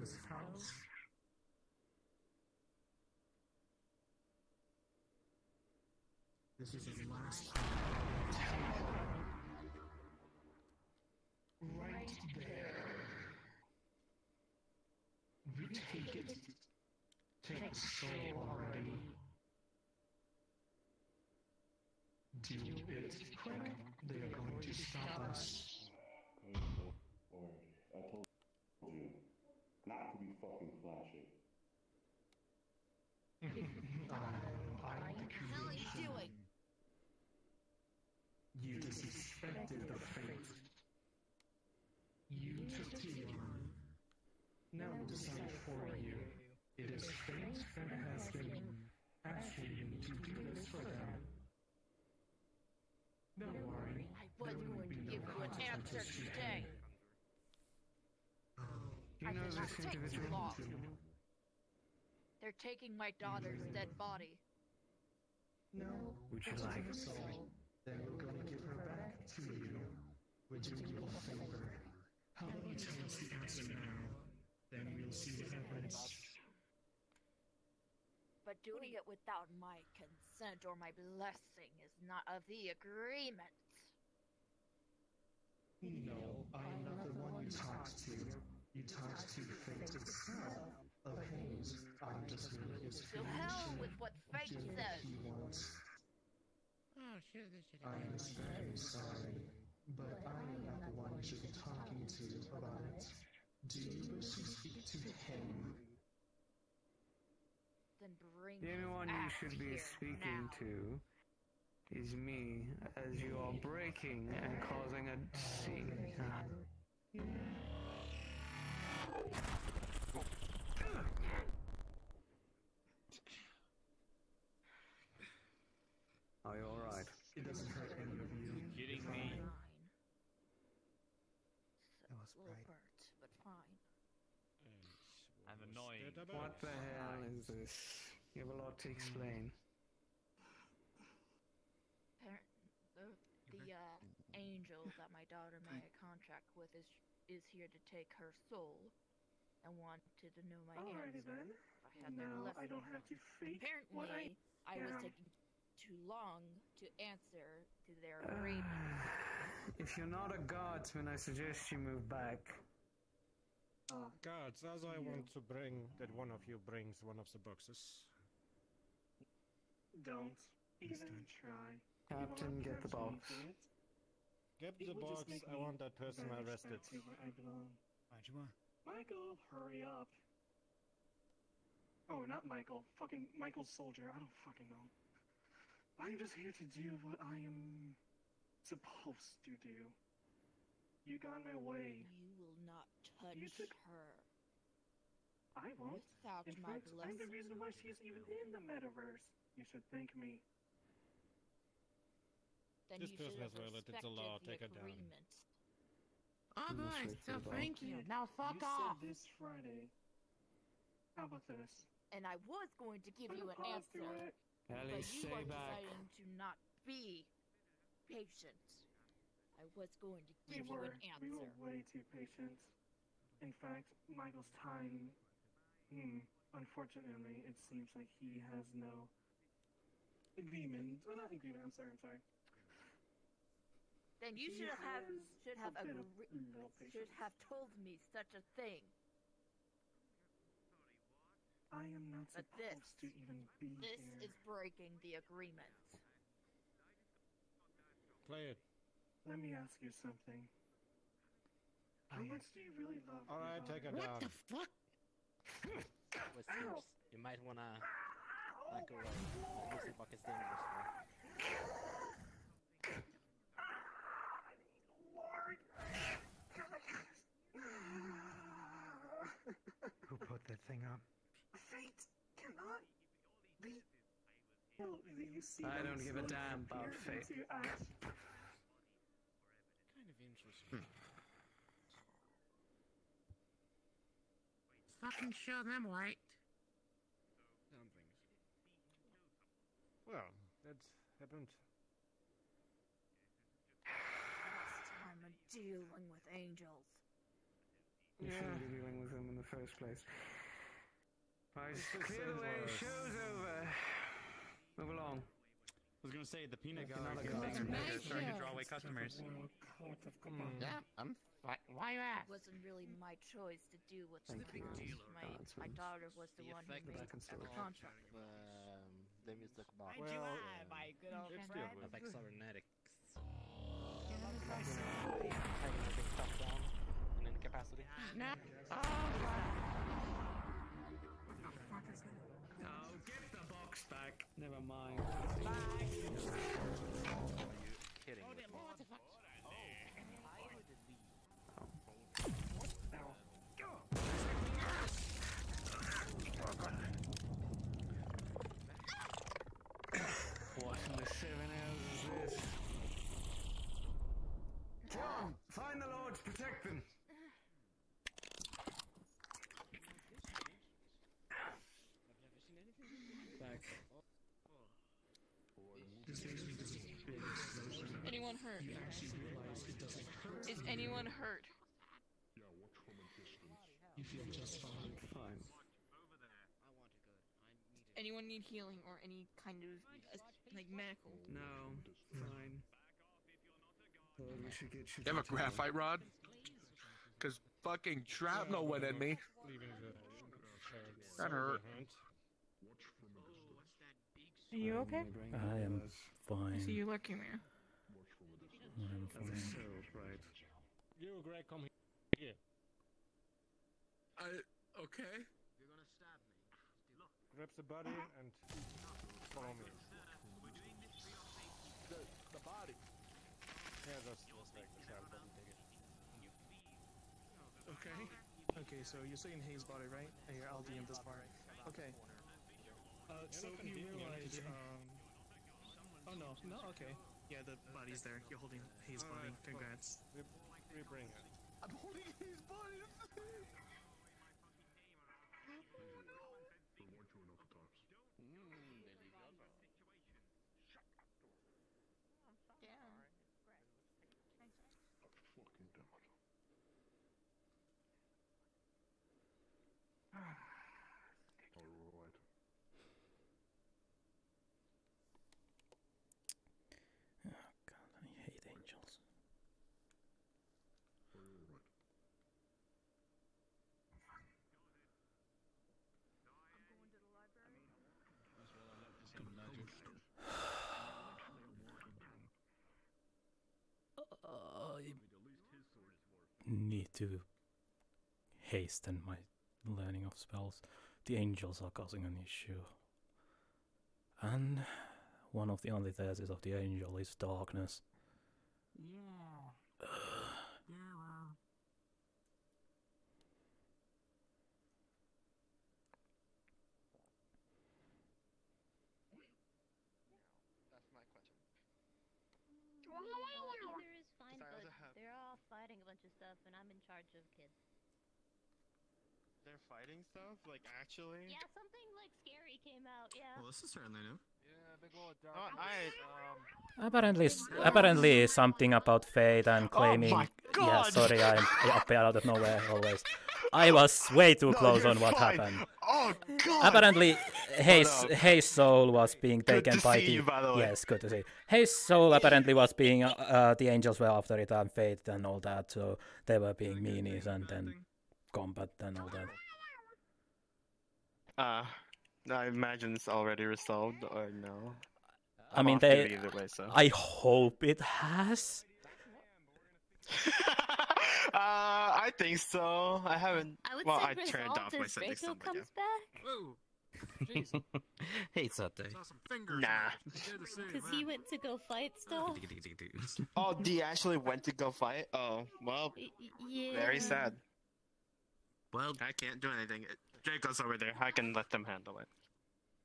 this house. This is his last time. Right there. We take it. Take the soul already. Do it quick. They are going to stop us. I told you not to be fucking flashing. I the creation. doing? You disrespected the fate. You took to your own. Now we'll decide for you. It is fate that has been asking you to do this for them. Don't worry. I was going to give you an answer today. He I knows cannot this take too individual. long. They're taking my daughter's dead body. No. Would you like a soul? Then we're going to give her back to you. Would you do a favor? How about you tell us the answer now? Then we'll see what happens. But doing it without my consent or my blessing is not of the agreement. No, I am not the one you talked to. You talked to fate itself. Of Hayes, I'm just really his To hell with what fate Do what says. he wants. Oh, sure, this should I am very sorry, but I am not the one you should be talking to about it. Do you wish to speak to him? Then bring The only one you should be here speaking now. to is me, as you are breaking and causing a scene. Are you alright? It doesn't hurt any of you. Kidding me? That was A little right. burnt, but fine. And annoying. What the hell is this? You have a lot to explain. The angel that my daughter made a contract with is here to take her soul, and wanted to know my Alrighty answer. then. I had no Now I blessing. don't have to fake Apparently, what I was am. taking too long to answer to their agreement. If you're not a guardsman, I suggest you move back. Guards, as I want to bring that one of you brings one of the boxes. Don't even try. Captain, get the box. Get the box, I want that person arrested. Why'd you want? Michael, hurry up. Oh, not Michael. Fucking Michael Soldier. I don't fucking know. I'm just here to do what I am supposed to do. You got in my way. You will not touch You took- her I won't. without In my fact, I'm the blessing. reason why she's even in the metaverse. You should thank me. Then This you person should has have violated the respected law, the take it down. agreement. Alright, so thank you. Now fuck you off. Said this Friday. How about this? And I was going to give you an answer, Ellie, but you stay are back. deciding to not be patient. I was going to We give you were an answer. way too patient. In fact, Michael's time. Unfortunately, it seems like he has no agreement. Well, not agreement. I'm sorry. Then you He should have has should have a bit of agre- little should patience. have told me such a thing. I am not But supposed to even be This here. is breaking the agreement. Play it. Let me ask you something. How much do you really love? your Alright, take daughter? it down. Fuck? Listeners, you might wanna back away. Music box is dangerous, bro. Who put that thing up? Fate cannot be. Well, you see I them don't give a slowly damn about appear fate. into act. Kind of interesting. Fucking show them right. Something. Well, that happened. Last time I'm dealing with angels. You shouldn't be dealing with them in the first place. Right, clear the way, show's over. Move along. I was gonna say the peanut gallery Another can make some guy. bigger, starting to draw away customers. Yeah, I'm fine. Why you It ask? wasn't really my choice to do what's Thank going you. on. My daughter was the one who made the contract. The music box. Well, my good old it's friend. dealt with. Like cybernetics. Stuff down in incapacity. No. Oh, get the box back. Never mind. Are you kidding with me? What in the 7 hours is this? John, find the lords, protect them. Back. Anyone hurt? Is anyone hurt? You feel just fine. Fine. Anyone need healing or any kind of like medical? No, fine. We should get you. You have a graphite rod? Cause fucking shrapnel went in me. That hurt. Are you okay? I am fine. I see you looking there. I'm fine. Right. You, Greg, come here. Okay. You're gonna stab me. Grab the body and follow me. The body. Yeah, just like the child body, take it. Okay. Okay, so you're saying Hayes' body, right? And you're LD in this part. Okay. So you realize, oh no, okay. Yeah, the body's there. You're holding Hayes' body. Congrats. We bring it. I'm holding his body. I hate angels. I need to hasten my learning of spells. The angels are causing an issue. And one of the only theses of the angel is darkness. Yeah. Yeah, well. That's my question. Either is fine, Sorry, I but also have- they're all fighting a bunch of stuff, and I'm in charge of kids. They're fighting stuff? Like, actually? Yeah, something like scary came out. Yeah. Well, this is certainly new. Yeah, big old dark. Apparently something about fate and claiming. my Yeah, God! sorry, I'm up out of nowhere always. I was way too close you're on what fine. happened. Oh God! Apparently, Hayes up? Hayes' soul was being Good taken to by see the. you, by the way. Yes, good to see. Hayes' soul apparently was being. The angels were after it and fate and all that, so they were being meanies and then combat and all that. I imagine it's already resolved, or no? I I'm mean, off they. duty either way, so. I hope it has. I think so. I haven't. I would well, say I turned resolved off my as settings. Draco But yeah. comes back. Whoa! Jeez. Hey, Sate. Saw some fingers. Nah. Good to see you, Because man. he went to go fight stuff. Oh, D actually went to go fight? Oh, well, Yeah. very sad. Well, I can't do anything. Draco's over there. I can let them handle it.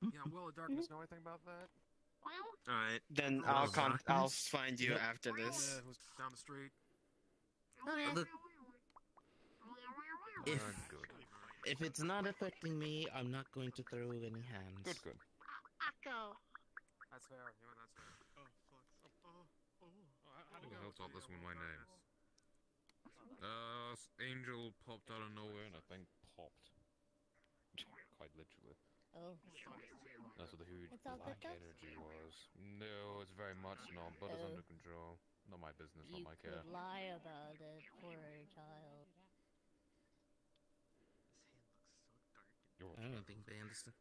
Yeah, Will of Darkness know anything about that? Alright, then Well, I'll darkness? find you Yep. after this. Yeah, it was down the street. Look, if it's not affecting me, I'm not going to throw any hands. Good. That's fair. Yeah, that's fair. Oh, fuck. How'd it Who the go? hell taught this one my name? Angel popped out of nowhere and I think popped. Oh. That's what the huge It's all black good, though? energy was. No, it's very much not, but it's under control. Not my business, You not my care. could lie about it, poor child. I don't think they understand.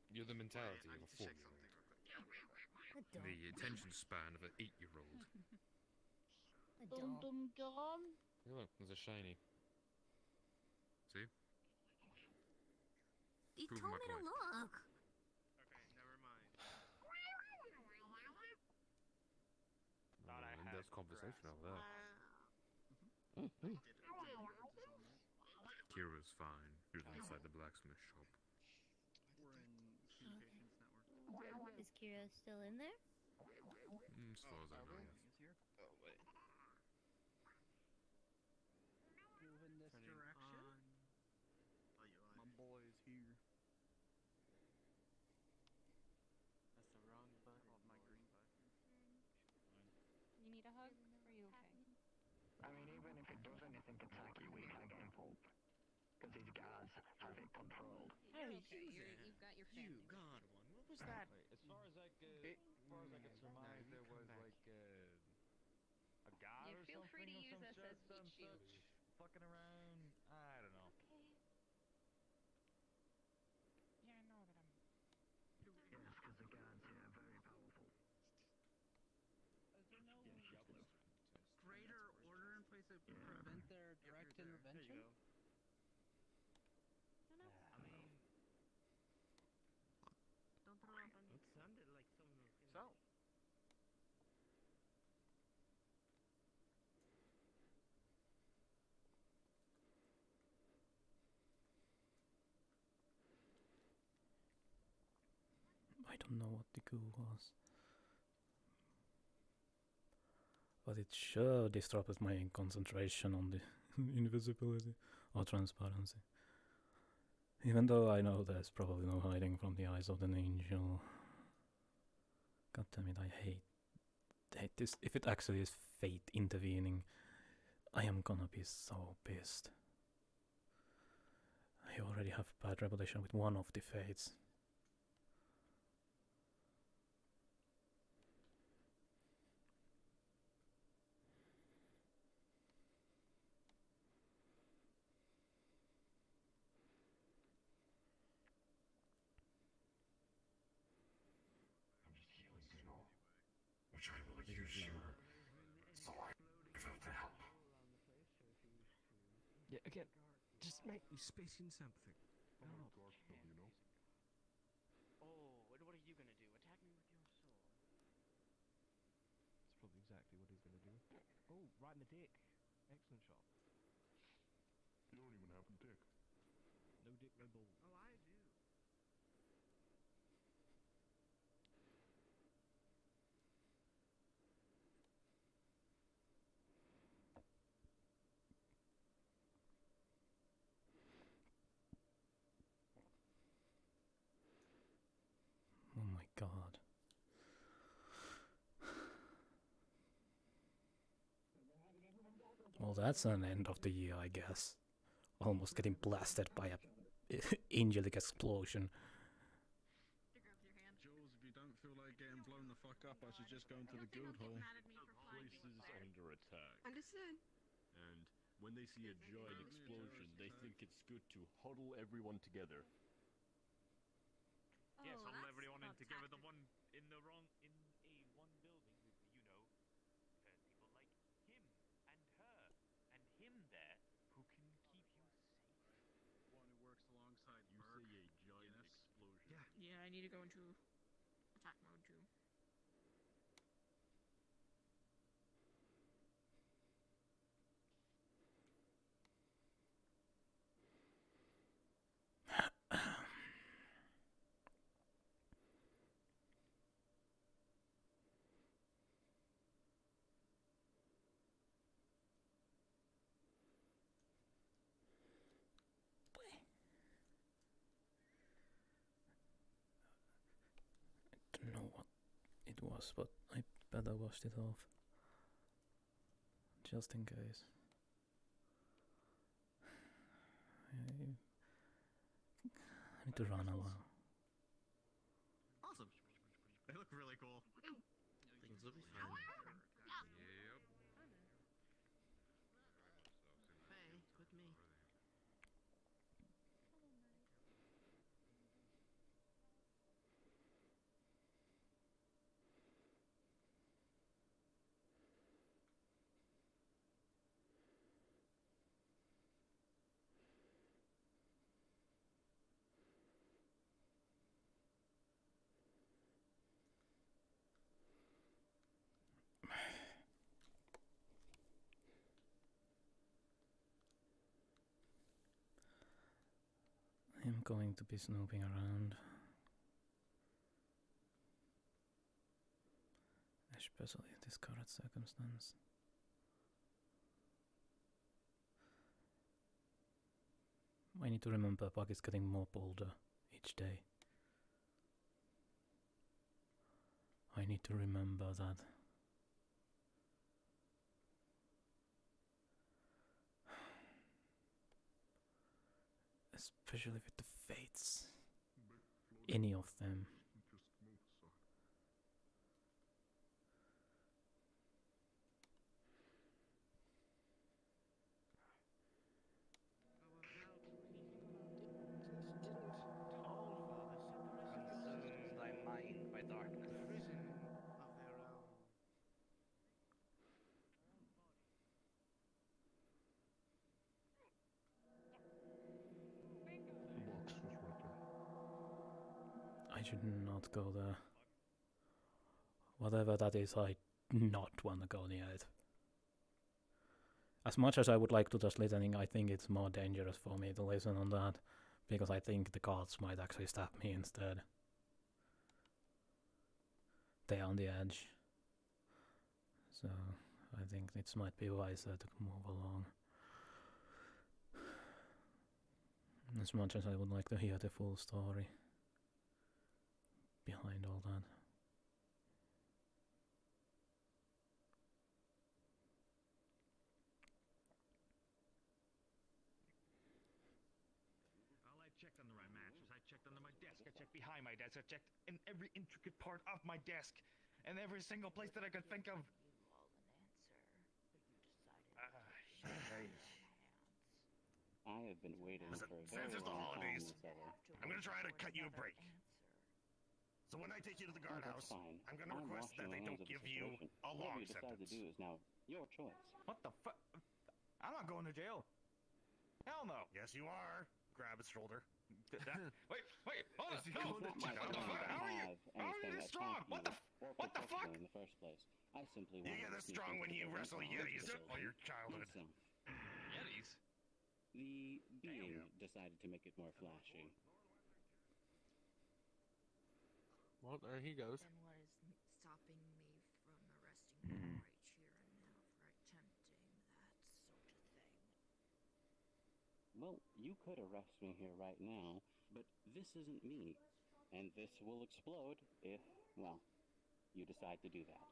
You're the mentality of a 4-year-old. The attention span of an 8-year-old. Dum dum dum. Hey, look, there's a shiny. See? He Prove told my me to point. look. Okay, never mind. There's conversation over there. Kira's fine. She's inside the blacksmith shop. We're in communications network. Is Kira still in there? As far as I know, yes. Oh, wait. Move in this Turning direction. on. My boy is here. That's the wrong button. Oh, my green button. You need a hug? Or are you okay? I mean, even if it does anything to Taki, we can't get involved. Because these guys have it controlled. You're okay. You've got your family. You got one. What was that? As far as I could surmise, there was like a god You or feel something free to of use some us sort, as some meat such shield. fucking around. I don't know. Yeah, I know that I'm. Yes, because the guards here are very powerful. Is there no greater order in place to prevent their direct intervention? Don't throw up on me. It sounded like someone was gonna. So. I don't know what the goo was. But it sure disrupted my concentration on the invisibility or transparency. Even though I know there's probably no hiding from the eyes of an angel. God damn it, I hate this. If it actually is fate intervening, I am gonna be so pissed. I already have bad reputation with one of the fates. Which I will use your sword to help. Yeah, again, just make you spacing something. You know? Oh, what are you gonna do? Attack me with your sword? That's probably exactly what he's gonna do. Oh, right in the dick. Excellent shot. You don't even have a dick. No dick, no balls. Oh, I do. Oh my god. Well, that's an end of the year, I guess. Almost getting blasted by a angelic explosion. Jules, if you don't feel like getting blown the fuck up, I should just go into the guild hall. Place is under attack. Understood. And when they see a giant explosion, they think it's good to huddle everyone together. Yes, Oh, huddle that's everyone in not together. The tactic. one in the wrong in a one building with people like him and her and him there who can keep you safe. One who works alongside You say a giant explosion. Yeah, I need to go into attack mode too. I don't know what it was, but I better washed it off. Just in case. need to run along. Awesome. They look really cool. Things will be fine. Yep. Hey, with me. I'm going to be snooping around. Especially in this current circumstance. I need to remember Pakk is getting more bolder each day. I need to remember that. Especially with the fates. Any of them. Consume thy mind by darkness. Of their own. Box was right there. I should not go there. Whatever that is, I not want to go near it. As much as I would like to just listening, I think it's more dangerous for me to listen on that. Because I think the cards might actually stab me instead. They're on the edge. So I think it might be wiser to move along. As much as I would like to hear the full story behind all that. Well, I checked under my mattress, I checked under my desk, I checked behind my desk, I checked in every intricate part of my desk, and every single place that I could think of. I have been waiting Listen, for a since very it's the long time, holidays, Miss Ella. I'm gonna try to cut you a break. So when I take you to the Oh, guardhouse, that's fine. I'm gonna request washing that they my hands don't of the give you situation. a Whatever long you decide to sentence. do is now your choice. What the fuck? I'm not going to jail. Hell no. Yes, you are. Grab his shoulder. Wait, hold on. It's No, not my what the fault fuck? to How are you? have How are you anything this strong? attack What you the? or What the protect fuck? you in the first place. I simply You wanted get to this sneak strong into when the you building wrestle and Yetis observe all your childhood. myself. Yetis? The being decided to make it more flashy. Well, there he goes. Then what is stopping me from arresting you right here and now for attempting that sort of thing? Well, you could arrest me here right now, but this isn't me. And this will explode if, well, you decide to do that.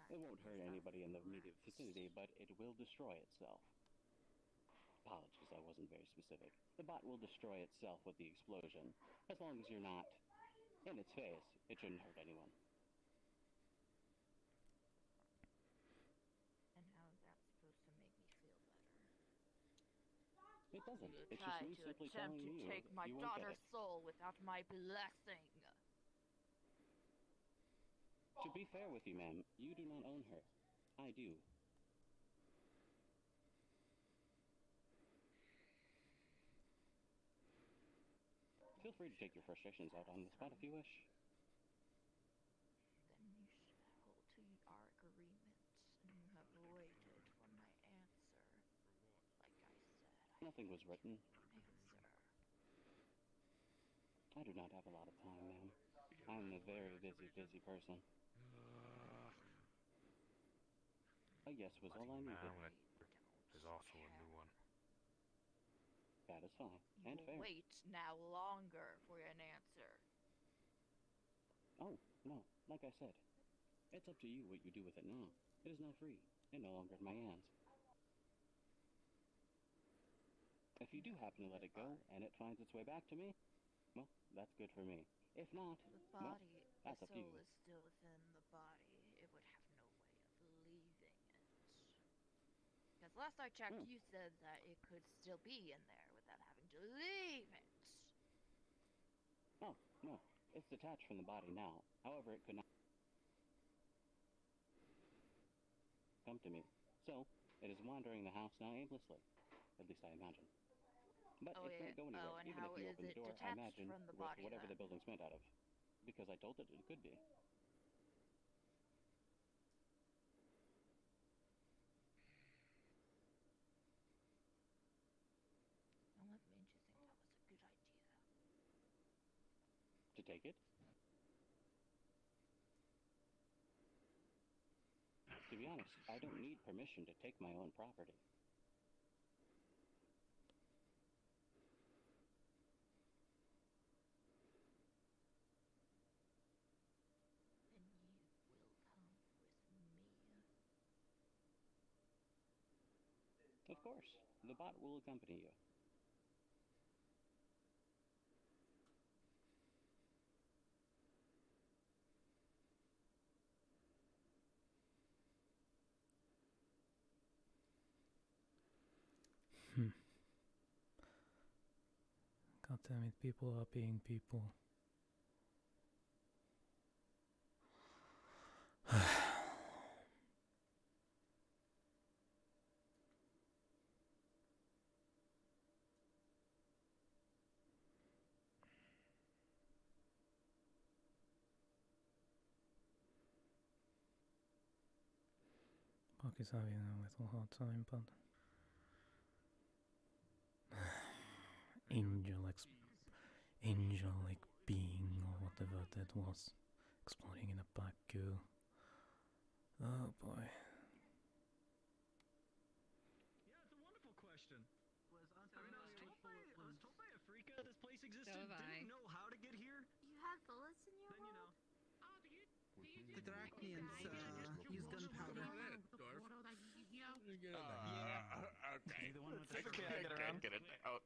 It won't hurt anybody in the immediate vicinity, but it will destroy itself. Apologies, I wasn't very specific. The bot will destroy itself with the explosion. As long as you're not in its face, it shouldn't hurt anyone. And how is that supposed to make me feel better? It doesn't. You It's just tried me to simply attempt telling to you take my you won't get daughter's it. soul without my blessing. To be fair with you, ma'am, you do not own her. I do. Feel free to take your frustrations out on the spot if you wish. Then you should hold to our agreements, and you have waited for my answer. Like I said, Nothing was written. answer. I do not have a lot of time, ma'am. I'm a very busy person. A yes was all I needed. There's also a new one. That is fine. And You fair. wait now longer for an answer. Oh, no. Like I said, it's up to you what you do with it now. It is now free, and no longer in my hands. If you do happen to let it go and it finds its way back to me, well, that's good for me. If not, The well, body, that's the up to soul you. is still within the body. It would have no way of leaving it. Because last I checked, you said that it could still be in there without having to leave it. Oh, no. It's detached from the body now. However, it could not come to me. So, it is wandering the house now aimlessly. At least I imagine. But it can't go anywhere, and even how if you is open the it door, I detached imagine, from the with body, whatever then? the building's made out of. Because I told it it could be. And what made you think that was a good idea? To take it? To be honest, I don't need permission to take my own property. Then you will come with me. Of course, the bot will accompany you. God damn it, people are being people. Pakk is having a little hard time, but angelic being or whatever that was exploding in a black goo. Oh boy. Yeah, it's a wonderful question. I was told by Afrika this place existed. Didn't know how to get here. You have bullets in your Then, world? The Drachnians use gunpowder. Okay. Get around. Get it out.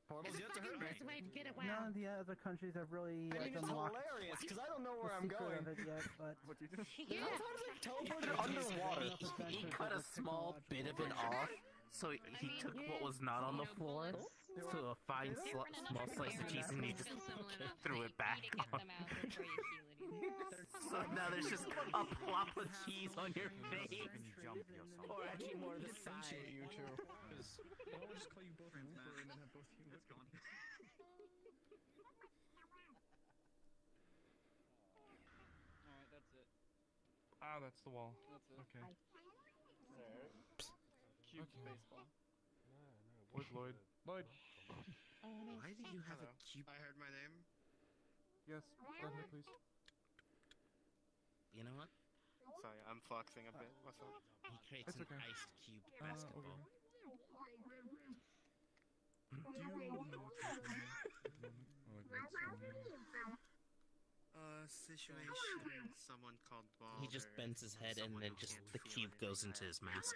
Portals yet to hurt me. Best way to get it None of the other countries have really I mean, it's unlocked hilarious because I don't know the where I'm secret going. of it yet, but What do you do? Yeah. How does it teleport you underwater? He cut a small bit of it off, so he took what was not on the floor, so a fine small slice of cheese, and he just threw it back on. So now there's just a plop of cheese on your face. Or actually more to the side. You two. Because I'll just call you both Uber and then have both of you look at me. Alright, that's it. Ah, that's the wall. That's it. Okay. Cube Okay. baseball. Where's Lloyd? Lloyd. Why do you have a cube? I heard my name. Yes, down here, please. You know what? Sorry, I'm flexing a bit. What's up? He creates That's an okay. iced cube Over basketball. here. Situation. Someone called Ball. He just bends his head, and then just the cube goes into his mask.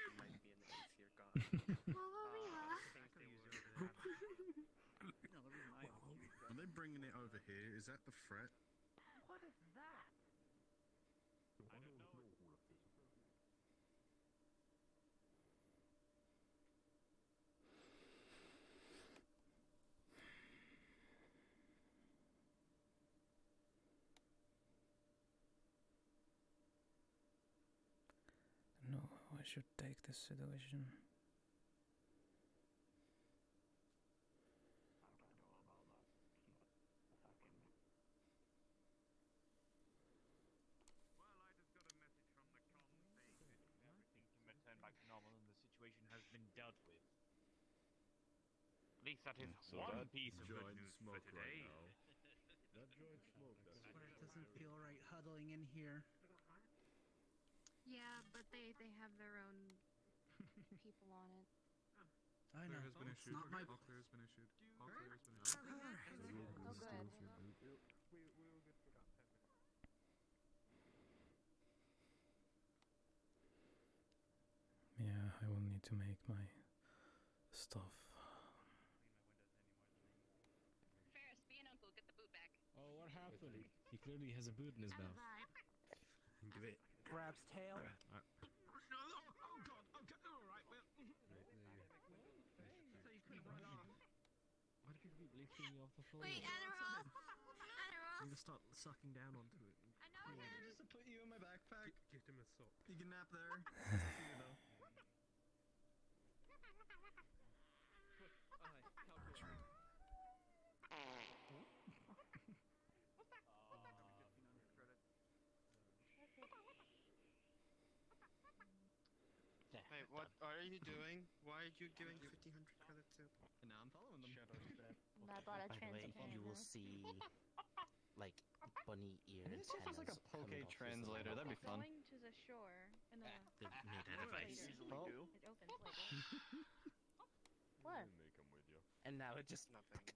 Are they bringing it over here? Is that the threat? what is that? No, I should take this situation. Everything can return back to normal and the situation has been dealt with. At least that is So one that piece of good joint news for smoke today. right now. That joint smoke. That's But it doesn't feel right huddling in here. Yeah, but they have their own people on it. I know. Clear has been It's issued. not my. All clear has been issued. All clear has been issued. Oh, good. Yeah, I will need to make my stuff clearly has a boot in his mouth. Give it. Grabs tail. Alright. Oh god, okay, alright, well. Right, there you go. So you could run off. Why do people keep lifting me off the floor? Wait, Adderall! I'm gonna start sucking down onto it. I know, Just to put you in my backpack. Give him a sock. You can nap there. You know. Wait, what are you doing? Why are you giving 1,500 credits to? Now I'm following them. I bought a By the way, you will see like bunny ear Maybe this is just like a poke translator. That'd be fun. Going to the shore and then The meta device. Oh. it opens later. What? They come with you. And now it just Nothing. Okay.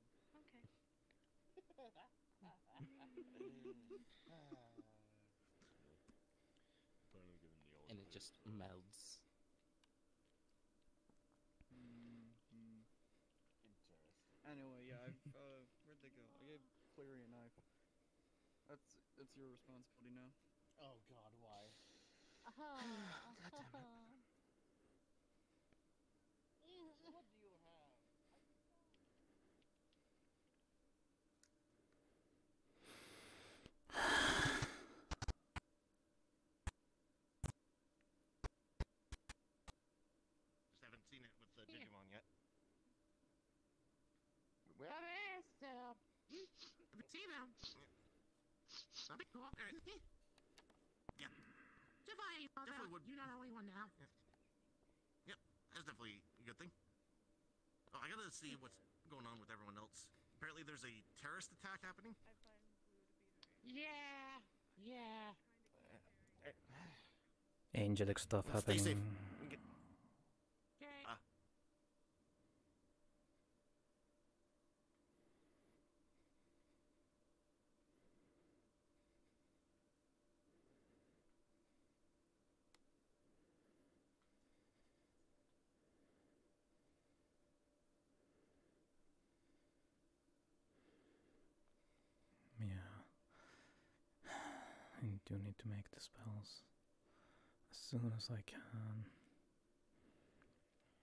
Finally give him the old and it just melds. Anyway, yeah, where'd they go? I gave Clary a knife. That's your responsibility now. Oh god, why? What do you have? Just haven't seen it with the Digimon yet. Well, there's see them. That'd be cool. Yeah. Definitely would. You're not the only one now. Yep, that's definitely a good thing. Oh, I gotta see what's going on with everyone else. Apparently there's a terrorist attack happening. Yeah. Yeah. Angelic stuff Stay happening. safe. Okay. Yeah. I do need to make the spells as soon as I can.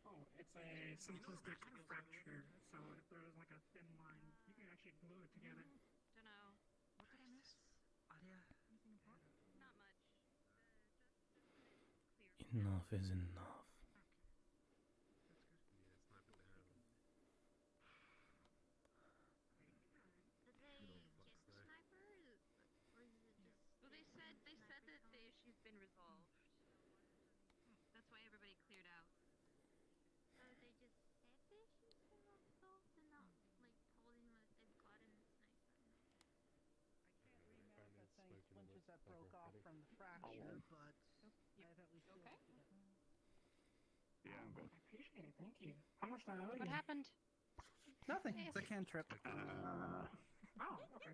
Oh, it's a simplistic fracture. So if there's like a thin line, you can actually glue it together. Dunno. What did I miss? Adia? Anything important? Not much. Enough is enough. Did they get the sniper, or is it just? Well, they said that the issue's been resolved. That's why everybody cleared out. So they just said the issue's been resolved and not like told him what they've gotten the sniper. Manifest any splinters that broke off from the fracture, but I have at least okay. Yeah, I'm good. I appreciate it. Thank you. How much time? What happened? Nothing. It's a cantrip. Oh, okay.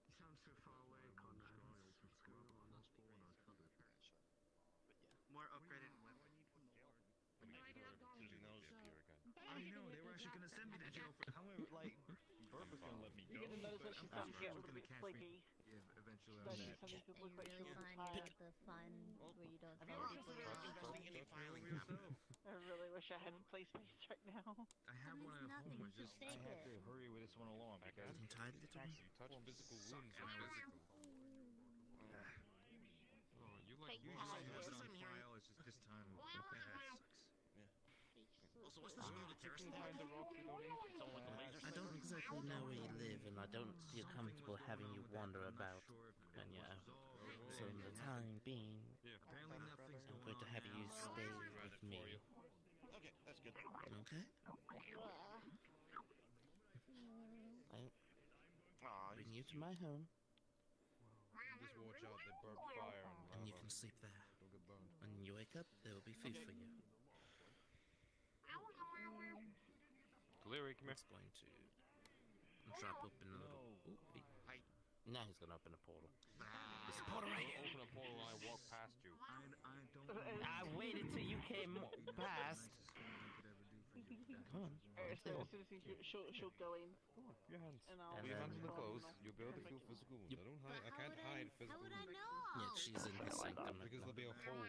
You sound so far away, Conrad. More upgraded weapons. I know, they were actually gonna send me to jail for. However, like, Burp was gonna let me go. You're gonna notice that she's starting to get a little bit flaky. Yeah, eventually Especially some of these people look like she was tired. the fun where you don't Have you ever considered investing in a filing cabinet? I really wish I had play space right now. I have one at home. I just I have to hurry with this one along because I'm tired, little man. You touch physical wounds are physical. Oh, you like you just have it on file. It's just this time. Also, what's this about the terrorist attack? I don't exactly know where you live, and I don't feel comfortable having you wander about when you're out. So, in the time being, I'm going to have you stay with me. Okay, that's good. Okay? I'll bring you to my home, Just watch out, they burn fire and and you can sleep there. When you wake up, there will be food for you. Cleary, come here. It's going to drop open a little. Ooh, Now he's gonna open a portal. There's a portal right here. Open a portal and I walk past you. I waited till you came past. Come on. As soon as she'll go in. Come on, your hands. And Put your hands on the clothes. You'll be able to feel physical wounds. I can't hide physical wounds. Yeah, she's in his sanctum. Because there'll be a hole.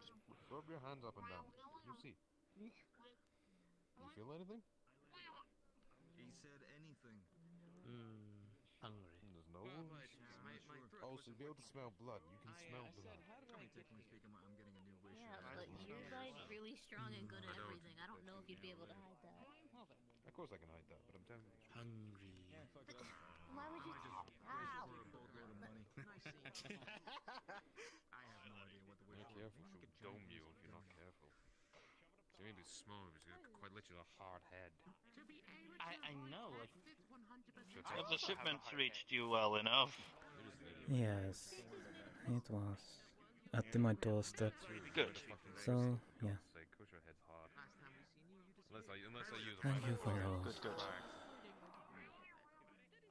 Just rub your hands up and down. You'll see. You feel anything? He said anything. Hungry. There's no wounds. Oh, so you'll be able to smell blood. You can smell blood. Technically speaking, I'm getting a new wish. Yeah, but you're like really strong and good at everything. I don't know if you'd be able to hide that. Of course I can hide that, but I'm telling you. Hungry. Why would you? Ow! I have no idea what the wish Be careful, she'll dome you if you're not careful. So you may be small, but she's got quite literally a hard head. I know, like... Have the shipments reached you well enough? Yes, it was. At my doorstep. Good. So, yeah. Thank you for those. Good. Of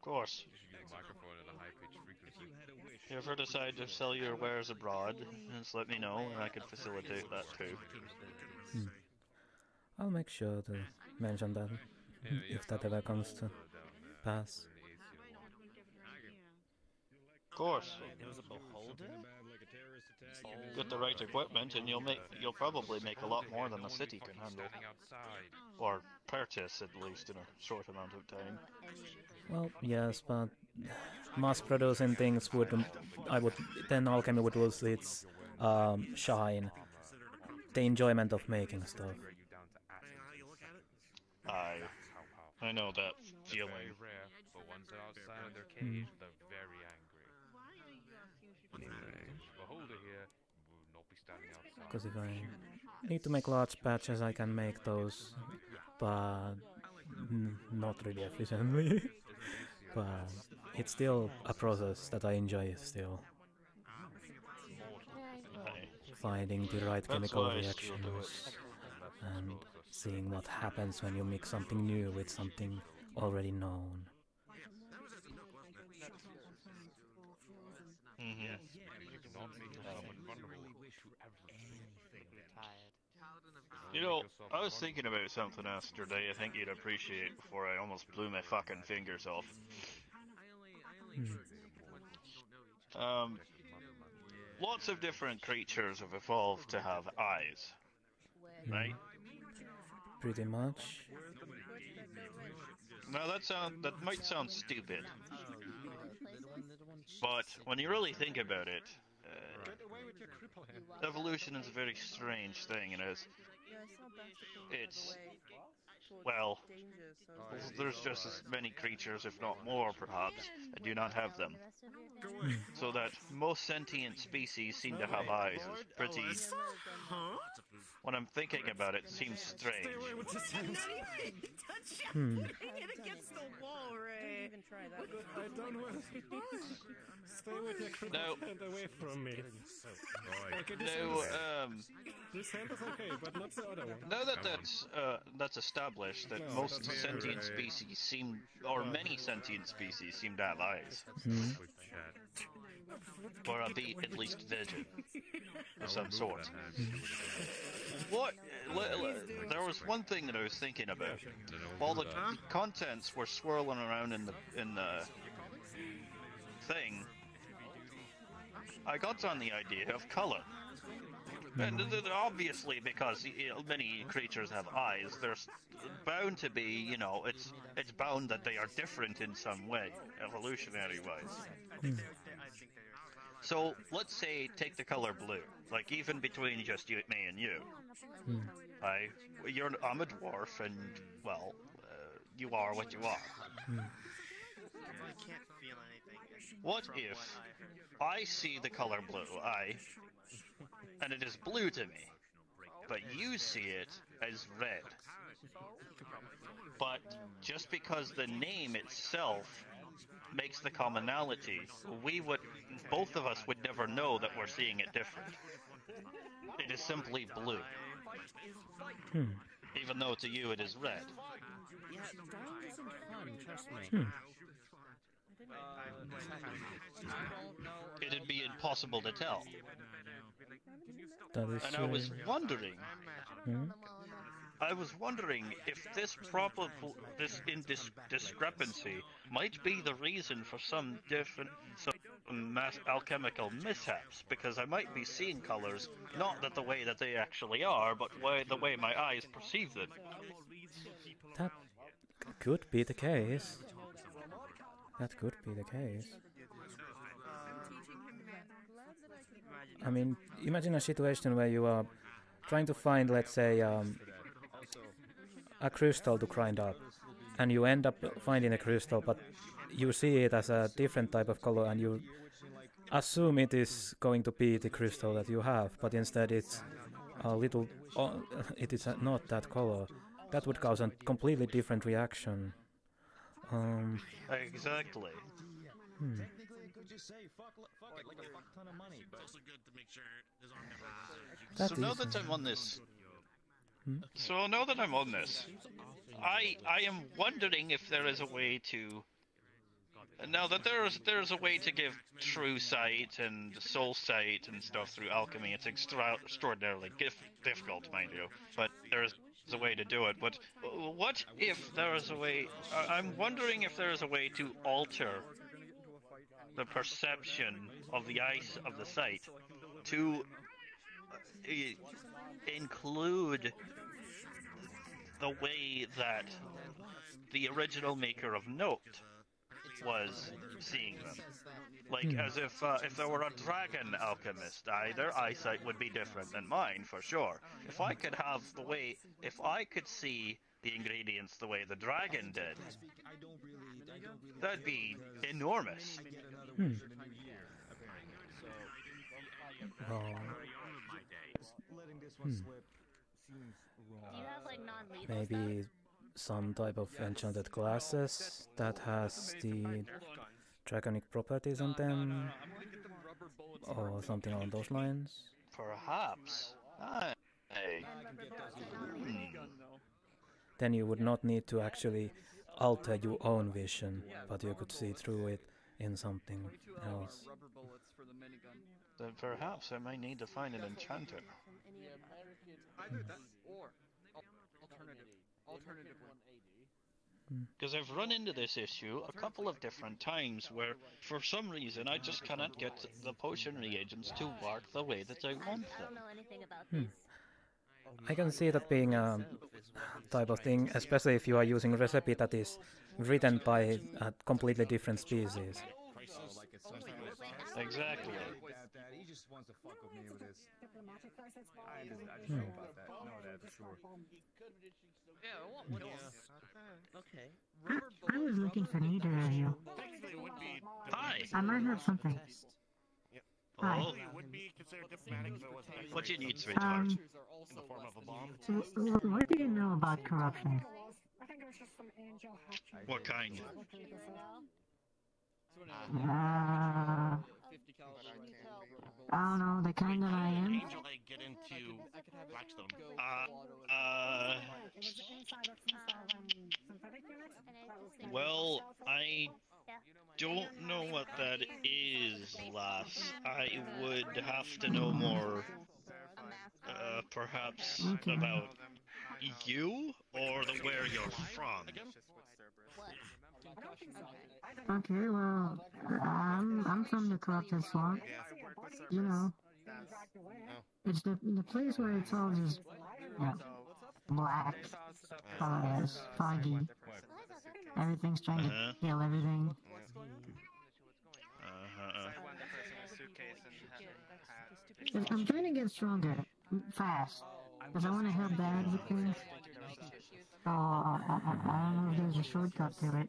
course. You should use a microphone at a high-pitched frequency. If you ever decide to sell your wares abroad, just let me know and I can facilitate that too. I'll make sure to mention that if that ever comes to pass. Of course. There was a beholder? Get the right equipment and you'll probably make a lot more than the city can handle. Or purchase at least in a short amount of time. Well, yes, but mass producing things then alchemy would lose its shine. The enjoyment of making stuff. I know that feeling. Very rare, but once they're outside of their cage, they're very angry. Beholder here will not be standing outside. Because if I need to make large batches, I can make those, but not really efficiently. But it's still a process that I enjoy still. Finding the right chemical reactions and seeing what happens when you mix something new with something already known. You know, I was thinking about something yesterday I think you'd appreciate before I almost blew my fucking fingers off. Lots of different creatures have evolved to have eyes, right? Pretty much. Now that might sound stupid, but when you really think about it, evolution is a very strange thing, and well, there's just as many creatures, if not more, perhaps, that do not have them. So that most sentient species seem to have eyes is pretty... When I'm thinking about it, seems strange. Against the wall, Ray. I don't want to. Stay with your critical hand away from me. Okay, this hand is okay, but not the other one. Now that's established that most sentient species seem, or many sentient species seem to have eyes. Or at least vision of some sort. There was one thing that I was thinking about. While the contents were swirling around in the thing, I got on the idea of color. And obviously, because many creatures have eyes, there's bound to be, it's bound that they are different in some way, evolutionary-wise. So, let's say, take the color blue, like even between just me and you. I'm a dwarf, and, well, you are what you are. I can't feel anything. What if I see the color blue, and it is blue to me, but you see it as red? But just because the name itself makes the commonality, both of us would never know that we're seeing it different. It is simply blue. Even though to you it is red. Yeah, dying isn't fun, trust me. it'd be impossible to tell. That is And I was wondering, Hmm? I was wondering if this discrepancy might be the reason for some alchemical mishaps, because I might be seeing colors not the way that they actually are, but the way my eyes perceive them. That could be the case. That could be the case. I mean, imagine a situation where you are trying to find, let's say, a crystal to grind up, and you end up finding a crystal, but you see it as a different type of color, and you assume it is going to be the crystal that you have, but instead it's a little, it is not that color. That would cause a completely different reaction. Exactly. Technically, could you say fuck it like a fuck ton of money, but it's also good to make sure there's So now that I'm on this, I am wondering if there is a way to. Now that there's a way to give true sight and soul sight and stuff through alchemy. It's extraordinarily difficult, mind you, but there's a way to do it. But what if there is a way? I'm wondering if there is a way to alter the perception of the eyes of the sight to include the way that the original maker of Note was seeing them. Like, as if there were a dragon alchemist, their eyesight would be different than mine, for sure. If I could see the ingredients the way the dragon did, that'd be enormous. Maybe some type of enchanted glasses that has the draconic properties on them, or something along those lines. Perhaps. Then you would not need to actually alter your own vision, but you could see through it in something else. Then perhaps I might need to find an enchanter. Because I've run into this issue a couple of different times where, for some reason, I just cannot get the potion reagents to work the way that I want them. I can see that being a type of thing, especially if you are using a recipe that is written by a completely different species. Exactly. He just wants to fuck with me with this. I just know about that. Know that for sure. Okay. I was looking for neither of you. Hi. I might have something. Hi. Oh. What do you need, sweetheart? In the form of a bomb? What do you know about corruption? What kind? I don't know, the kind that I am. Angel egg get into Blackstone. Well, I don't know what that is, lass. I would have to know more, perhaps about you, or where you're from. Okay, well, I'm from the corrupted swamp. You know, it's the place where it's all just, you know, black, colorless, foggy. Everything's trying to kill everything. I'm trying to get stronger, fast, because I want to help the advocates. So, I don't know if there's a shortcut to it.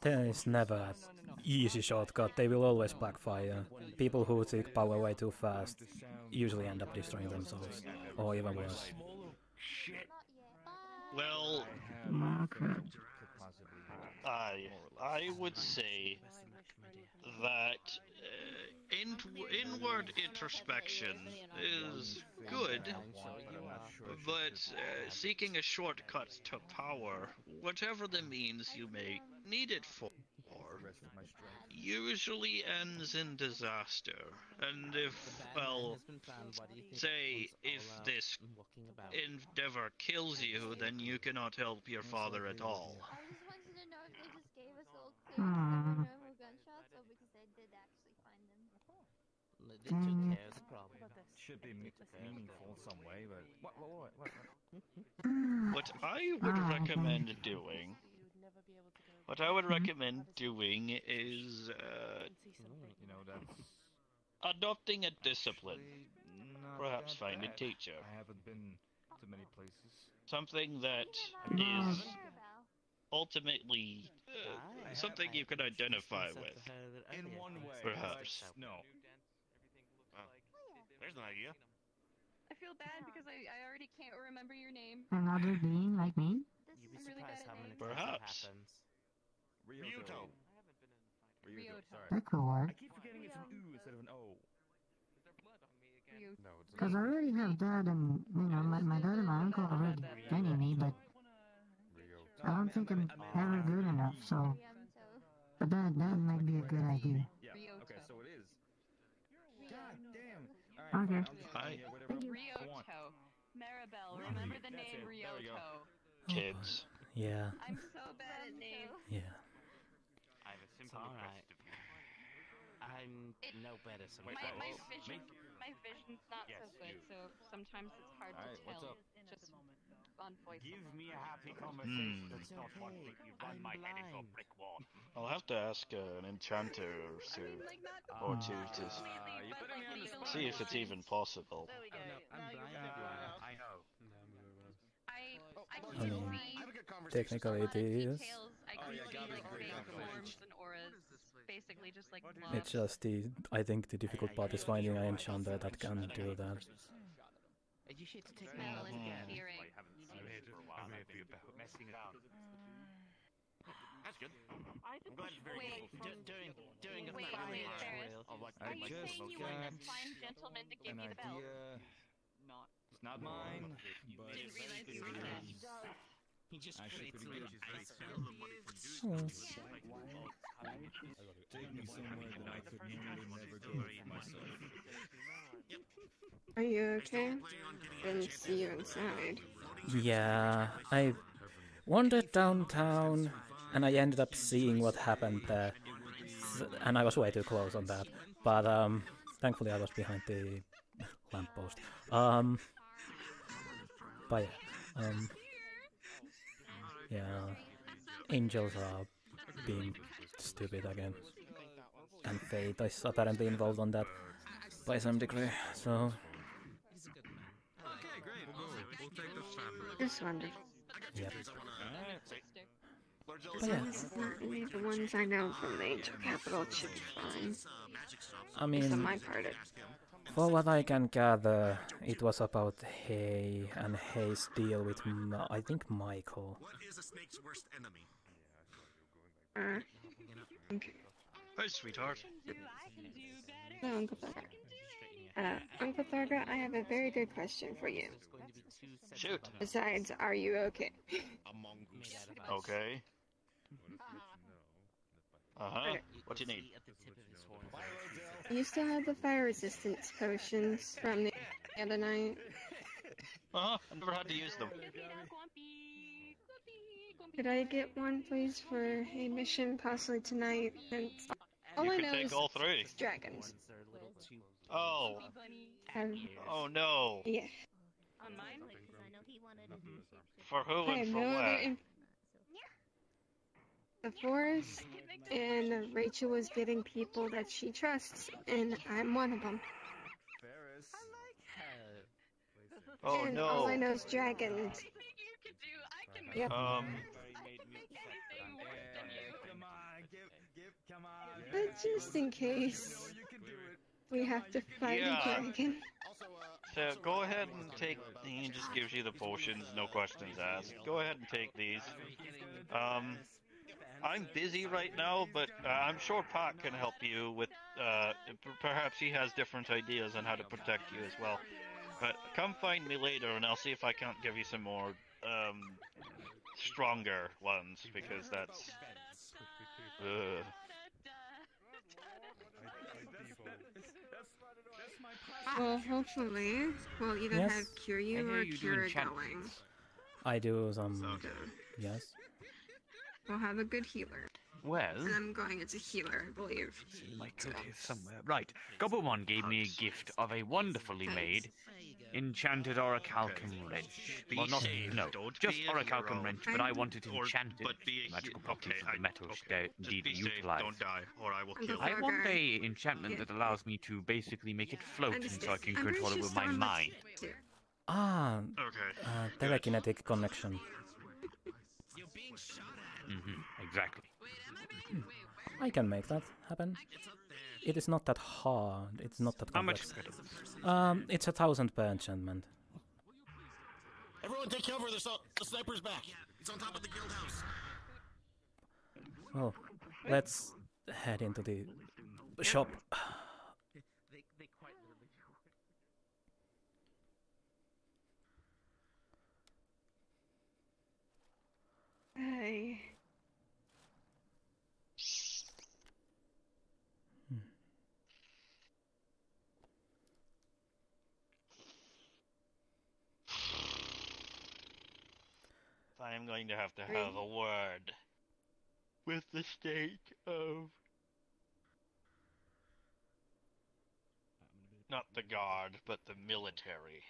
There is never an easy shortcut, they will always backfire. People who take power way too fast usually end up destroying themselves, or even worse. Well, I would say that inward introspection is good, but seeking a shortcut to power, whatever the means you may need it for, tested my strength. usually ends in disaster. And if, well, say, if this endeavor kills you, then you cannot help your father at all. I just wanted to know if they just gave us all clear because there were no gunshots, or because they did actually find them. They took care of the problem. Should be meaningful in some way, but what? What I would recommend doing, is, you know, that's adopting a discipline. not Perhaps that find a bad. teacher. I haven't been to many places. Something that is ultimately something you can identify with. In one way, Perhaps. but no. There's an idea. I feel bad because I already can't remember your name. Another being like me? You'd be I'm really surprised bad how at many names. times that Perhaps. happens. Ryuto. Ryuto. Sorry. That could work. I keep forgetting it's an U instead of an O. No, it's Because I already have dad and, you know, my dad and my uncle already training me, but I don't think I'm ever good enough, so. But that might be a good idea. Yeah. Okay, so it is. God damn. Okay. Hi. Ryoto. Maribel, remember the name Ryoto. Kids. Yeah. I'm so bad at names. Yeah. I have a simple Alright. request of you. I'm no better My sometimes. vision's not so good, so sometimes it's hard to What's tell. up? Just on voice. Give me a happy conversation. It's Not one okay. thing you run my head into a blind. brick wall. I'll have to ask an enchanter or two, or two to see if it's even possible. I know. I I can mean, see technically it is. details. I can see like fake forms and auras, basically just like It's just I think the difficult part is finding an enchanter that can do that. You should take smell and again. hearing. I haven't seen it for a while. I'm happy about messing around. That's good. I'm glad you're very During a Wait, fire Ferris. drill. Are you saying you were the fine gentleman to give An me the belt? idea. It's not mine, but Didn't realize you were dead. He just actually creates pretty little good. ice Take me somewhere that I could normally never go for myself. Are you okay? Didn't see you inside. Yeah, I wandered downtown and I ended up seeing what happened there. And I was way too close on that. But thankfully I was behind the lamppost. But yeah, angels are being stupid again. And fate is apparently involved on that by some degree, so... Okay, great. We'll take the family. Just wondered. Yep. As long as it's not any of the ones I know from the Angel Capital, it should be fine. I At least mean, on my part, for what I can gather, it was about Hay and Hay's deal with, I think, Michael. What is a snake's worst enemy? Okay. Hi, sweetheart. Hello, Uncle Thurga. Uncle Thurga, I have a very good question for you. Shoot. Besides, are you okay? Okay. Uh-huh. What do you need? You still have the fire resistance potions from the other night? Uh-huh. I never had to use them. Could I get one, please, for a mission possibly tonight? And all You I can know take is all three. it's dragons. Oh. Oh no. Yeah. On mine? For who I have and for no other what? The forest, and Rachel was getting people that she trusts, and I'm one of them. Oh and no. all I know is dragons. Yep. But just in case we have to fight a dragon. So go ahead and take. He just gives you the potions, no questions asked. Go ahead and take these. I'm busy right now, but I'm sure Pakk can help you with. Perhaps he has different ideas on how to protect you as well. But come find me later, and I'll see if I can't give you some more stronger ones, because that's. Well, hopefully, we'll either Yes? have cure you or cure it going. I do some. Yes. We'll have a good healer. Well, And I'm going as a healer, I believe. my coat here somewhere. Right, Gobblebon gave me a gift of a wonderfully made enchanted orichalcum wrench. Well, not no, just orichalcum wrench, but I want it enchanted. Magical properties of the metal need to utilize. Don't die, or I will kill I you. want a enchantment that allows me to basically make it float, and so I can control it with my mind. Ah. Telekinetic connection. Exactly. I can make that happen. It is not that hard. It's not that complex. How much? It's 1,000 per enchantment. Everyone take cover, the sniper's back. He's on top of the guild house. Well, let's head into the shop. They quite literally do. Hey. I'm going to have a word with the state of not the guard, but the military.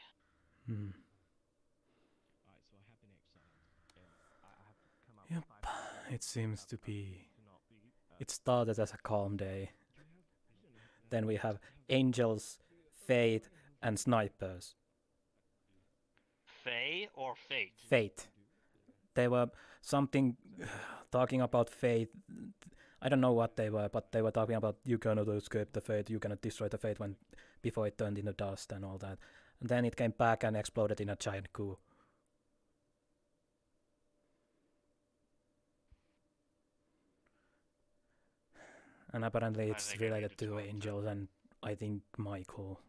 Yep, it seems to be. It started as a calm day. Then we have angels, fate, and snipers. Fae or fate? Fate. They were something talking about fate. I don't know what they were, but they were talking about you cannot escape the fate, you cannot destroy the fate before it turned into dust and all that. And then it came back and exploded in a giant coup. And apparently it's related to angels and I think Michael,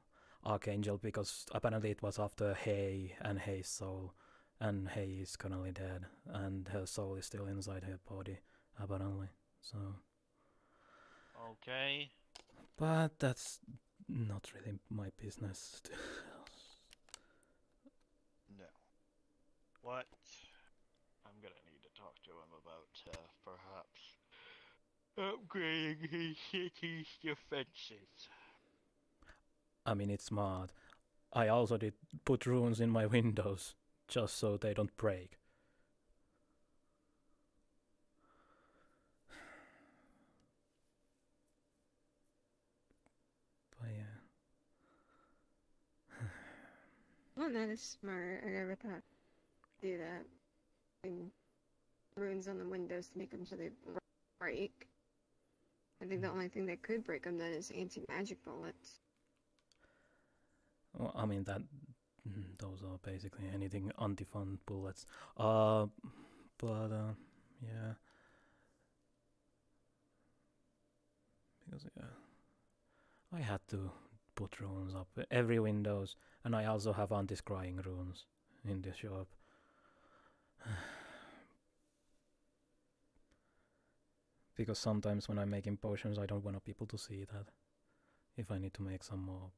Archangel, because apparently it was after Hay and Hay's soul. And Hay is currently dead, and her soul is still inside her body, apparently. So. Okay. But that's not really my business. No. What? I'm gonna need to talk to him about perhaps upgrading his city's defenses. I mean, it's smart. I also did put runes in my windows. Just so they don't break. But yeah. Well, that is smart. I never thought to do that. Putting runes on the windows to make them so they break. I think the only thing that could break them then is anti-magic bullets. Well, I mean those are basically anything anti-fun bullets. Yeah. Because I had to put runes up every windows, and I also have anti-scrying runes in the shop. Because sometimes when I'm making potions, I don't want people to see that. If I need to make some more,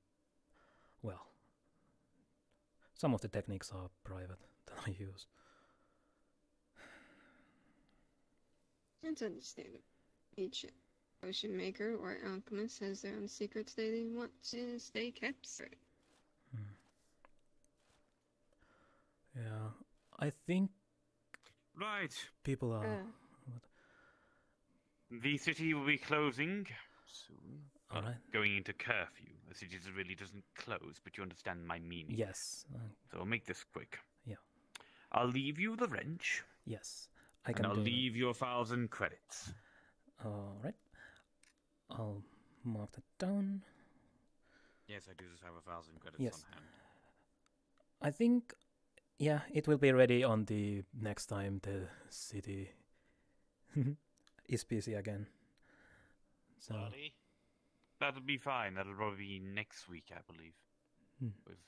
well, some of the techniques are private that I use. It's understandable. Each potion maker or alchemist has their own secrets they want to stay kept secret. Yeah, I think. Right. People are. The city will be closing soon. Alright. Going into curfew. The city really doesn't close, but you understand my meaning. Yes. So I'll make this quick. Yeah. I'll leave you the wrench. Yes. And I'll leave you 1,000 credits. Alright. I'll mark that down. Yes, I do just have 1,000 credits Yes. on hand. I think, yeah, it will be ready on the next time the city is busy again. So. That'll be fine. That'll probably be next week, I believe. With...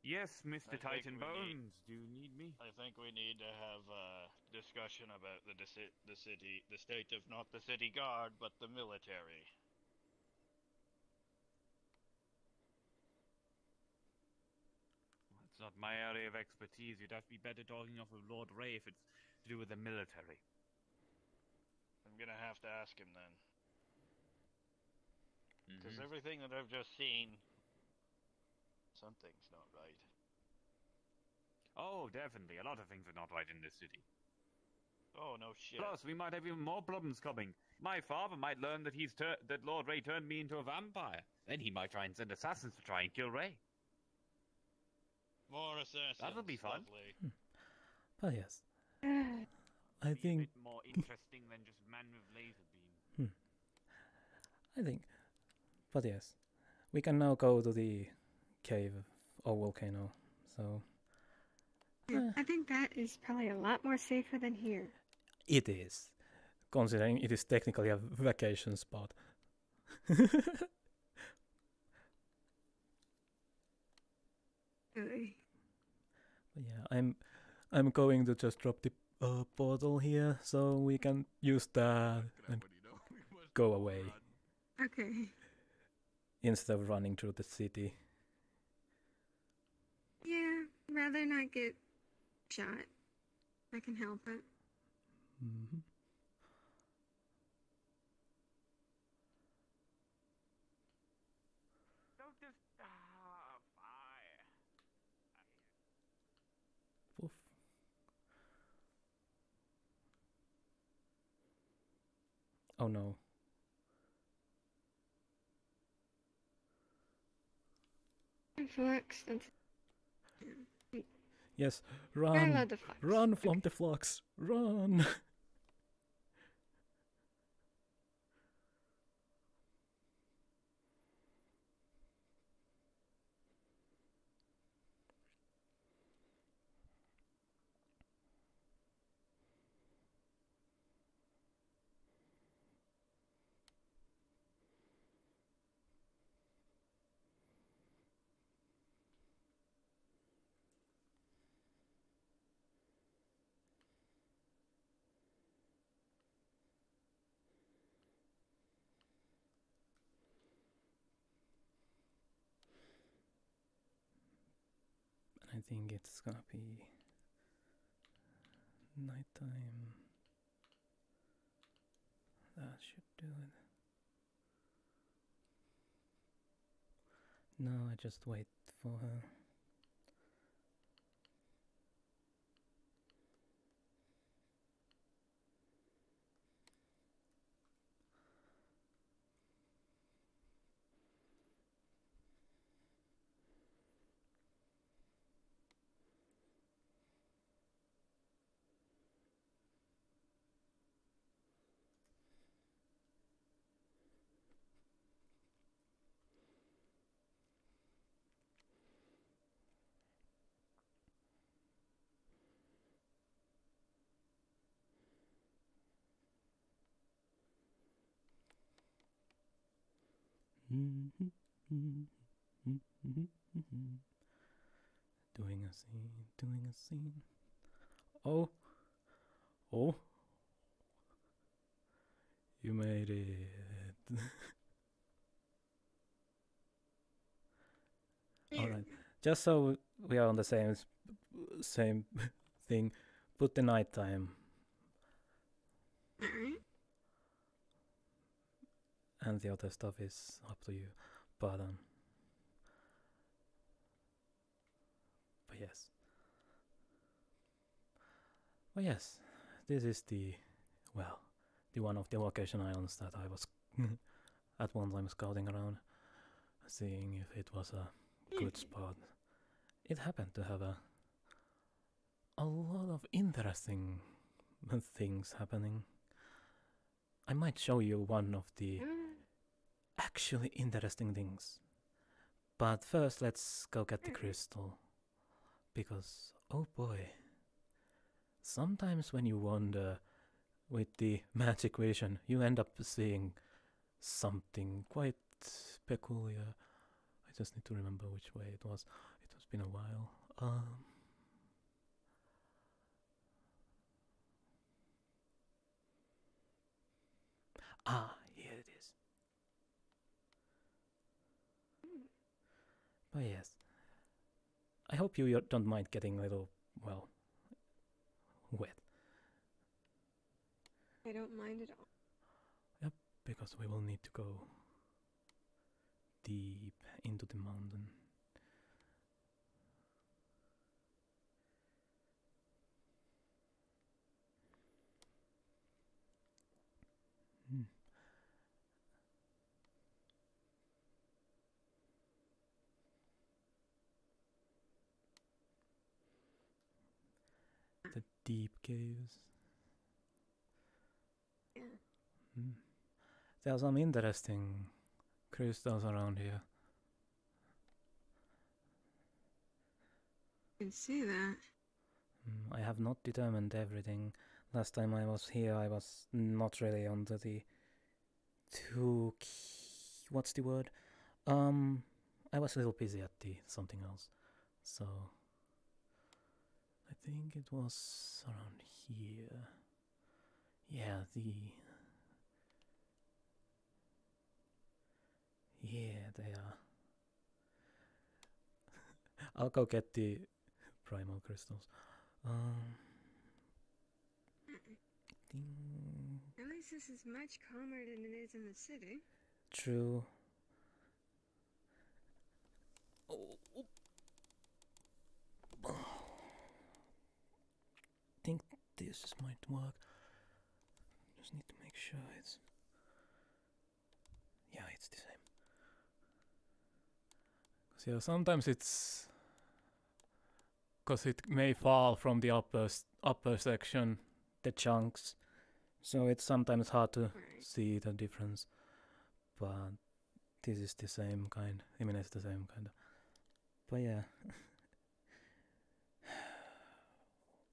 Yes, Mr. Titan Bones, do you need me? I think we need to have a discussion about the state of not the city guard, but the military. not my area of expertise. You'd have to be better talking off with Lord Ray if it's to do with the military. I'm gonna have to ask him then. Because everything that I've just seen, something's not right. Oh, definitely. A lot of things are not right in this city. Oh, no shit. Plus, we might have even more problems coming. My father might learn that that Lord Ray turned me into a vampire. Then he might try and send assassins to try and kill Ray. More assassins. That'll be fun. Lovely. But yes, I Be a think bit more interesting than just man with laser beam. I think, but yes, we can now go to the cave or volcano. So I think that is probably a lot more safer than here. it is, considering it is technically a vacation spot. Really? But yeah, I'm going to just drop the portal here so we can use that and go away Okay. instead of running through the city. Yeah, rather not get shot. I can help it. Mm-hmm. Don't just... fire. Poof. Oh no. Flux, that's... Yes, You're run! allowed to flux. Run from the flux! Run! I think it's gonna be nighttime. That should do it. No, I just wait for her. Doing a scene, doing a scene. Oh, oh, you made it. All right, just so we are on the same thing. Put the nighttime. And the other stuff is up to you, but yes. But yes, this is the one of the location islands that I was at one time scouting around, seeing if it was a good spot. It happened to have a lot of interesting things happening. I might show you one of the actually interesting things. But first let's go get the crystal. Because, oh boy, sometimes when you wander with the magic vision, you end up seeing something quite peculiar. I just need to remember which way it was. It has been a while. Here it is. But yes, I hope you don't mind getting a little, well, wet. I don't mind at all. Yep, because we will need to go deep into the mountain. Hmm. The deep caves. Yeah. Hmm. There are some interesting crystals around here. I can see that. I have not determined everything. Last time I was here, I was not really onto the what's the word? I was a little busy at the something else, so I think it was around here. Yeah, they are. I'll go get the primal crystals. At least this is much calmer than it is in the city. True. I think this might work. Just need to make sure it's... Yeah, it's the same. 'Cause yeah, sometimes it's... Because it may fall from the upper section, the chunks. So it's sometimes hard to see the difference. But this is the same kind. I mean, it's the same kind of. But yeah.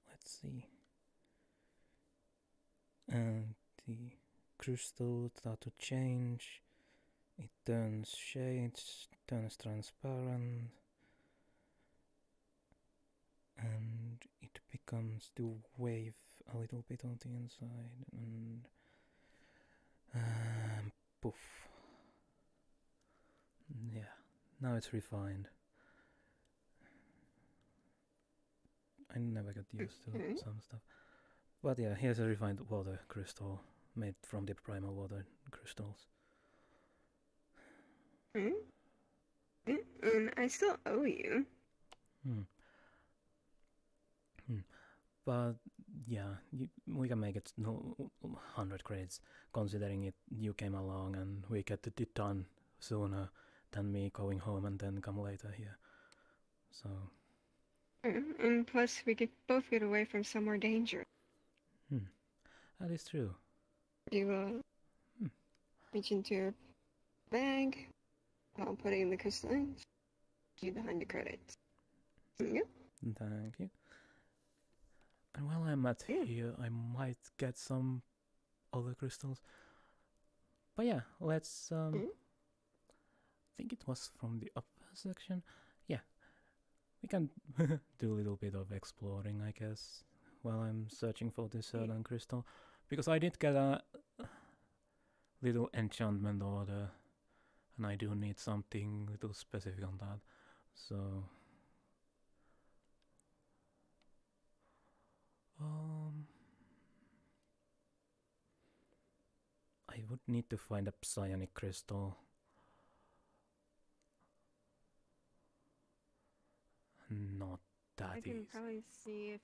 Let's see. And the crystal start to change. It turns shades, turns transparent. And it becomes to wave a little bit on the inside. And poof. Yeah, now it's refined. I never got used to some stuff. But yeah, here's a refined water crystal made from the primal water crystals. And I still owe you. But yeah, we can make it 100 credits, considering it you came along and we get it done sooner than me going home and then come later here. So. And plus, we could both get away from somewhere dangerous. That is true. You reach into your bag while putting the crystal in. You behind the credits. Yep. Thank you. And while I'm at here, I might get some other crystals. But yeah, let's I think it was from the upper section. Yeah. We can do a little bit of exploring, I guess, while I'm searching for this certain crystal. Because I did get a little enchantment order, and I do need something a little specific on that. So... I would need to find a psionic crystal. Not that I can easy. probably see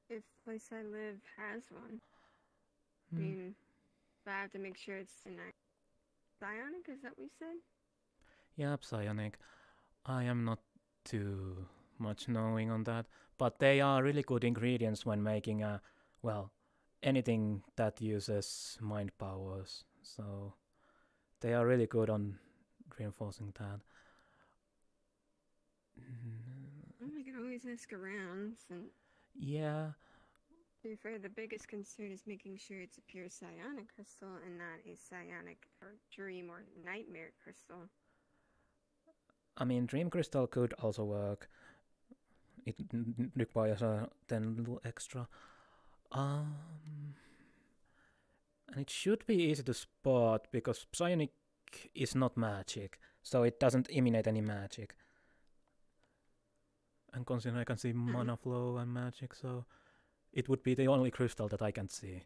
if place I live has one. I mean, but I have to make sure it's psionic, is that what you said? Yeah, psionic. I am not too much knowing on that, but they are really good ingredients when making anything that uses mind powers. So they are really good on reinforcing that. I can always ask around. Yeah. To be fair, the biggest concern is making sure it's a pure psionic crystal and not a psionic or dream or nightmare crystal. I mean, dream crystal could also work. It requires a little extra. And it should be easy to spot because psionic is not magic, so it doesn't emanate any magic. And considering I can see mana flow and magic, so it would be the only crystal that I can see.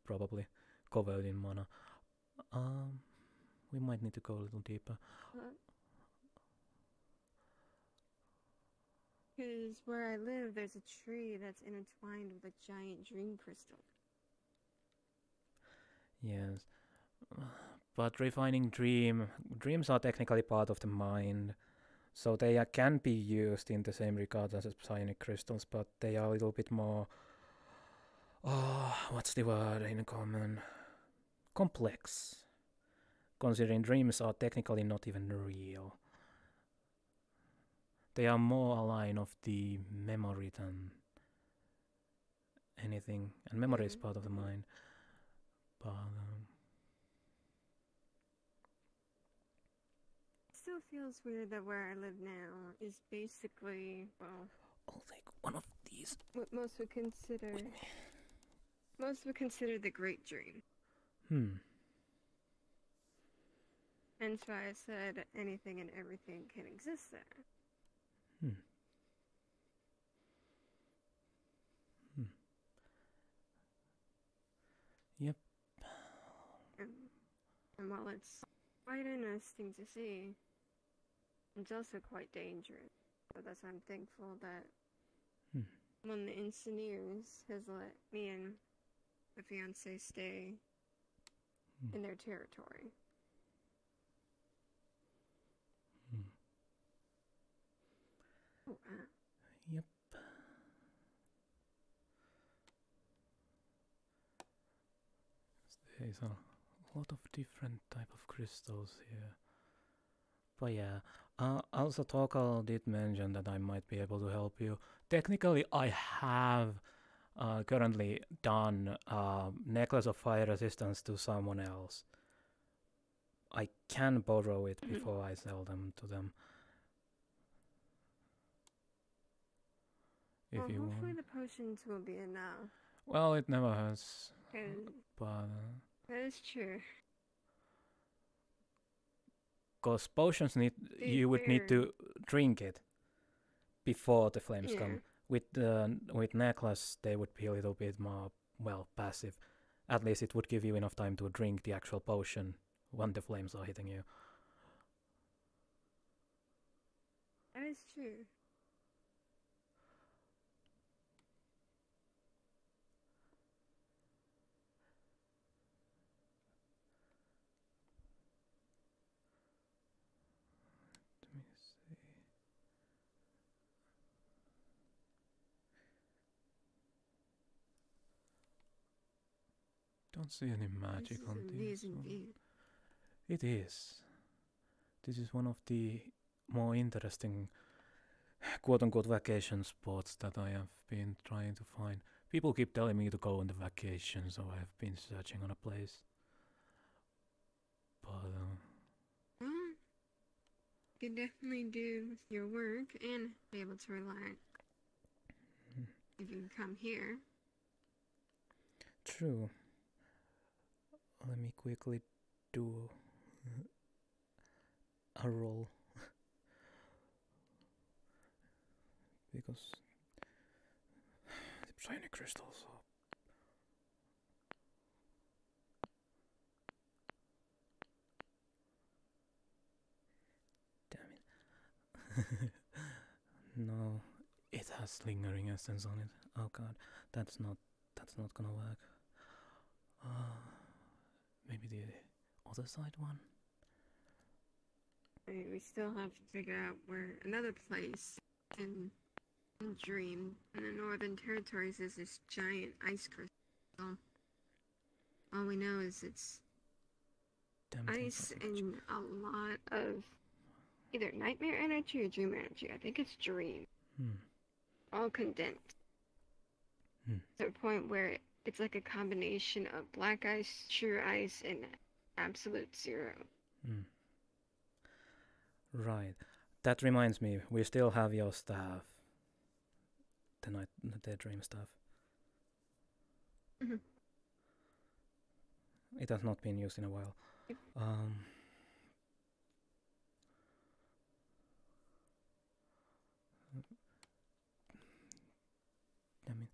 Probably covered in mana. We might need to go a little deeper. Because where I live, there's a tree that's intertwined with a giant dream crystal. Yes. But refining dreams are technically part of the mind. So they can be used in the same regard as psionic crystals, but they are a little bit more... what's the word in common? Complex. Considering dreams are technically not even real. They are more a line of the memory than anything. And memory is part of the mind. But... Still feels weird that where I live now is basically, well... I'll take one of these. What most would consider... Most would consider the Great Dream. Hence why I said anything and everything can exist there. Yep. And while it's quite interesting to see, it's also quite dangerous. So that's why I'm thankful that one of the engineers has let me and the fiancé stay in their territory. Oh, Yep. There's a lot of different type of crystals here. But yeah, also Tokal did mention that I might be able to help you. Technically, I have currently done Necklace of Fire Resistance to someone else. I can borrow it before I sell them to them. If well, you hopefully want. the potions will be enough. Well, it never hurts. But that is true. Because potions you would need to drink it before the flames come. With necklace, they would be a little bit more, well, passive. At least it would give you enough time to drink the actual potion when the flames are hitting you. That is true. Let me see. Don't see any magic on this one. It is. This is one of the more interesting quote-unquote vacation spots that I have been trying to find. People keep telling me to go on the vacation, so I have been searching on a place. But you can definitely do your work and be able to relax if you can come here. True. Let me quickly do a roll. Because the shiny crystals are... Damn it. No, it has lingering essence on it. Oh god, that's not gonna work. Maybe the other side one? We still have to figure out where another place in Dream in the Northern Territories is this giant ice crystal. All we know is it's ice and a lot of either nightmare energy or dream energy. I think it's dream. All condensed. To a point where it's like a combination of black ice, true ice, and absolute zero. Right. That reminds me, we still have your staff. The dream staff. It has not been used in a while.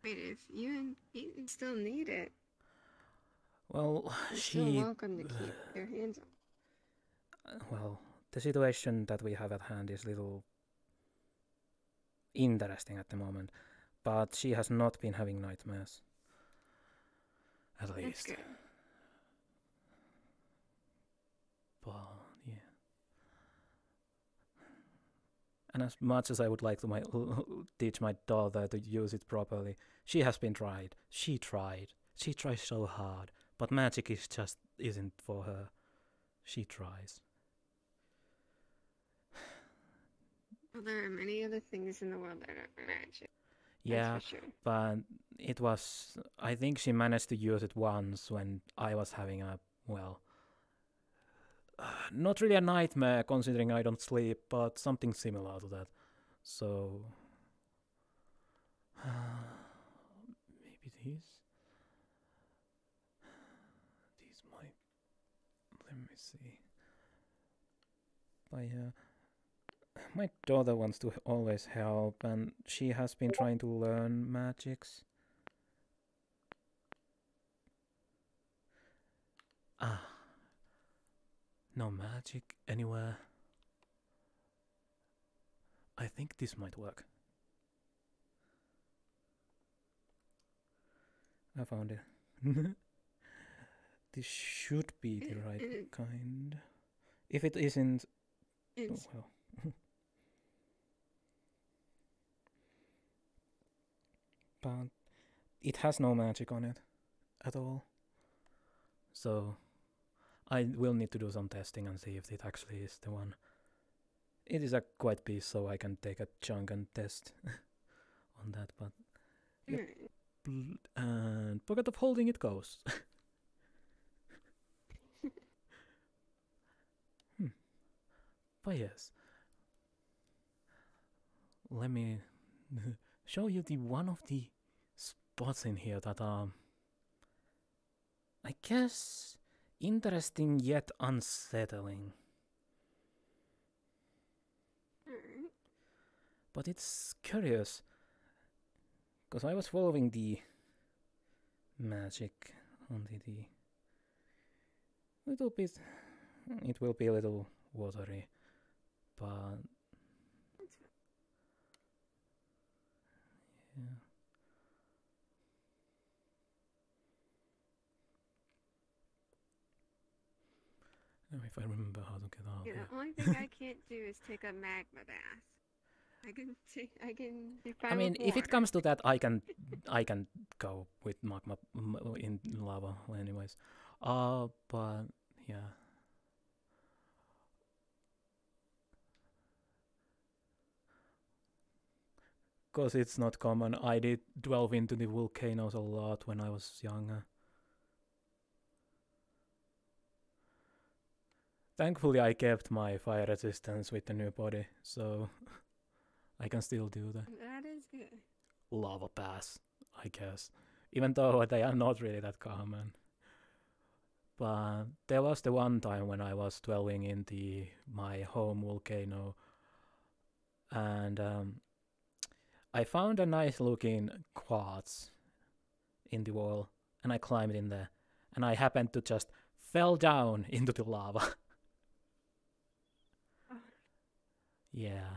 Wait, if you and Peyton still need it, Well, you're she. still welcome to keep your hands on. Well, the situation that we have at hand is little interesting at the moment, but she has not been having nightmares. At That's least. good. But yeah. And as much as I would like to teach my daughter to use it properly, she has been tried. She tried. She tries so hard, but magic is just isn't for her. She tries. Well, there are many other things in the world that are magic. Yeah, That's for sure. but it was. I think she managed to use it once when I was having a, well, not really a nightmare considering I don't sleep, but something similar to that. So. Maybe these? These might. Let me see. But yeah. My daughter wants to always help, and she has been trying to learn magics. No magic anywhere. I think this might work. I found it. This should be the right kind. If it isn't, oh well. But it has no magic on it at all. So I will need to do some testing and see if it actually is the one. It is a quite piece, so I can take a chunk and test on that, but yep. And pocket of holding it goes. But yes, let me show you the one of the spots in here that are, I guess, interesting yet unsettling. But it's curious, because I was following the magic onto the little bit. It will be a little watery, but yeah. If I remember how to get out. Yeah, Yeah. the only thing I can't do is take a magma bath. I can be fine I mean, with if it water. comes to that, I can go with magma in lava, anyways. But yeah. Because it's not common. I did delve into the volcanoes a lot when I was younger. Thankfully, I kept my fire resistance with the new body, so I can still do that. That is good. Lava pass, I guess. Even though they are not really that common. But there was the one time when I was dwelling in my home volcano, and I found a nice looking quartz in the wall, and I climbed in there, and I happened to just fell down into the lava. Yeah.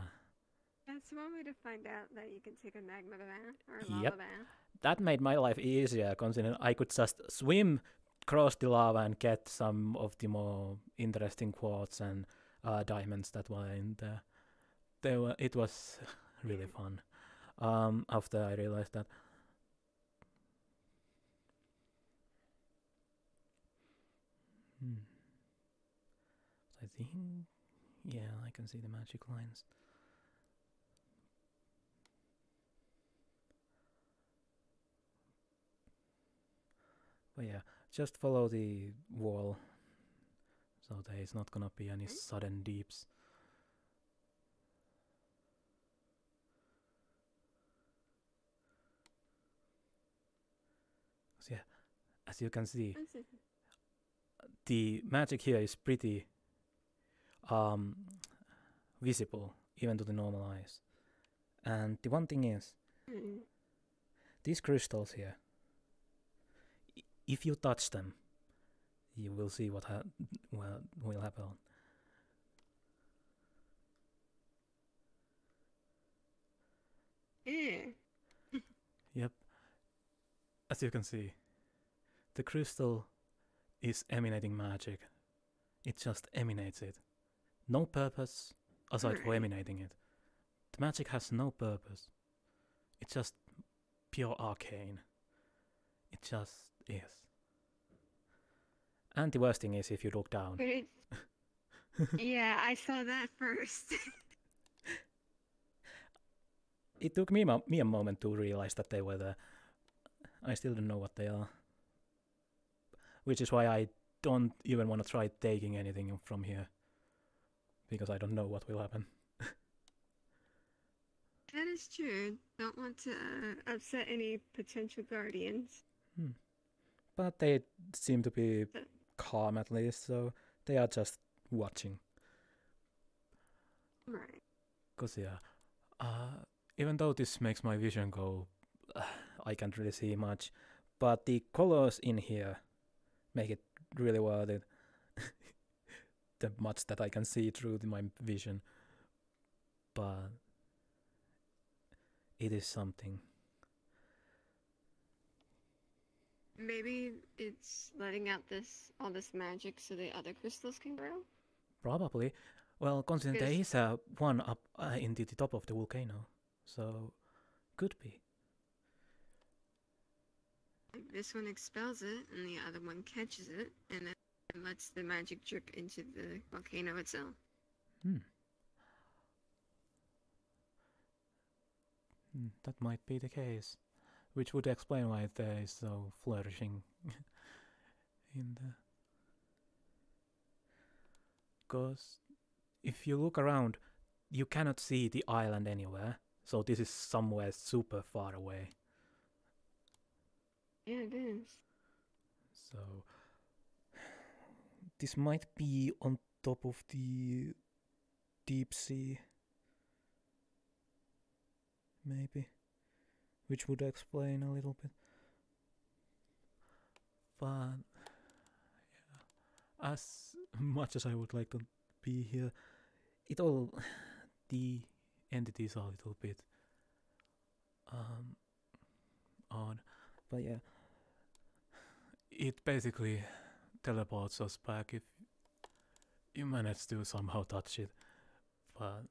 That's one way to find out that you can take a magma bath or a lava Yep. bath. That made my life easier, considering I could just swim across the lava and get some of the more interesting quartz and diamonds that were in there. It was really fun. After I realized that. So I think, yeah, I can see the magic lines. But yeah, just follow the wall, so there is not gonna be any sudden deeps. So yeah, as you can see, the magic here is pretty visible, even to the normal eyes. And the one thing is, these crystals here, if you touch them, you will see what will happen. Yeah. Yep. As you can see, the crystal is emanating magic. It just emanates it. No purpose aside from emanating it. The magic has no purpose. It's just pure arcane. It just is. And the worst thing is if you look down. But it's... yeah, I saw that first. It took me a moment to realize that they were there. I still don't know what they are. Which is why I don't even want to try taking anything from here. Because I don't know what will happen. That is true. Don't want to upset any potential guardians. But they seem to be calm at least, so they are just watching. Right. Because yeah, even though this makes my vision go, I can't really see much, but the colors in here make it really worth it. The much that I can see through my vision. But it is something. Maybe it's letting out all this magic so the other crystals can grow? Probably. Well, considering there is one up in the top of the volcano, so could be. This one expels it, and the other one catches it, and then it lets the magic drip into the volcano itself. That might be the case, which would explain why there is so flourishing in the... Because if you look around, you cannot see the island anywhere, so this is somewhere super far away. Yeah, it is. So this might be on top of the deep sea, maybe, which would explain a little bit. But yeah, as much as I would like to be here, the entities are a little bit odd. But yeah, it basically teleports us back if you manage to somehow touch it. But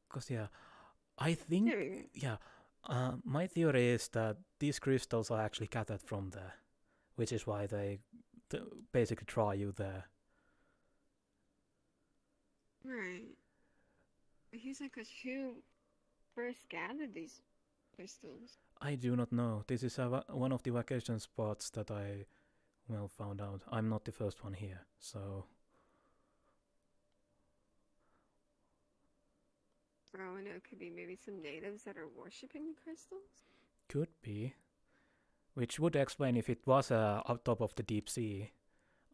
because yeah, I think my theory is that these crystals are actually gathered from there, which is why they basically draw you there. Right. He's like, who first gathered these crystals? I do not know. This is one of the vacation spots that I found out. I'm not the first one here, so. Oh, I know it could be maybe some natives that are worshipping the crystals? Could be. Which would explain if it was up top of the deep sea.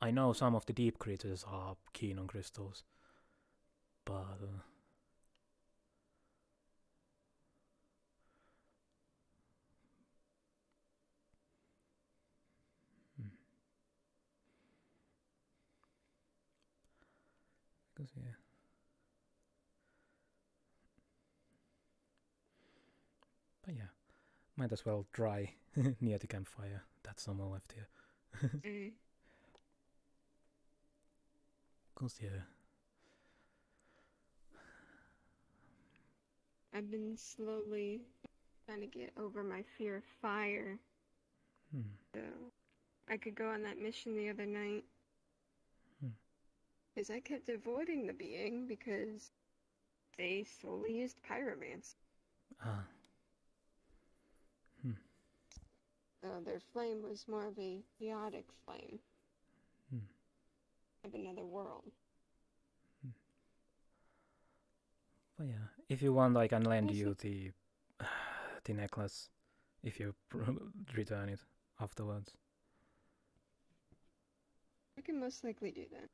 I know some of the deep creatures are keen on crystals. But... Because, yeah. But yeah, might as well dry near the campfire. That's some more left here. Because, yeah. I've been slowly trying to get over my fear of fire. So, I could go on that mission the other night. Because I kept avoiding the being because they solely used pyromancy. Their flame was more of a chaotic flame of another world. But yeah, if you want, I can lend you the necklace if you return it afterwards. I can most likely do that.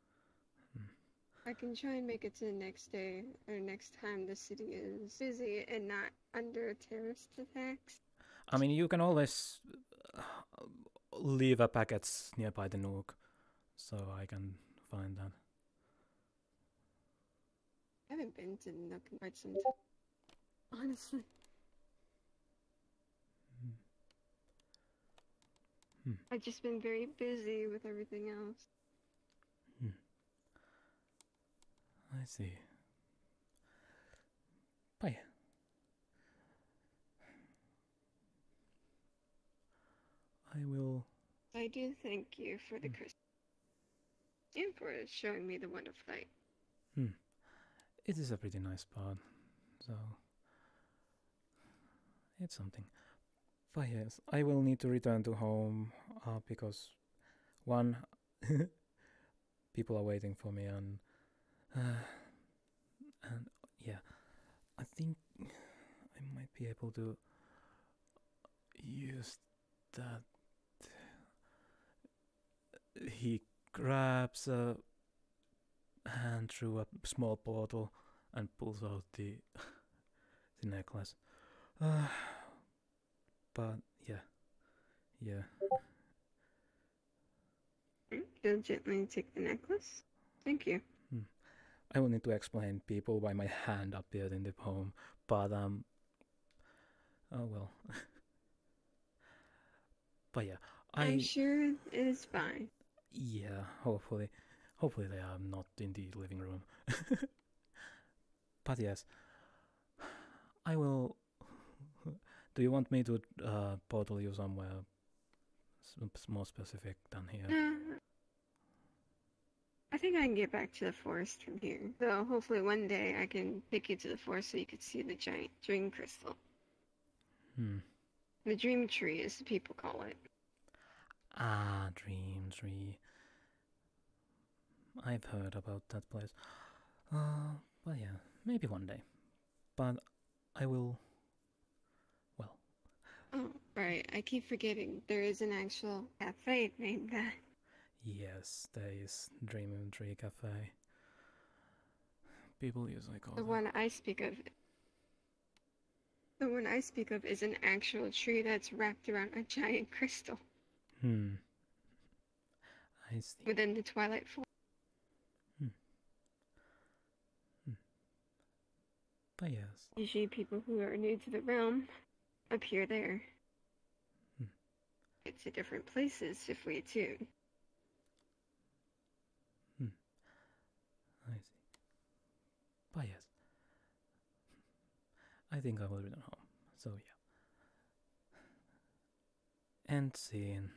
I can try and make it to the next day or next time the city is busy and not under terrorist attacks. I mean, you can always leave a packet nearby the nuke, so I can find that. I haven't been to Nook in quite some time, honestly. I've just been very busy with everything else. I see. Bye. I will. I do thank you for the crystal and for showing me the wonderful light. It is a pretty nice spot, so it's something. But yes, I will need to return to home because one, people are waiting for me, and yeah, I think I might be able to use that. He grabs a hand through a small portal and pulls out the the necklace. But yeah. You'll gently take the necklace. Thank you. I will need to explain people why my hand appeared in the poem, but oh well. But yeah, I'm sure it is fine. Yeah, hopefully they are not in the living room. But yes, I will. Do you want me to portal you somewhere more specific than here? I think I can get back to the forest from here. So hopefully one day I can take you to the forest so you can see the giant dream crystal. The dream tree, as the people call it. Ah, dream tree. I've heard about that place. Well, yeah, maybe one day. But I will. Well. Oh, right. I keep forgetting. There is an actual cafe named that. Yes, there is Dream Tree Cafe. People usually call it. The one I speak of. The one I speak of is an actual tree that's wrapped around a giant crystal. I see. Within the Twilight Forest. But yes. Usually people who are new to the realm appear there. Get to different places if we attune. I see. But yes. I think I will return home. So yeah. End scene.